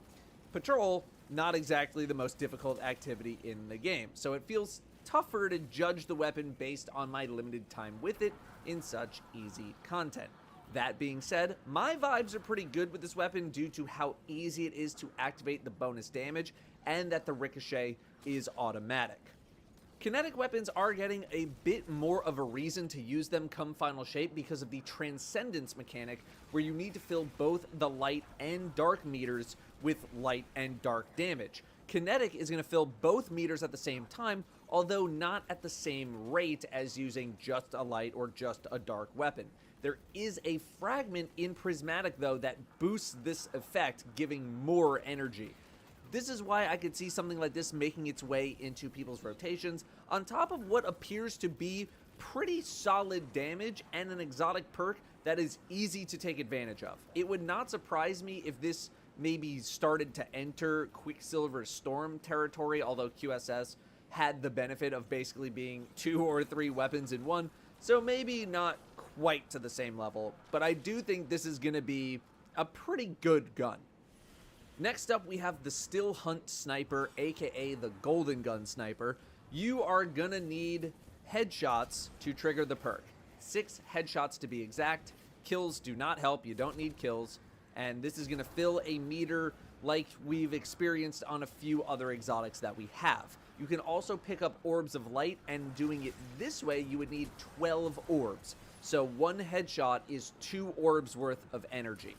patrol, not exactly the most difficult activity in the game. So it feels tougher to judge the weapon based on my limited time with it in such easy content. That being said, my vibes are pretty good with this weapon due to how easy it is to activate the bonus damage and that the ricochet is automatic. Kinetic weapons are getting a bit more of a reason to use them come final shape because of the transcendence mechanic, where you need to fill both the light and dark meters with light and dark damage. Kinetic is going to fill both meters at the same time, although not at the same rate as using just a light or just a dark weapon. There is a fragment in Prismatic, though, that boosts this effect, giving more energy. This is why I could see something like this making its way into people's rotations, on top of what appears to be pretty solid damage and an exotic perk that is easy to take advantage of. It would not surprise me if this maybe started to enter Quicksilver Storm territory, although QSS had the benefit of basically being 2 or 3 weapons in one, so maybe not quite to the same level, but I do think this is going to be a pretty good gun. Next up, we have the Still Hunt Sniper, aka the Golden Gun Sniper. You are going to need headshots to trigger the perk. 6 headshots to be exact. Kills do not help, you don't need kills, and this is going to fill a meter like we've experienced on a few other exotics that we have. You can also pick up orbs of light, and doing it this way, you would need 12 orbs. So 1 headshot is 2 orbs worth of energy.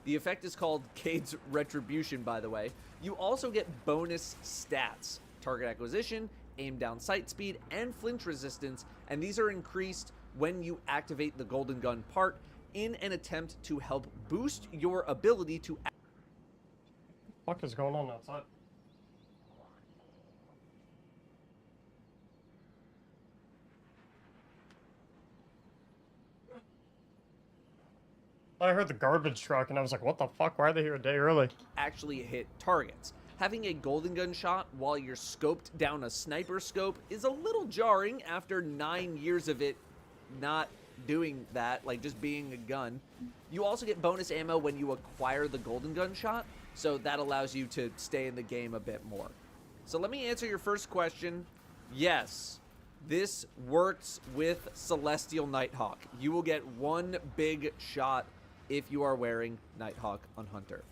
The effect is called Cade's Retribution, by the way. You also get bonus stats: target acquisition, aim down sight speed, and flinch resistance, and these are increased when you activate the Golden Gun part in an attempt to help boost your ability to... What is going on outside? I heard the garbage truck and I was like, what the fuck? Why are they here a day early? Actually hit targets. Having a Golden Gun shot while you're scoped down a sniper scope is a little jarring after 9 years of it not doing that, like just being a gun. You also get bonus ammo when you acquire the golden gun shot, so that allows you to stay in the game a bit more. So let me answer your first question. Yes, this works with Celestial Nighthawk. You will get one big shot if you are wearing Nighthawk on Hunter.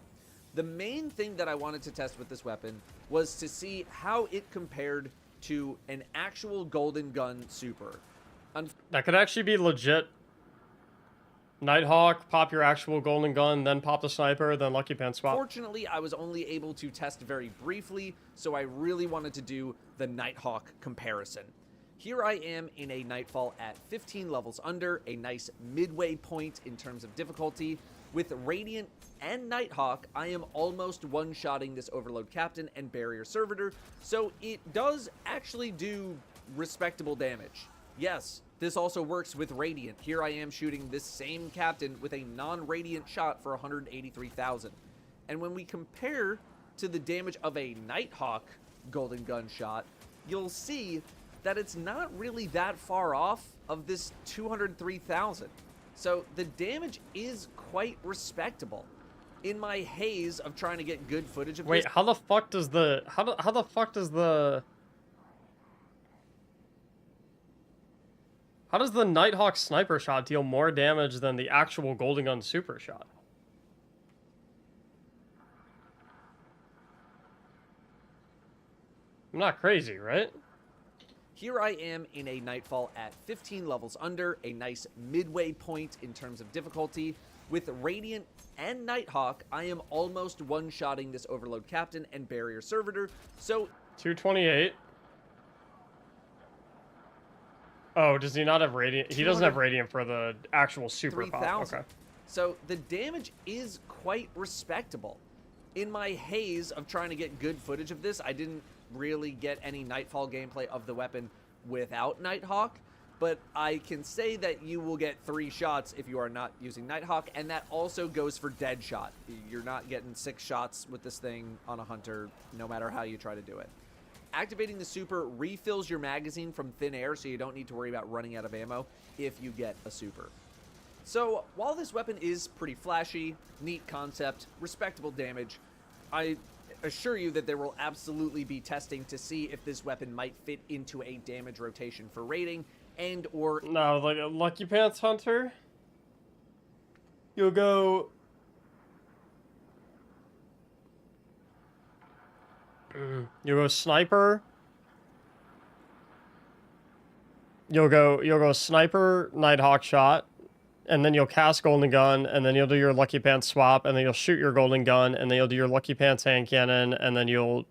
The main thing that I wanted to test with this weapon was to see how it compared to an actual golden gun super. That could actually be legit. Nighthawk, pop your actual golden gun, then pop the sniper, then Lucky Pants swap. Fortunately, I was only able to test very briefly, so I really wanted to do the Nighthawk comparison. Here I am in a Nightfall at 15 levels under, a nice midway point in terms of difficulty. With Radiant and Nighthawk, I am almost one-shotting this Overload Captain and Barrier Servitor, so it does actually do respectable damage. Yes, this also works with Radiant. Here I am shooting this same Captain with a non-Radiant shot for 183,000. And when we compare to the damage of a Nighthawk golden gun shot, you'll see that it's not really that far off of this 203,000. So the damage is quite respectable. In my haze of trying to get good footage of Wait, this, how the fuck does the how does the Nighthawk sniper shot deal more damage than the actual golden gun super shot? I'm not crazy, right? here I am in a Nightfall at 15 levels under, a nice midway point in terms of difficulty. With Radiant and Nighthawk, I am almost one-shotting this Overload Captain and Barrier Servitor, so... 228. Oh, does he not have Radiant? He doesn't have Radiant for the actual super pop. Okay. So the damage is quite respectable. In my haze of trying to get good footage of this, I didn't really get any Nightfall gameplay of the weapon without Nighthawk, but I can say that you will get 3 shots if you are not using Nighthawk, and that also goes for Deadshot. You're not getting 6 shots with this thing on a Hunter, no matter how you try to do it. Activating the super refills your magazine from thin air, so you don't need to worry about running out of ammo if you get a super. So, while this weapon is pretty flashy, neat concept, respectable damage, I assure you that there will absolutely be testing to see if this weapon might fit into a damage rotation for rating, and or... No, like a Lucky Pants Hunter, you'll go... You'll go Sniper. You'll go Sniper, Nighthawk shot, and then you'll cast Golden Gun, and then you'll do your Lucky Pants swap, and then you'll shoot your Golden Gun, and then you'll do your Lucky Pants hand cannon, and then you'll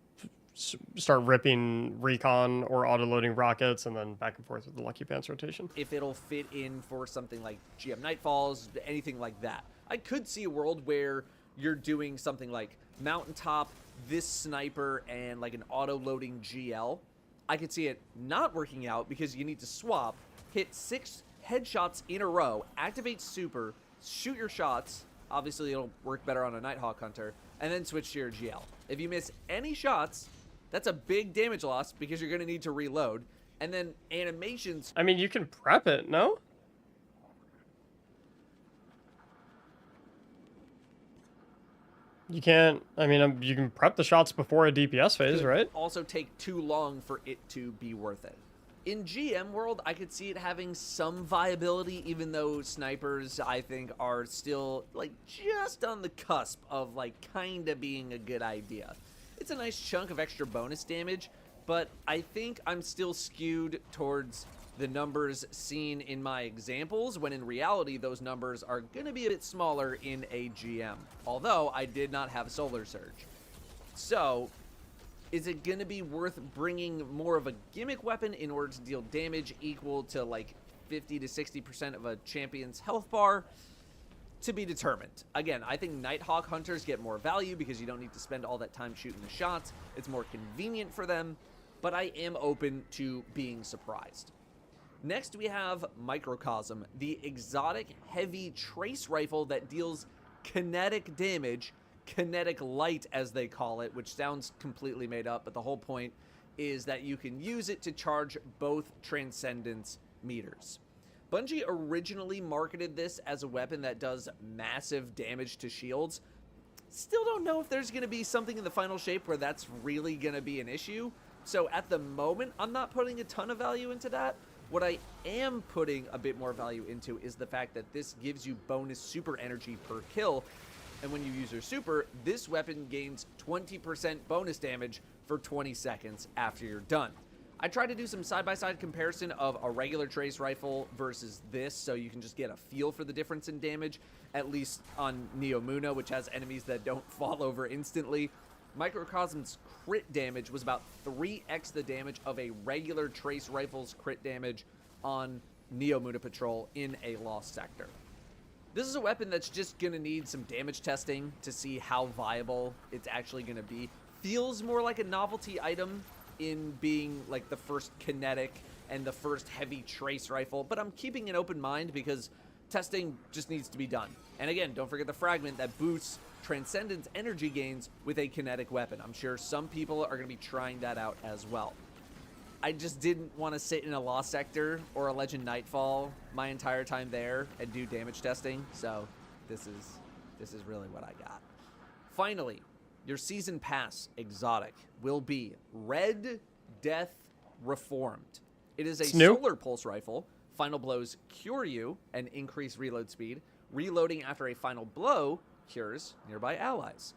start ripping recon or auto-loading rockets, and then back and forth with the Lucky Pants rotation. If it'll fit in for something like GM Nightfalls, anything like that. I could see a world where you're doing something like Mountaintop, this Sniper, and like an auto-loading GL. I could see it not working out because you need to swap, hit 6 headshots in a row, activate super, shoot your shots, obviously it'll work better on a Nighthawk Hunter, and then switch to your GL. If you miss any shots, that's a big damage loss because you're going to need to reload, and then animations... I mean, you can prep it, no? You can't, I mean, you can prep the shots before a DPS phase, right? Also take too long for it to be worth it. In GM world, I could see it having some viability, even though snipers, I think, are still, like, just on the cusp of, like, kinda being a good idea. It's a nice chunk of extra bonus damage, but I think I'm still skewed towards the numbers seen in my examples, when in reality, those numbers are gonna be a bit smaller in a GM. Although, I did not have Solar Surge. So... is it going to be worth bringing more of a gimmick weapon in order to deal damage equal to like 50 to 60% of a champion's health bar? To be determined. Again, I think Nighthawk Hunters get more value because you don't need to spend all that time shooting the shots. It's more convenient for them, but I am open to being surprised. Next, we have Microcosm, the exotic heavy trace rifle that deals kinetic damage, kinetic light as they call it, which sounds completely made up, but the whole point is that you can use it to charge both Transcendence meters. Bungie originally marketed this as a weapon that does massive damage to shields. Still don't know if there's going to be something in the final shape where that's really going to be an issue. So at the moment, I'm not putting a ton of value into that. What I am putting a bit more value into is the fact that this gives you bonus super energy per kill. And when you use your super, this weapon gains 20% bonus damage for 20 seconds after you're done. I tried to do some side-by-side comparison of a regular trace rifle versus this, so you can just get a feel for the difference in damage, at least on Neomuna, which has enemies that don't fall over instantly. Microcosm's crit damage was about 3x the damage of a regular trace rifle's crit damage on Neomuna Patrol in a lost sector. This is a weapon that's just going to need some damage testing to see how viable it's actually going to be. Feels more like a novelty item in being like the first kinetic and the first heavy trace rifle, but I'm keeping an open mind because testing just needs to be done. And again, don't forget the fragment that boosts Transcendence energy gains with a kinetic weapon. I'm sure some people are going to be trying that out as well. I just didn't want to sit in a Lost Sector or a Legend Nightfall my entire time there and do damage testing, so this is really what I got. Finally, your Season Pass exotic will be Red Death Reformed. It is a solar pulse rifle. Final blows cure you and increase reload speed. Reloading after a final blow cures nearby allies.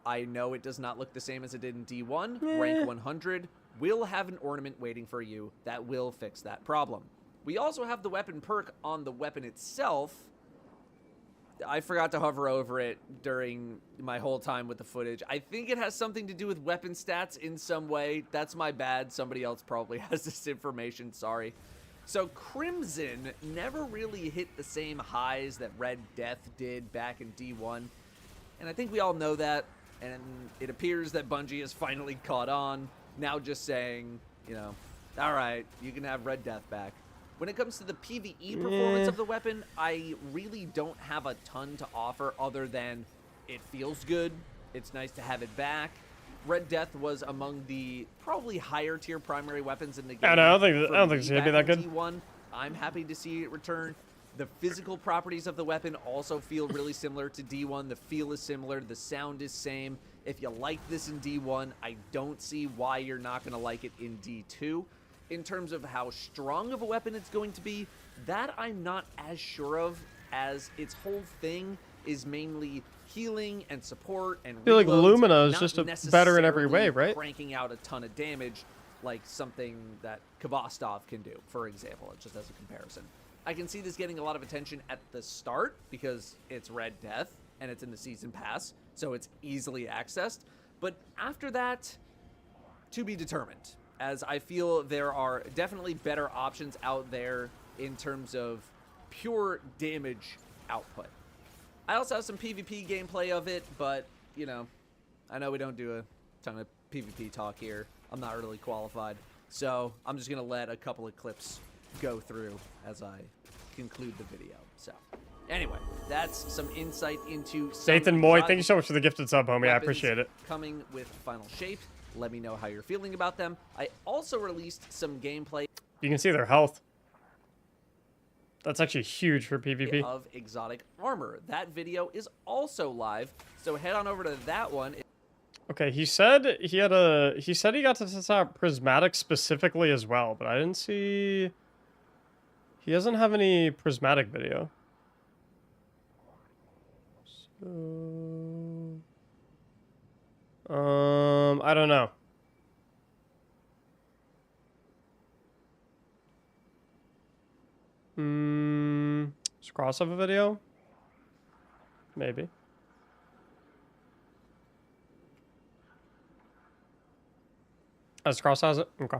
I know it does not look the same as it did in D1. Rank 100 will have an ornament waiting for you that will fix that problem. We also have the weapon perk on the weapon itself. I forgot to hover over it during my whole time with the footage. I think it has something to do with weapon stats in some way. That's my bad. Somebody else probably has this information. Sorry. So Crimson never really hit the same highs that Red Death did back in D1. And I think we all know that. And it appears that Bungie has finally caught on. Now just saying, you know, all right, you can have Red Death back. When it comes to the PvE performance of the weapon, I really don't have a ton to offer other than it feels good. It's nice to have it back. Red Death was among the probably higher tier primary weapons in the game. I don't think it's gonna be that good. T1. I'm happy to see it return. The physical properties of the weapon also feel really similar to D1. The feel is similar. The sound is same. If you like this in D1, I don't see why you're not going to like it in D2. In terms of how strong of a weapon it's going to be, that I'm not as sure of, as its whole thing is mainly healing and support and I feel like reloads, Lumina is not just better in every way, necessarily right? cranking out a ton of damage like something that Kvostov can do, for example, just as a comparison. I can see this getting a lot of attention at the start because it's Red Death and it's in the Season Pass, so it's easily accessed. But after that, to be determined, as I feel there are definitely better options out there in terms of pure damage output. I also have some PvP gameplay of it, but, you know, I know we don't do a ton of PvP talk here. I'm not really qualified. So I'm just going to let a couple of clips go through as I conclude the video. So anyway, that's some insight into Nathan Moy, thank you so much for the gifted sub, homie. I appreciate it. Coming with Final Shape. Let me know how you're feeling about them. I also released some gameplay. You can see their health. That's actually huge for PvP. Of exotic armor. That video is also live, so head on over to that one. Okay, he said he got to test out prismatic specifically as well, but I didn't see. He doesn't have any prismatic video. So, I don't know. Does Cross have a video? Maybe. As Cross has it? Okay.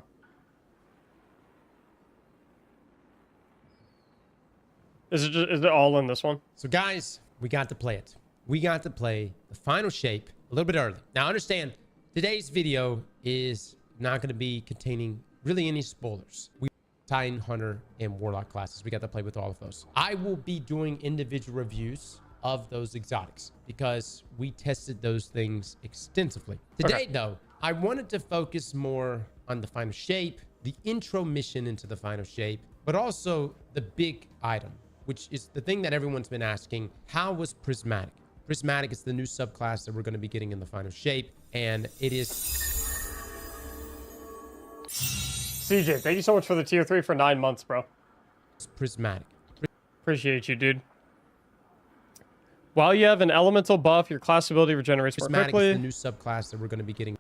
Is it all in this one? So guys, we got to play it. We got to play the Final Shape a little bit early. Now understand, today's video is not going to be containing really any spoilers. We Titan, Hunter, and Warlock classes. We got to play with all of those. I will be doing individual reviews of those exotics because we tested those things extensively. Today, though, I wanted to focus more on the Final Shape, the intro mission into the Final Shape, but also the big item, which is the thing that everyone's been asking. How was Prismatic? Prismatic is the new subclass that we're going to be getting in the final shape, and it is... CJ, thank you so much for the tier 3 for 9 months, bro. Prismatic. Appreciate you, dude. While you have an elemental buff, your class ability regenerates more Prismatic quickly. is the new subclass that we're going to be getting.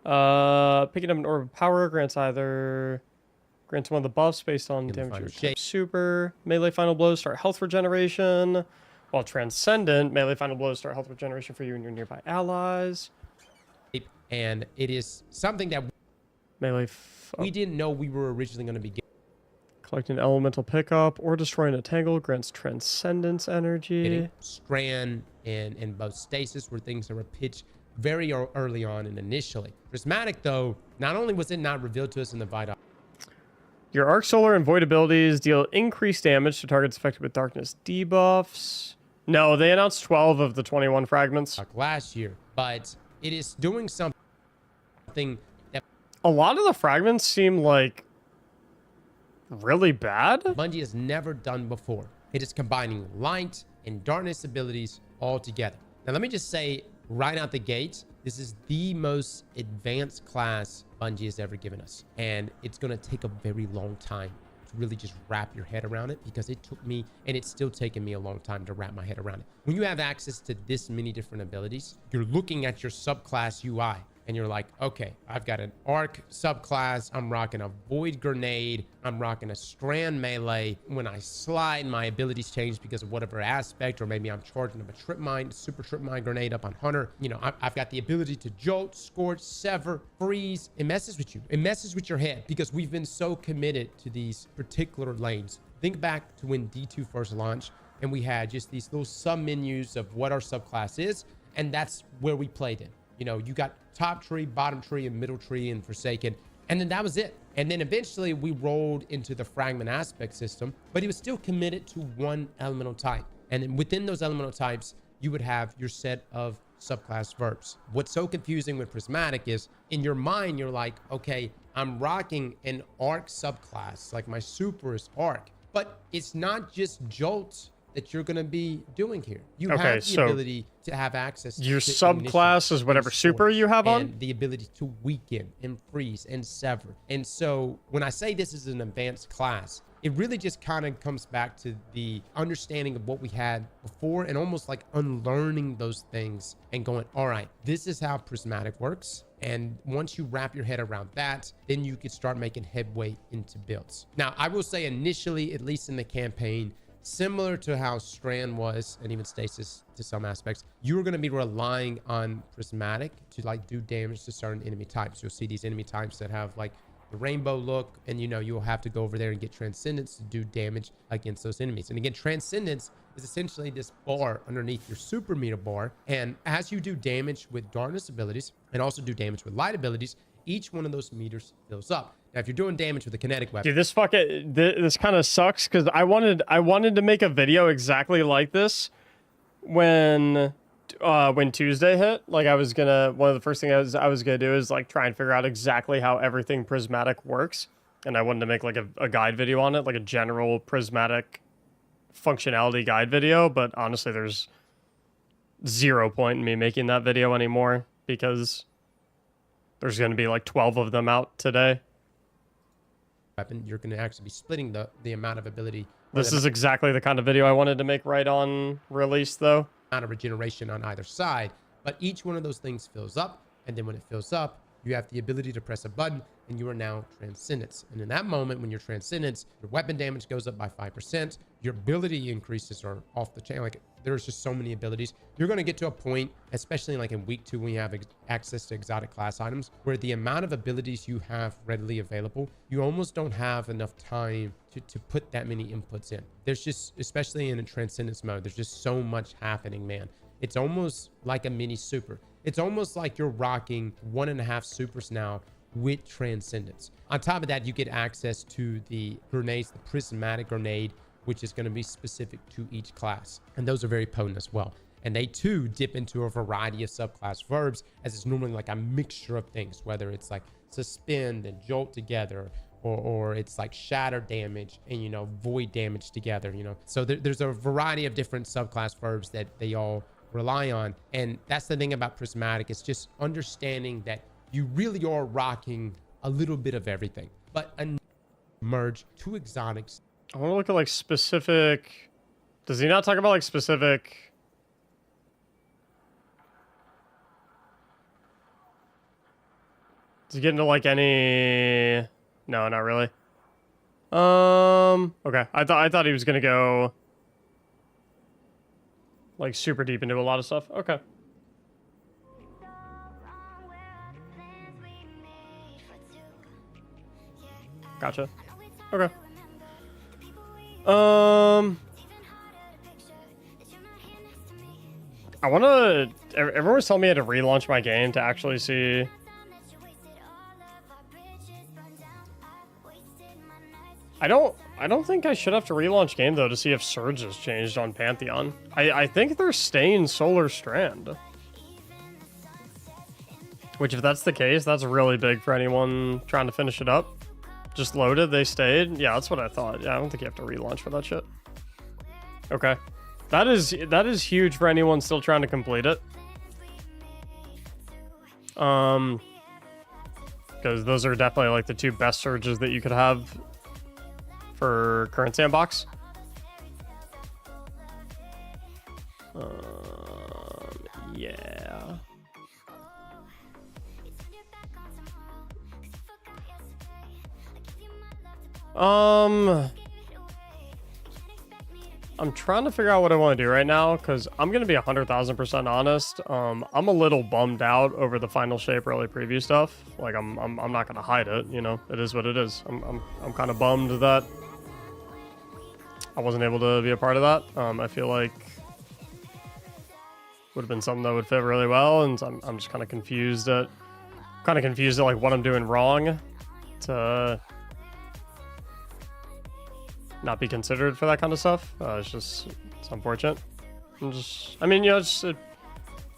Picking up an orb of power grants one of the buffs based on the damage final your shape. type super. Melee final blows start health regeneration, while transcendent melee final blows start health regeneration for you and your nearby allies. And it is something that Melee. we didn't know we were originally going to be getting. Collecting elemental pickup or destroying a tangle grants transcendence energy. Strand and both stasis were things that were pitched very early on and initially. Prismatic, though, not only was it not revealed to us in the Vital. Your Arc Solar and Void abilities deal increased damage to targets affected with darkness debuffs. No, they announced 12 of the 21 fragments last year, but it is doing something that a lot of the fragments seem like really bad. Bungie has never done before. It is combining light and darkness abilities all together. Now, let me just say right out the gate, this is the most advanced class Bungie has ever given us. And it's going to take a very long time to really just wrap your head around it, because it took me, and it's still taking me a long time to wrap my head around it. When you have access to this many different abilities, you're looking at your subclass UI and you're like, okay, I've got an arc subclass. I'm rocking a void grenade. I'm rocking a strand melee. When I slide, my abilities change because of whatever aspect, or maybe I'm charging up a trip mine, super trip mine grenade up on Hunter. You know, I've got the ability to jolt, scorch, sever, freeze. It messes with you. It messes with your head because we've been so committed to these particular lanes. Think back to when D2 first launched and we had just these little sub menus of what our subclass is. And that's where we played in. You know, you got top tree, bottom tree, and middle tree, and Forsaken. And then that was it. And then eventually we rolled into the fragment aspect system, but it was still committed to one elemental type. And then within those elemental types, you would have your set of subclass verbs. What's so confusing with Prismatic is in your mind, you're like, okay, I'm rocking an arc subclass, like my super is arc, but it's not just jolt that you're going to be doing here. You have the ability to have access to your subclass is whatever super you have on, and the ability to weaken and freeze and sever. And so when I say this is an advanced class, it really just kind of comes back to the understanding of what we had before and almost like unlearning those things and going, all right, this is how Prismatic works. And once you wrap your head around that, then you could start making headway into builds. Now, I will say initially, at least in the campaign, similar to how Strand was, and even Stasis to some aspects, you were going to be relying on Prismatic to like do damage to certain enemy types. You'll see these enemy types that have like the rainbow look, and you know, you'll have to go over there and get Transcendence to do damage against those enemies. And again, Transcendence is essentially this bar underneath your super meter bar. And as you do damage with darkness abilities and also do damage with light abilities, each one of those meters fills up. Now, if you're doing damage with a kinetic weapon, dude, this kind of sucks because I wanted to make a video exactly like this when Tuesday hit. Like, one of the first things I was gonna do is like try and figure out exactly how everything Prismatic works, and I wanted to make like a guide video on it, like a general Prismatic functionality guide video. But honestly, there's zero point in me making that video anymore because there's gonna be like 12 of them out today. Weapon, you're going to actually be splitting the amount of ability. This is exactly the kind of video I wanted to make right on release, though. Amount of regeneration on either side, but each one of those things fills up, and then when it fills up, you have the ability to press a button, and you are now Transcendence. And in that moment, when you're Transcendence, your weapon damage goes up by 5%, your ability increases are off the chain. Like, there's just so many abilities. You're going to get to a point, especially like in week 2, when you have access to exotic class items, where the amount of abilities you have readily available, you almost don't have enough time to put that many inputs in. There's just, especially in a Transcendence mode, there's just so much happening, man. It's almost like a mini super. It's almost like you're rocking 1.5 supers now with Transcendence. On top of that, you get access to the grenades, the Prismatic grenade, which is going to be specific to each class. And those are very potent as well. And they too dip into a variety of subclass verbs, as it's normally like a mixture of things, whether it's like suspend and jolt together, or it's like shatter damage and, you know, void damage together, you know. So there's a variety of different subclass verbs that they all rely on. And that's the thing about Prismatic. It's just understanding that you really are rocking a little bit of everything. But merge two exotics. I want to look at like specific. Does he not talk about like specific? Does he get into like any? No, not really. Okay. I thought he was gonna go like super deep into a lot of stuff. Okay. Gotcha. Okay. I wanna. Everyone's telling me I had to relaunch my game to actually see. I don't think I should have to relaunch game though to see if Surge has changed on Pantheon. I think they're staying Solar Strand. Which if that's the case, that's really big for anyone trying to finish it up. Just loaded, they stayed. Yeah, that's what I thought. Yeah, I don't think you have to relaunch for that shit. Okay. That is huge for anyone still trying to complete it. Because those are definitely like the two best surges that you could have for current sandbox. Yeah. I'm trying to figure out what I want to do right now because I'm gonna be 100,000% honest. I'm a little bummed out over the final shape early preview stuff. Like I'm not gonna hide it. You know, it is what it is. I'm kind of bummed that I wasn't able to be a part of that. I feel like would have been something that would fit really well, and I'm just kind of confused at like what I'm doing wrong to not be considered for that kind of stuff. It's unfortunate. I mean, you know,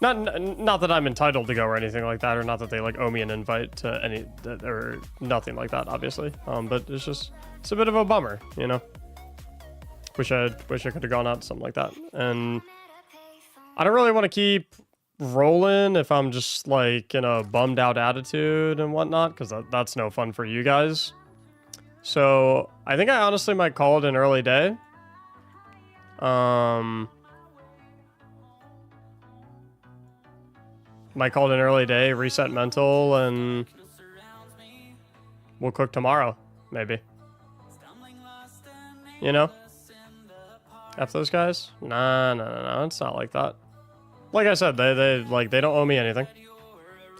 not that I'm entitled to go or anything like that, or not that they like owe me an invite to any or nothing like that, obviously. But it's a bit of a bummer, you know. Wish I could have gone out to something like that, and I don't really want to keep rolling if I'm just like in a bummed out attitude and whatnot, because that's no fun for you guys. So I think I honestly might call it an early day. Might call it an early day, reset mental, and we'll cook tomorrow, maybe. You know? F those guys? No, it's not like that. Like I said, they don't owe me anything.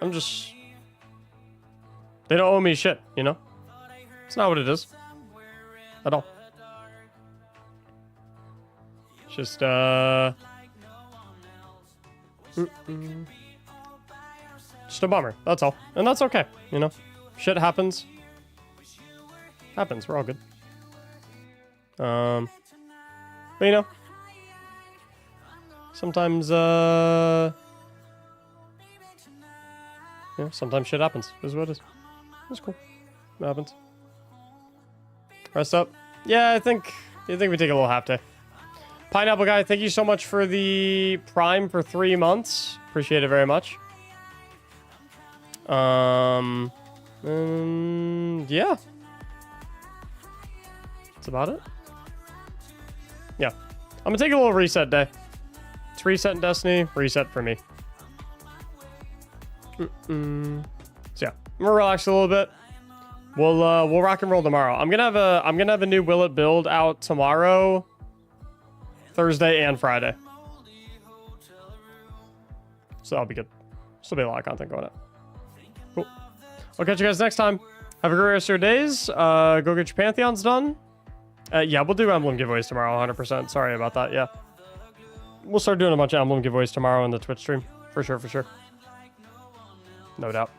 They don't owe me shit, you know? It's not what it is. At all. It's just, just a bummer, that's all. And that's okay, you know? Shit happens. We're all good. But you know, sometimes, sometimes shit happens. This is what it is. It's cool. It happens. Rest up. Yeah, I think we take a little half day. Pineapple Guy, thank you so much for the Prime for 3 months. Appreciate it very much. Yeah. That's about it. Yeah. I'm gonna take a little reset day. It's reset in Destiny, reset for me. So yeah, I'm gonna relax a little bit. We'll rock and roll tomorrow. I'm gonna have a new Will It build out tomorrow, Thursday and Friday. So that'll be good. Still be a lot of content going up. Cool. I'll catch you guys next time. Have a great rest of your days. Go get your Pantheons done. Yeah, we'll do emblem giveaways tomorrow, 100%. Sorry about that, yeah. We'll start doing a bunch of emblem giveaways tomorrow on the Twitch stream. For sure. No doubt.